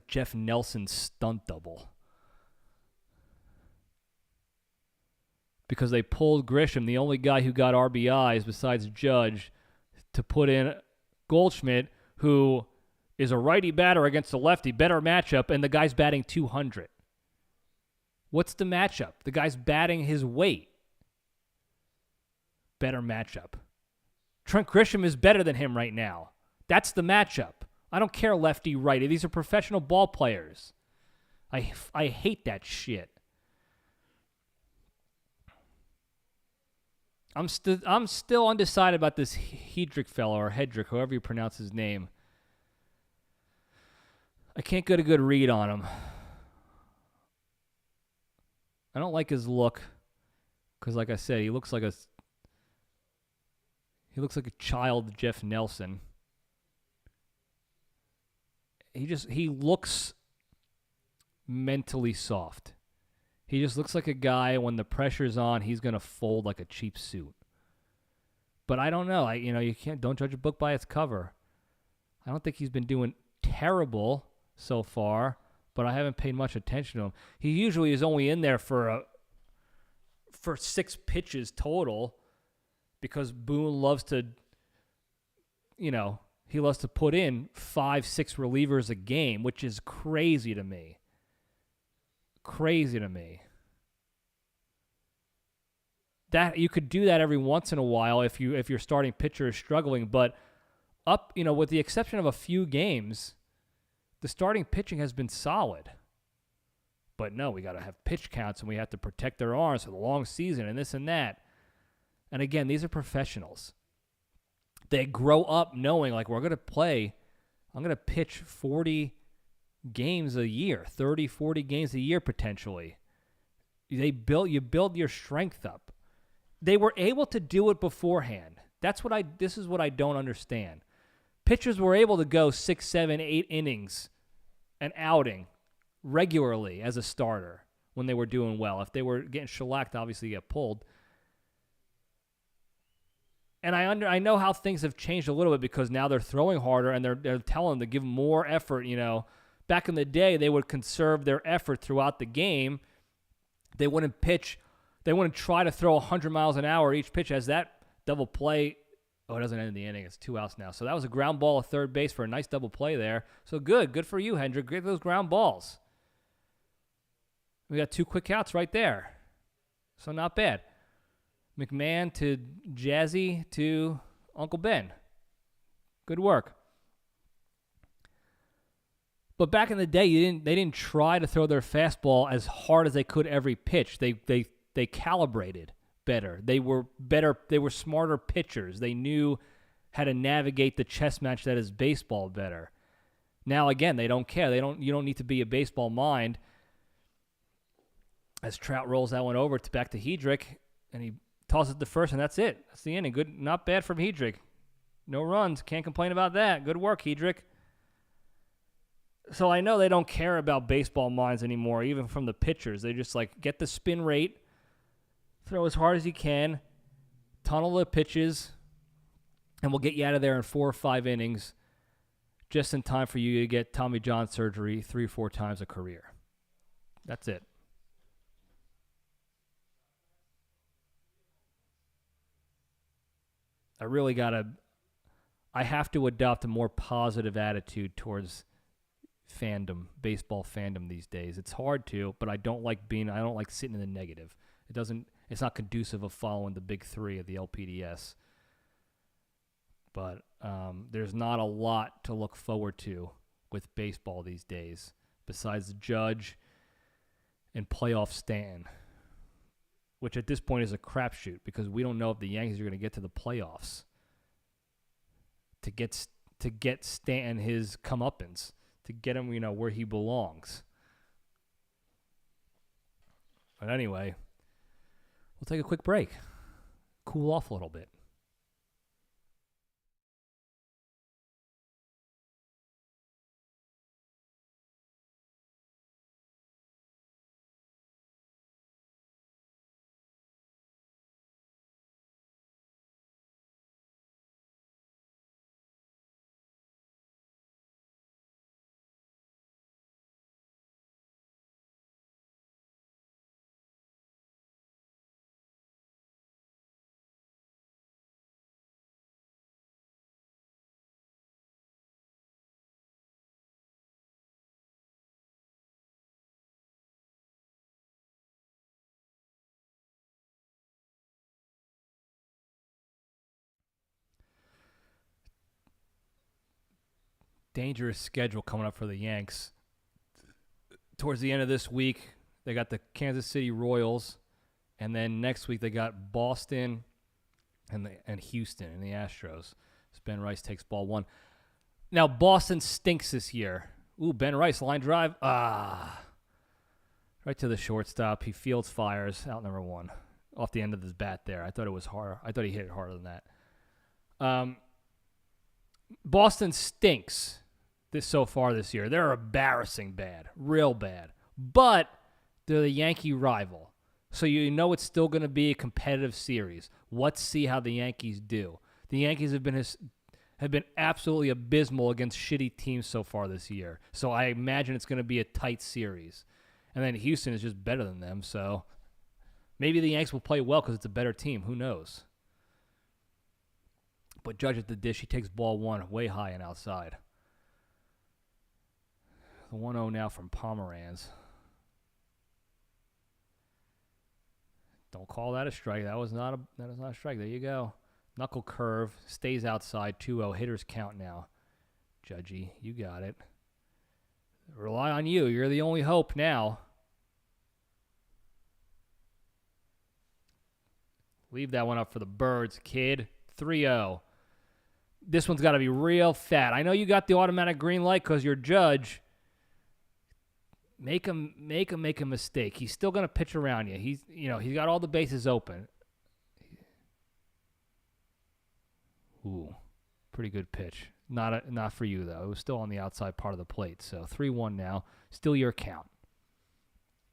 Jeff Nelson's stunt double. Because they pulled Grisham, the only guy who got RBIs besides Judge, to put in Goldschmidt, who is a righty batter against a lefty, better matchup, and the guy's batting 200. What's the matchup? The guy's batting his weight. Better matchup. Trent Grisham is better than him right now. That's the matchup. I don't care lefty, righty. These are professional ball players. I hate that shit. I'm still undecided about this Hedrick fellow, or Hedrick, however you pronounce his name. I can't get a good read on him. I don't like his look because, like I said, he looks like a child Jeff Nelson. He looks mentally soft. He just looks like a guy when the pressure's on, he's gonna fold like a cheap suit. But I don't know. Don't judge a book by its cover. I don't think he's been doing terrible so far, but I haven't paid much attention to him. He usually is only in there for 6 pitches total because Boone loves to, he loves to put in 5-6 relievers a game, which is crazy to me. Crazy to me. That you could do that every once in a while if your starting pitcher is struggling, but with the exception of a few games, the starting pitching has been solid. But no, we got to have pitch counts and we have to protect their arms for the long season and this and that. And again, these are professionals. They grow up knowing, like, I'm going to pitch 40 games a year, 30, 40 games a year potentially. You build your strength up. They were able to do it beforehand. This is what I don't understand. Pitchers were able to go 6, 7, 8 innings an outing regularly as a starter when they were doing well. If they were getting shellacked, obviously get pulled. And I know how things have changed a little bit because now they're throwing harder and they're telling them to give more effort. Back in the day, they would conserve their effort throughout the game. They wouldn't pitch. They wouldn't try to throw 100 miles an hour each pitch. As that double play, it doesn't end the inning. It's 2 outs now. So that was a ground ball at third base for a nice double play there. So good for you, Hendrick. Get those ground balls. We got 2 quick outs right there. So not bad. McMahon to Jazzy to Uncle Ben. Good work. But back in the day, they didn't try to throw their fastball as hard as they could every pitch. They calibrated better. They were better. They were smarter pitchers. They knew how to navigate the chess match that is baseball better. Now again, they don't care. You don't need to be a baseball mind. As Trout rolls that one over back to Hedrick, and he tosses it to first, and that's it. That's the inning. Good, not bad from Hedrick. No runs. Can't complain about that. Good work, Hedrick. So I know they don't care about baseball minds anymore, even from the pitchers. They just like get the spin rate, throw as hard as you can, tunnel the pitches, and we'll get you out of there in 4 or 5 innings, just in time for you to get Tommy John surgery 3 or 4 times a career. That's it. I have to adopt a more positive attitude towards baseball fandom these days. It's hard to, but I don't like sitting in the negative. It's not conducive of following the big 3 of the LPDS. But there's not a lot to look forward to with baseball these days besides Judge and playoff Stanton, which at this point is a crapshoot because we don't know if the Yankees are going to get to the playoffs to get Stanton his comeuppance, to get him, where he belongs. But anyway, we'll take a quick break, cool off a little bit. Dangerous schedule coming up for the Yanks. Towards the end of this week, they got the Kansas City Royals, and then next week they got Boston and Houston and the Astros. As Ben Rice takes ball 1. Now Boston stinks this year. Ooh, Ben Rice line drive. Right to the shortstop. He fields fires out number 1 off the end of his bat there. I thought it was hard. I thought he hit it harder than that. Boston stinks so far this year. They're embarrassing bad, real bad. But they're the Yankee rival. So you know it's still going to be a competitive series. Let's see how the Yankees do. The Yankees have been absolutely abysmal against shitty teams so far this year. So I imagine it's going to be a tight series. And then Houston is just better than them. So maybe the Yanks will play well because it's a better team. Who knows? But Judge at the dish, he takes ball 1 way high and outside. The 1-0 now from Pomeranz. Don't call that a strike. That is not a strike. There you go. Knuckle curve, stays outside, 2-0. Hitters count now. Judgy, you got it. Rely on you. You're the only hope now. Leave that one up for the birds, kid. 3-0. This one's got to be real fat. I know you got the automatic green light because you're Judge. Make him make a mistake. He's still going to pitch around you. He's got all the bases open. Ooh, pretty good pitch. Not for you though. It was still on the outside part of the plate. So 3-1 now. Still your count.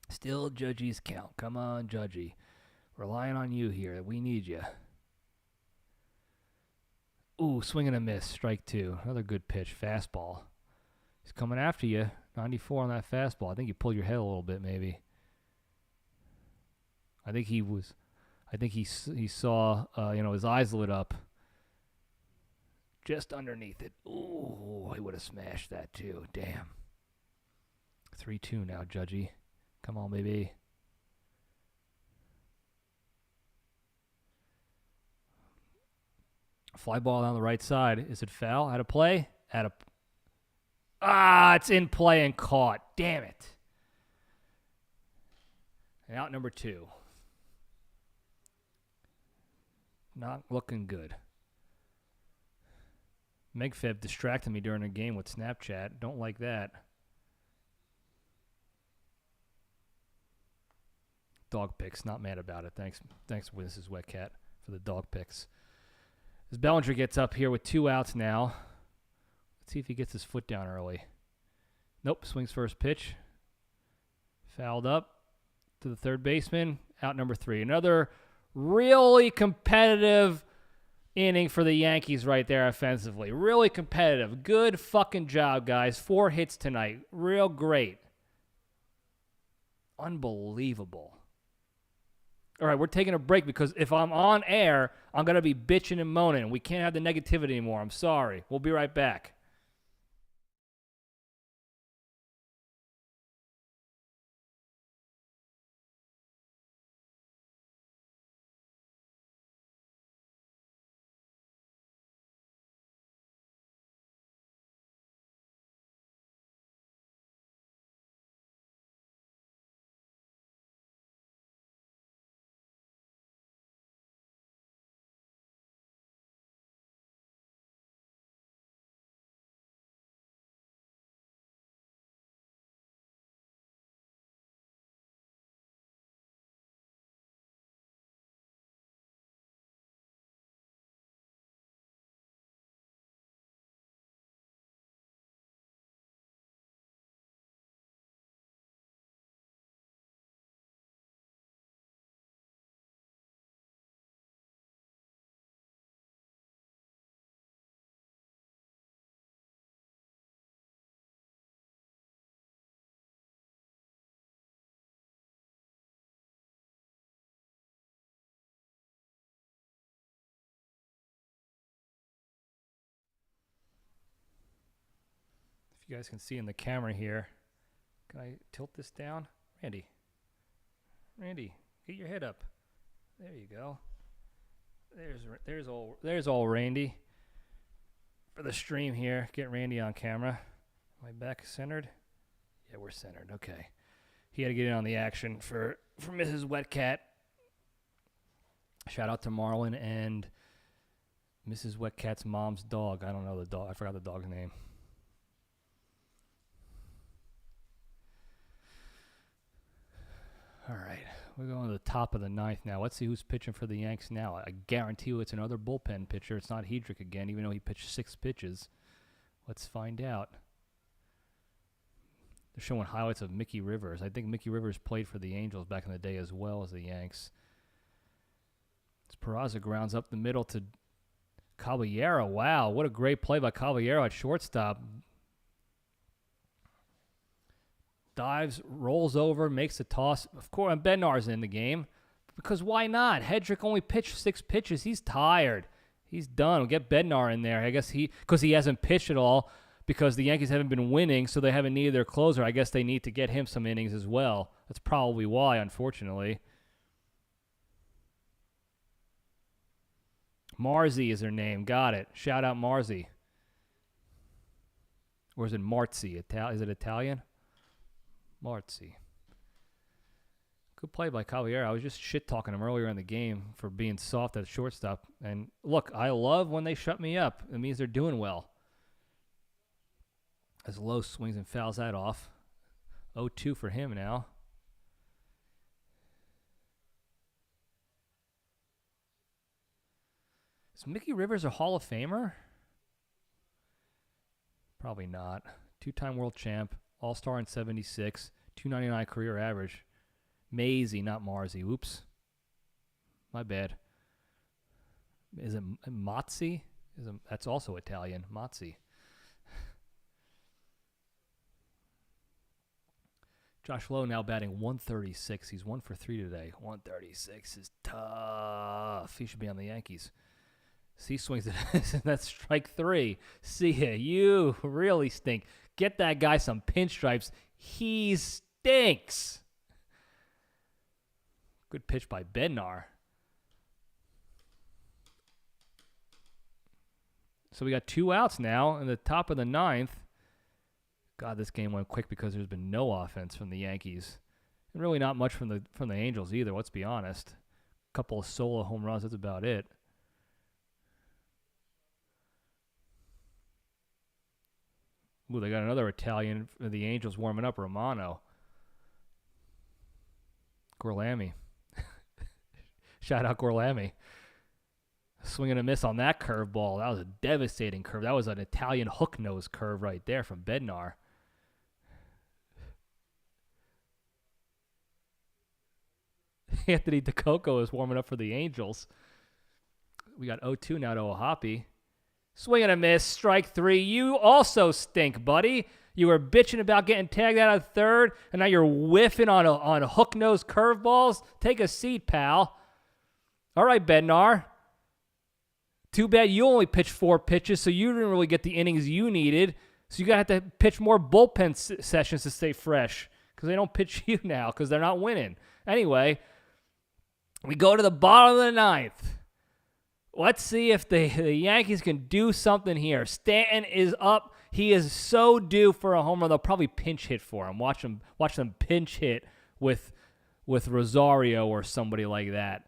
Still Judgy's count. Come on, Judgy. Relying on you here. We need you. Ooh, swing and a miss. Strike 2. Another good pitch. Fastball. He's coming after you. 94 on that fastball. I think you pulled your head a little bit, maybe. I think he saw, his eyes lit up. Just underneath it. Ooh, he would have smashed that too. Damn. 3-2 now, Judgy. Come on, baby. Fly ball down the right side. Is it foul? Out of play? Ah, it's in play and caught. Damn it. And out number 2. Not looking good. Megfeb distracted me during the game with Snapchat. Don't like that. Dog picks. Not mad about it. Thanks, Mrs. Wetcat, for the dog picks. As Bellinger gets up here with 2 outs now. Let's see if he gets his foot down early. Nope. Swings first pitch. Fouled up to the third baseman. Out number 3. Another really competitive inning for the Yankees right there offensively. Really competitive. Good fucking job, guys. 4 hits tonight. Real great. Unbelievable. All right, we're taking a break because if I'm on air, I'm going to be bitching and moaning. We can't have the negativity anymore. I'm sorry. We'll be right back. If you guys can see in the camera here, can I tilt this down? Randy, get your head up. There you go. There's all Randy for the stream here. Get Randy on camera. Am I back centered? Yeah, we're centered. Okay. He had to get in on the action for Mrs. Wetcat. Shout out to Marlon and Mrs. Wetcat's mom's dog. I don't know the dog. I forgot the dog's name. All right. We're going to the top of the 9th now. Let's see who's pitching for the Yanks now. I guarantee you it's another bullpen pitcher. It's not Hedrick again, even though he pitched 6 pitches. Let's find out. They're showing highlights of Mickey Rivers. I think Mickey Rivers played for the Angels back in the day as well as the Yanks. It's Peraza grounds up the middle to Caballero. Wow, what a great play by Caballero at shortstop. Dives, rolls over, makes a toss. Of course, and Bednar's in the game. Because why not? Hedrick only pitched 6 pitches. He's tired. He's done. We'll get Bednar in there. I guess because he hasn't pitched at all because the Yankees haven't been winning, so they haven't needed their closer. I guess they need to get him some innings as well. That's probably why, unfortunately. Marzi is her name. Got it. Shout out Marzi. Or is it Marzi? Is it Italian? Marzi. Good play by Caballero. I was just shit-talking him earlier in the game for being soft at shortstop. And look, I love when they shut me up. It means they're doing well. As Lowe swings and fouls that off. 0-2 for him now. Is Mickey Rivers a Hall of Famer? Probably not. 2-time world champ. All-star in 76. 299 career average. Maisie, not Marzi. Oops. My bad. Is it Mazzi? That's also Italian. Mazzi. Josh Lowe now batting 136. He's 1 for 3 today. 136 is tough. He should be on the Yankees. C swings it. That's strike 3. See ya. You really stink. Get that guy some pinstripes. He stinks. Good pitch by Bednar. So we got 2 outs now in the top of the 9th. God, this game went quick because there's been no offense from the Yankees. And really not much from the Angels either, let's be honest. A couple of solo home runs, that's about it. Ooh, they got another Italian for the Angels warming up, Romano. Gorlami. Shout out Gorlami. Swing and a miss on that curveball. That was a devastating curve. That was an Italian hook nose curve right there from Bednar. Anthony DeCoco is warming up for the Angels. We got 0-2 now to Ohapi. Swing and a miss, strike 3. You also stink, buddy. You were bitching about getting tagged out of third, and now you're whiffing on hook-nosed curveballs. Take a seat, pal. All right, Bednar. Too bad you only pitched 4 pitches, so you didn't really get the innings you needed. So you got to pitch more bullpen sessions to stay fresh because they don't pitch you now because they're not winning. Anyway, we go to the bottom of the 9th. Let's see if the Yankees can do something here. Stanton is up. He is so due for a home run. They'll probably pinch hit for him. Watch them pinch hit with Rosario or somebody like that.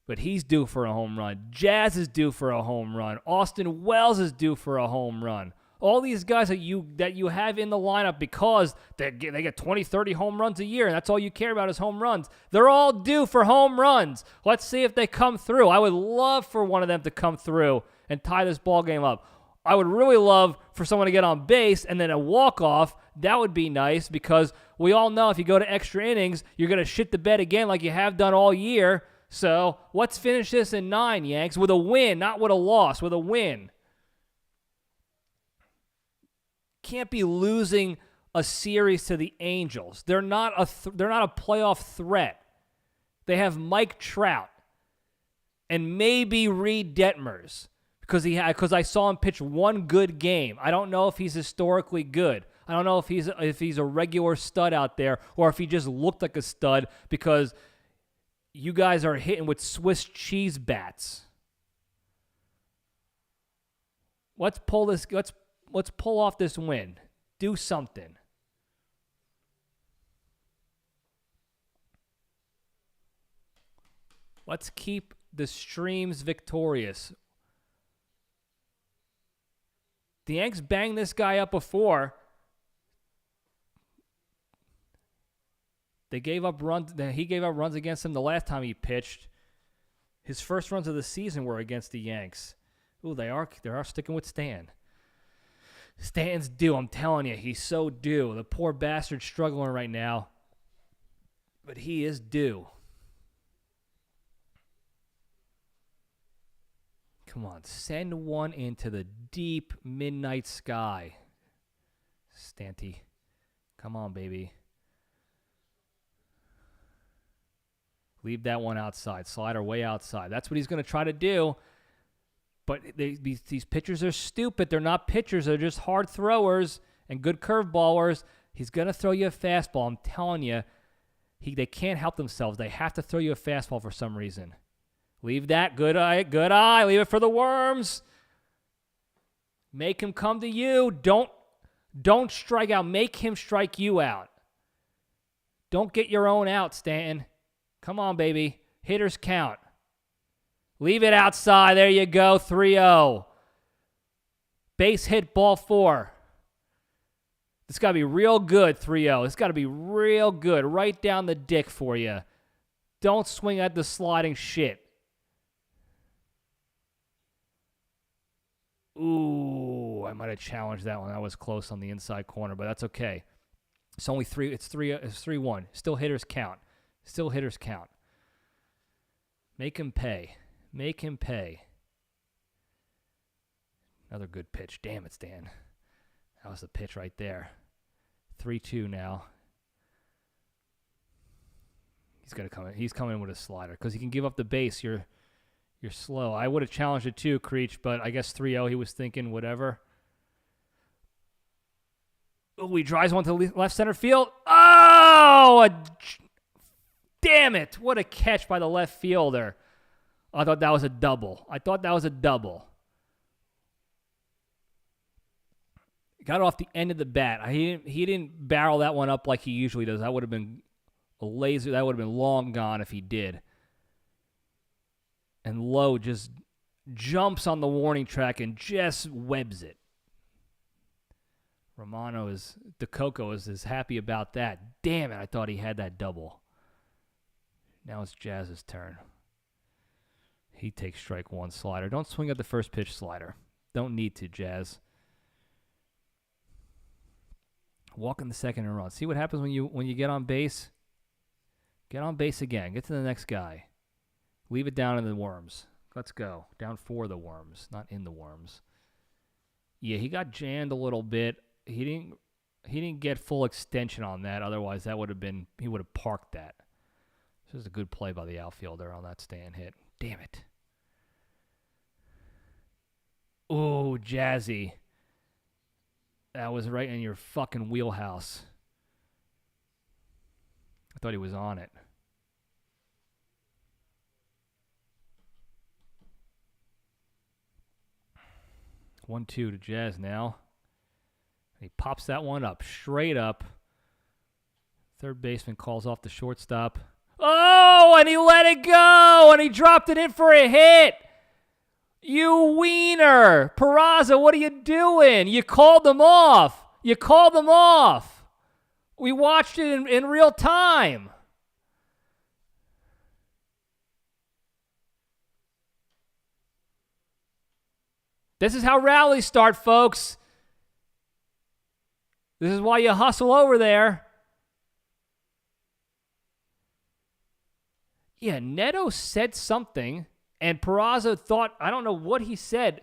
But he's due for a home run. Jazz is due for a home run. Austin Wells is due for a home run. All these guys that you have in the lineup because they get 20, 30 home runs a year, and that's all you care about is home runs. They're all due for home runs. Let's see if they come through. I would love for one of them to come through and tie this ball game up. I would really love for someone to get on base and then a walk-off. That would be nice because we all know if you go to extra innings, you're going to shit the bed again like you have done all year. So let's finish this in 9, Yanks, with a win, not with a loss, with a win. Can't be losing a series to the Angels. They're not a playoff threat. They have Mike Trout and maybe Reed Detmers because I saw him pitch one good game. I don't know if he's historically good. I don't know if he's a regular stud out there or if he just looked like a stud because you guys are hitting with Swiss cheese bats. Let's pull off this win. Do something. Let's keep the streams victorious. The Yanks banged this guy up before. He gave up runs against him the last time he pitched. His first runs of the season were against the Yanks. Ooh, they are sticking with Stan. Stanton's due, I'm telling you. He's so due. The poor bastard's struggling right now. But he is due. Come on, send one into the deep midnight sky. Stanty. Come on, baby. Leave that one outside. Slider way outside. That's what he's going to try to do. But these pitchers are stupid. They're not pitchers. They're just hard throwers and good curveballers. He's going to throw you a fastball. I'm telling you, they can't help themselves. They have to throw you a fastball for some reason. Leave that. Good eye. Leave it for the worms. Make him come to you. Don't strike out. Make him strike you out. Don't get your own out, Stanton. Come on, baby. Hitters count. Leave it outside. There you go. 3-0. Base hit, ball 4. This got to be real good, 3-0. This got to be real good. Right down the dick for you. Don't swing at the sliding shit. Ooh, I might have challenged that one. That was close on the inside corner, but that's okay. It's only 3. It's 3-1. Still hitters count. Still hitters count. Make him pay. Make him pay. Another good pitch. Damn it, Stan. That was the pitch right there. 3-2 now. He's gonna come in. He's coming in with a slider because he can give up the base. You're slow. I would have challenged it too, Creech, but I guess 3-0. He was thinking whatever. Oh, he drives one to left center field. Oh, damn it! What a catch by the left fielder. I thought that was a double. Got it off the end of the bat. He didn't barrel that one up like he usually does. That would have been a laser. That would have been long gone if he did. And Lowe just jumps on the warning track and just webs it. DeCoco is happy about that. Damn it, I thought he had that double. Now it's Jazz's turn. He takes strike one slider. Don't swing at the first pitch slider. Don't need to, Jazz. Walk in the second and run. See what happens when you get on base? Get on base again. Get to the next guy. Leave it down in the worms. Let's go. Down for the worms, not in the worms. Yeah, he got jammed a little bit. He didn't get full extension on that. Otherwise, he would have parked that. This is a good play by the outfielder on that stand hit. Damn it. Oh, Jazzy. That was right in your fucking wheelhouse. I thought he was on it. 1-2 to Jazz now. He pops that one up, straight up. Third baseman calls off the shortstop. Oh, and he let it go, and he dropped it in for a hit. You wiener. Peraza, what are you doing? You called them off. We watched it in real time. This is how rallies start, folks. This is why you hustle over there. Yeah, Neto said something, and Peraza thought, I don't know what he said,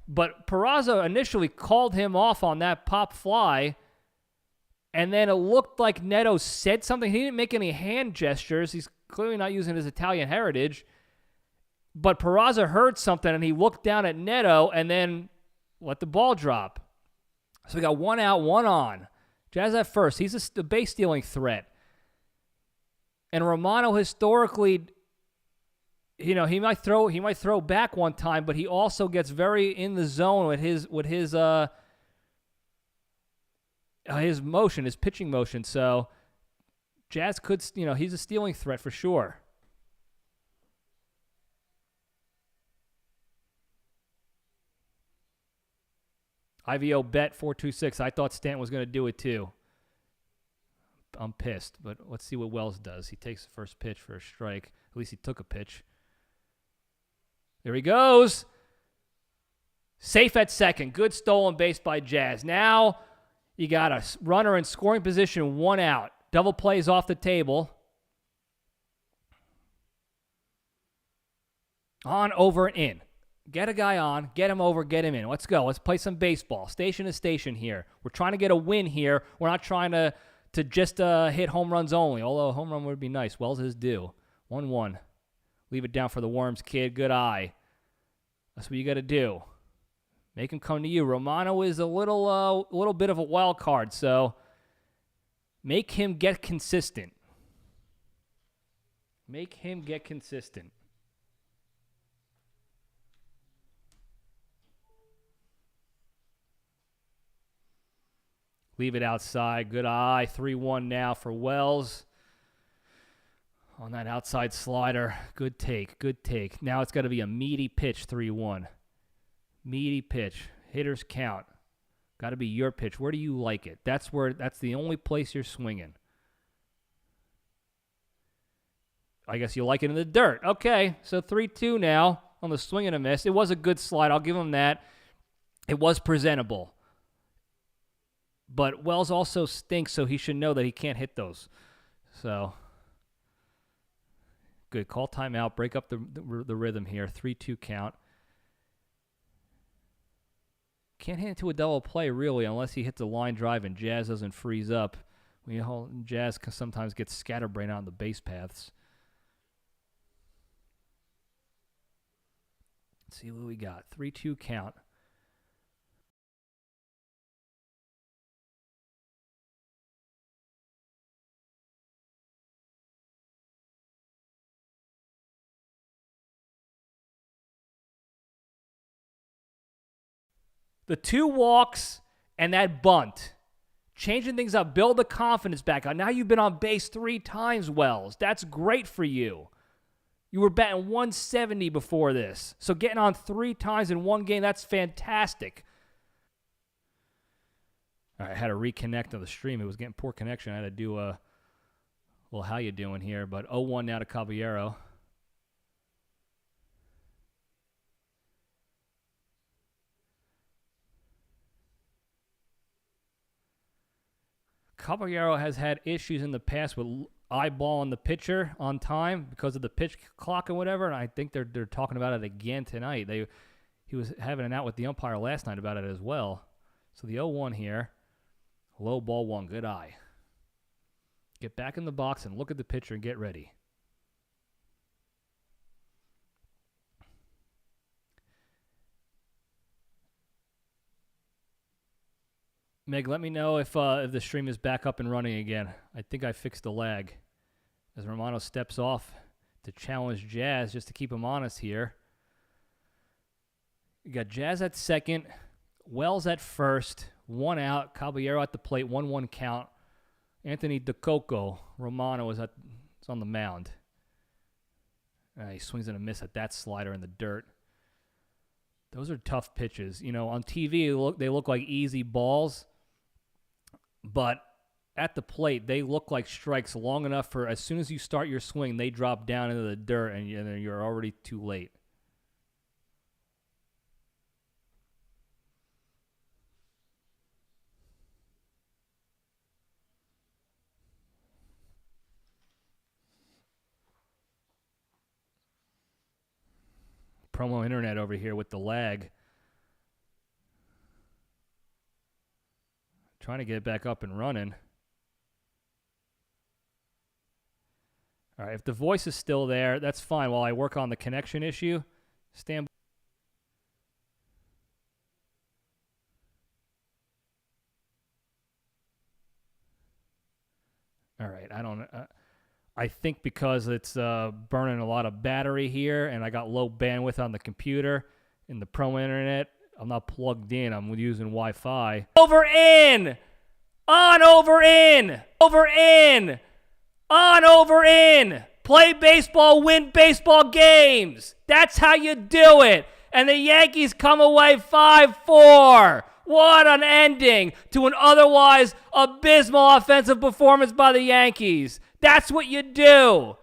but Peraza initially called him off on that pop fly, and then it looked like Neto said something. He didn't make any hand gestures. He's clearly not using his Italian heritage. But Peraza heard something, and he looked down at Neto and then let the ball drop. So we got one out, one on. Jazz at first. He's a base-stealing threat. And Romano historically, he might throw back one time, but he also gets very in the zone with his motion, his pitching motion. So Jazz could, he's a stealing threat for sure. IVO bet 426. I thought Stanton was going to do it too. I'm pissed, but let's see what Wells does. He takes the first pitch for a strike. At least he took a pitch. There he goes. Safe at second. Good stolen base by Jazz. Now you got a runner in scoring position, one out. Double plays off the table. On, over, and in. Get a guy on, get him over, get him in. Let's go. Let's play some baseball. Station to station here. We're trying to get a win here. We're not trying to just hit home runs only, although a home run would be nice. Wells is due. 1-1. Leave it down for the Worms, kid. Good eye. That's what you got to do. Make him come to you. Romano is a little bit of a wild card, so make him get consistent. Make him get consistent. Leave it outside. Good eye. 3-1 now for Wells. On that outside slider. Good take. Good take. Now it's got to be a meaty pitch, 3-1. Meaty pitch. Hitters count. Got to be your pitch. Where do you like it? That's the only place you're swinging. I guess you like it in the dirt. Okay, so 3-2 now on the swing and a miss. It was a good slide. I'll give him that. It was presentable. But Wells also stinks, so he should know that he can't hit those. So, good. Call timeout. Break up the rhythm here. 3-2 count. Can't hit into a double play, really, unless he hits a line drive and Jazz doesn't freeze up. Jazz sometimes gets scatterbrained out on the base paths. Let's see what we got. 3-2 count. The 2 walks and that bunt. Changing things up. Build the confidence back up. Now you've been on base 3 times, Wells. That's great for you. You were batting 170 before this. So getting on 3 times in one game, that's fantastic. All right, I had to reconnect on the stream. It was getting poor connection. I had to do a little how you doing here. But 0-1 now to Caballero. Caballero has had issues in the past with eyeballing the pitcher on time because of the pitch clock and whatever, and I think they're talking about it again tonight. He was having an out with the umpire last night about it as well. So the 0-1 here, low ball 1, good eye. Get back in the box and look at the pitcher and get ready. Meg, let me know if the stream is back up and running again. I think I fixed the lag. As Romano steps off to challenge Jazz, just to keep him honest here. You got Jazz at second, Wells at first, 1 out, Caballero at the plate, 1-1 count. Anthony DeCoco, Romano is on the mound. He swings and a miss at that slider in the dirt. Those are tough pitches. You know, on TV, they look like easy balls. But at the plate, they look like strikes long enough for as soon as you start your swing, they drop down into the dirt and you're already too late. Promo internet over here with the lag. Trying to get it back up and running. All right, if the voice is still there, that's fine while I work on the connection issue. Stand by. All right, I think because it's burning a lot of battery here and I got low bandwidth on the computer and the promo internet, I'm not plugged in. I'm using Wi-Fi. Over in! On over in! Over in! On over in! Play baseball, win baseball games. That's how you do it. And the Yankees come away 5-4. What an ending to an otherwise abysmal offensive performance by the Yankees. That's what you do.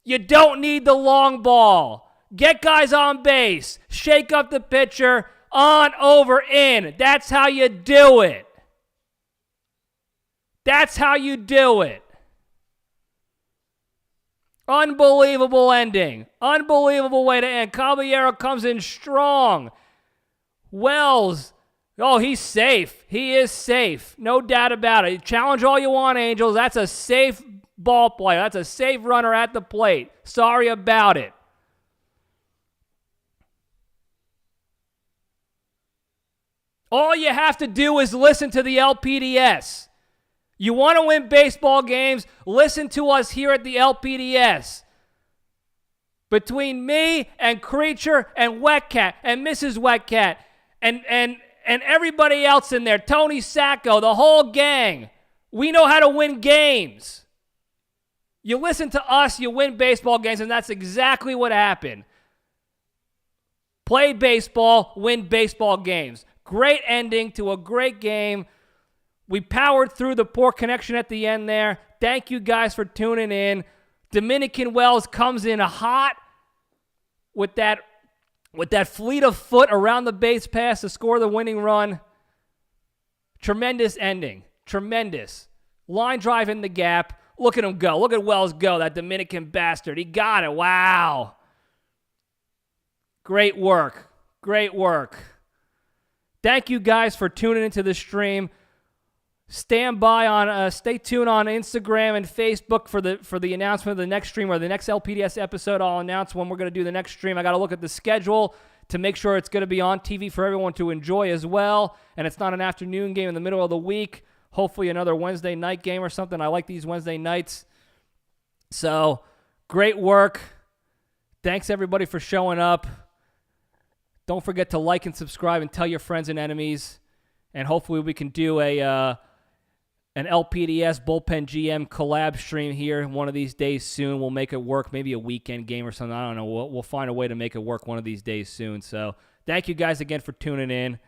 You don't need the long ball. Get guys on base. Shake up the pitcher. On, over, in. That's how you do it. That's how you do it. Unbelievable ending. Unbelievable way to end. Caballero comes in strong. Wells, he's safe. He is safe. No doubt about it. Challenge all you want, Angels. That's a safe ball player. That's a safe runner at the plate. Sorry about it. All you have to do is listen to the LPDS. You want to win baseball games? Listen to us here at the LPDS. Between me and Creature and Wetcat and Mrs. Wetcat and everybody else in there, Tony Sacco, the whole gang, we know how to win games. You listen to us, you win baseball games, and that's exactly what happened. Play baseball, win baseball games. Great ending to a great game. We powered through the poor connection at the end there. Thank you guys for tuning in. Dominican Wells comes in hot with that fleet of foot around the base pass to score the winning run. Tremendous ending. Tremendous. Line drive in the gap. Look at him go. Look at Wells go, that Dominican bastard. He got it. Wow. Great work. Great work. Thank you guys for tuning into the stream. Stay tuned on Instagram and Facebook for the announcement of the next stream or the next LPDS episode. I'll announce when we're going to do the next stream. I got to look at the schedule to make sure it's going to be on TV for everyone to enjoy as well. And it's not an afternoon game in the middle of the week. Hopefully another Wednesday night game or something. I like these Wednesday nights. So, great work. Thanks everybody for showing up. Don't forget to like and subscribe and tell your friends and enemies. and hopefully we can do an LPDS Bullpen GM collab stream here one of these days soon. We'll make it work, maybe a weekend game or something. I don't know. We'll find a way to make it work one of these days soon. So thank you guys again for tuning in.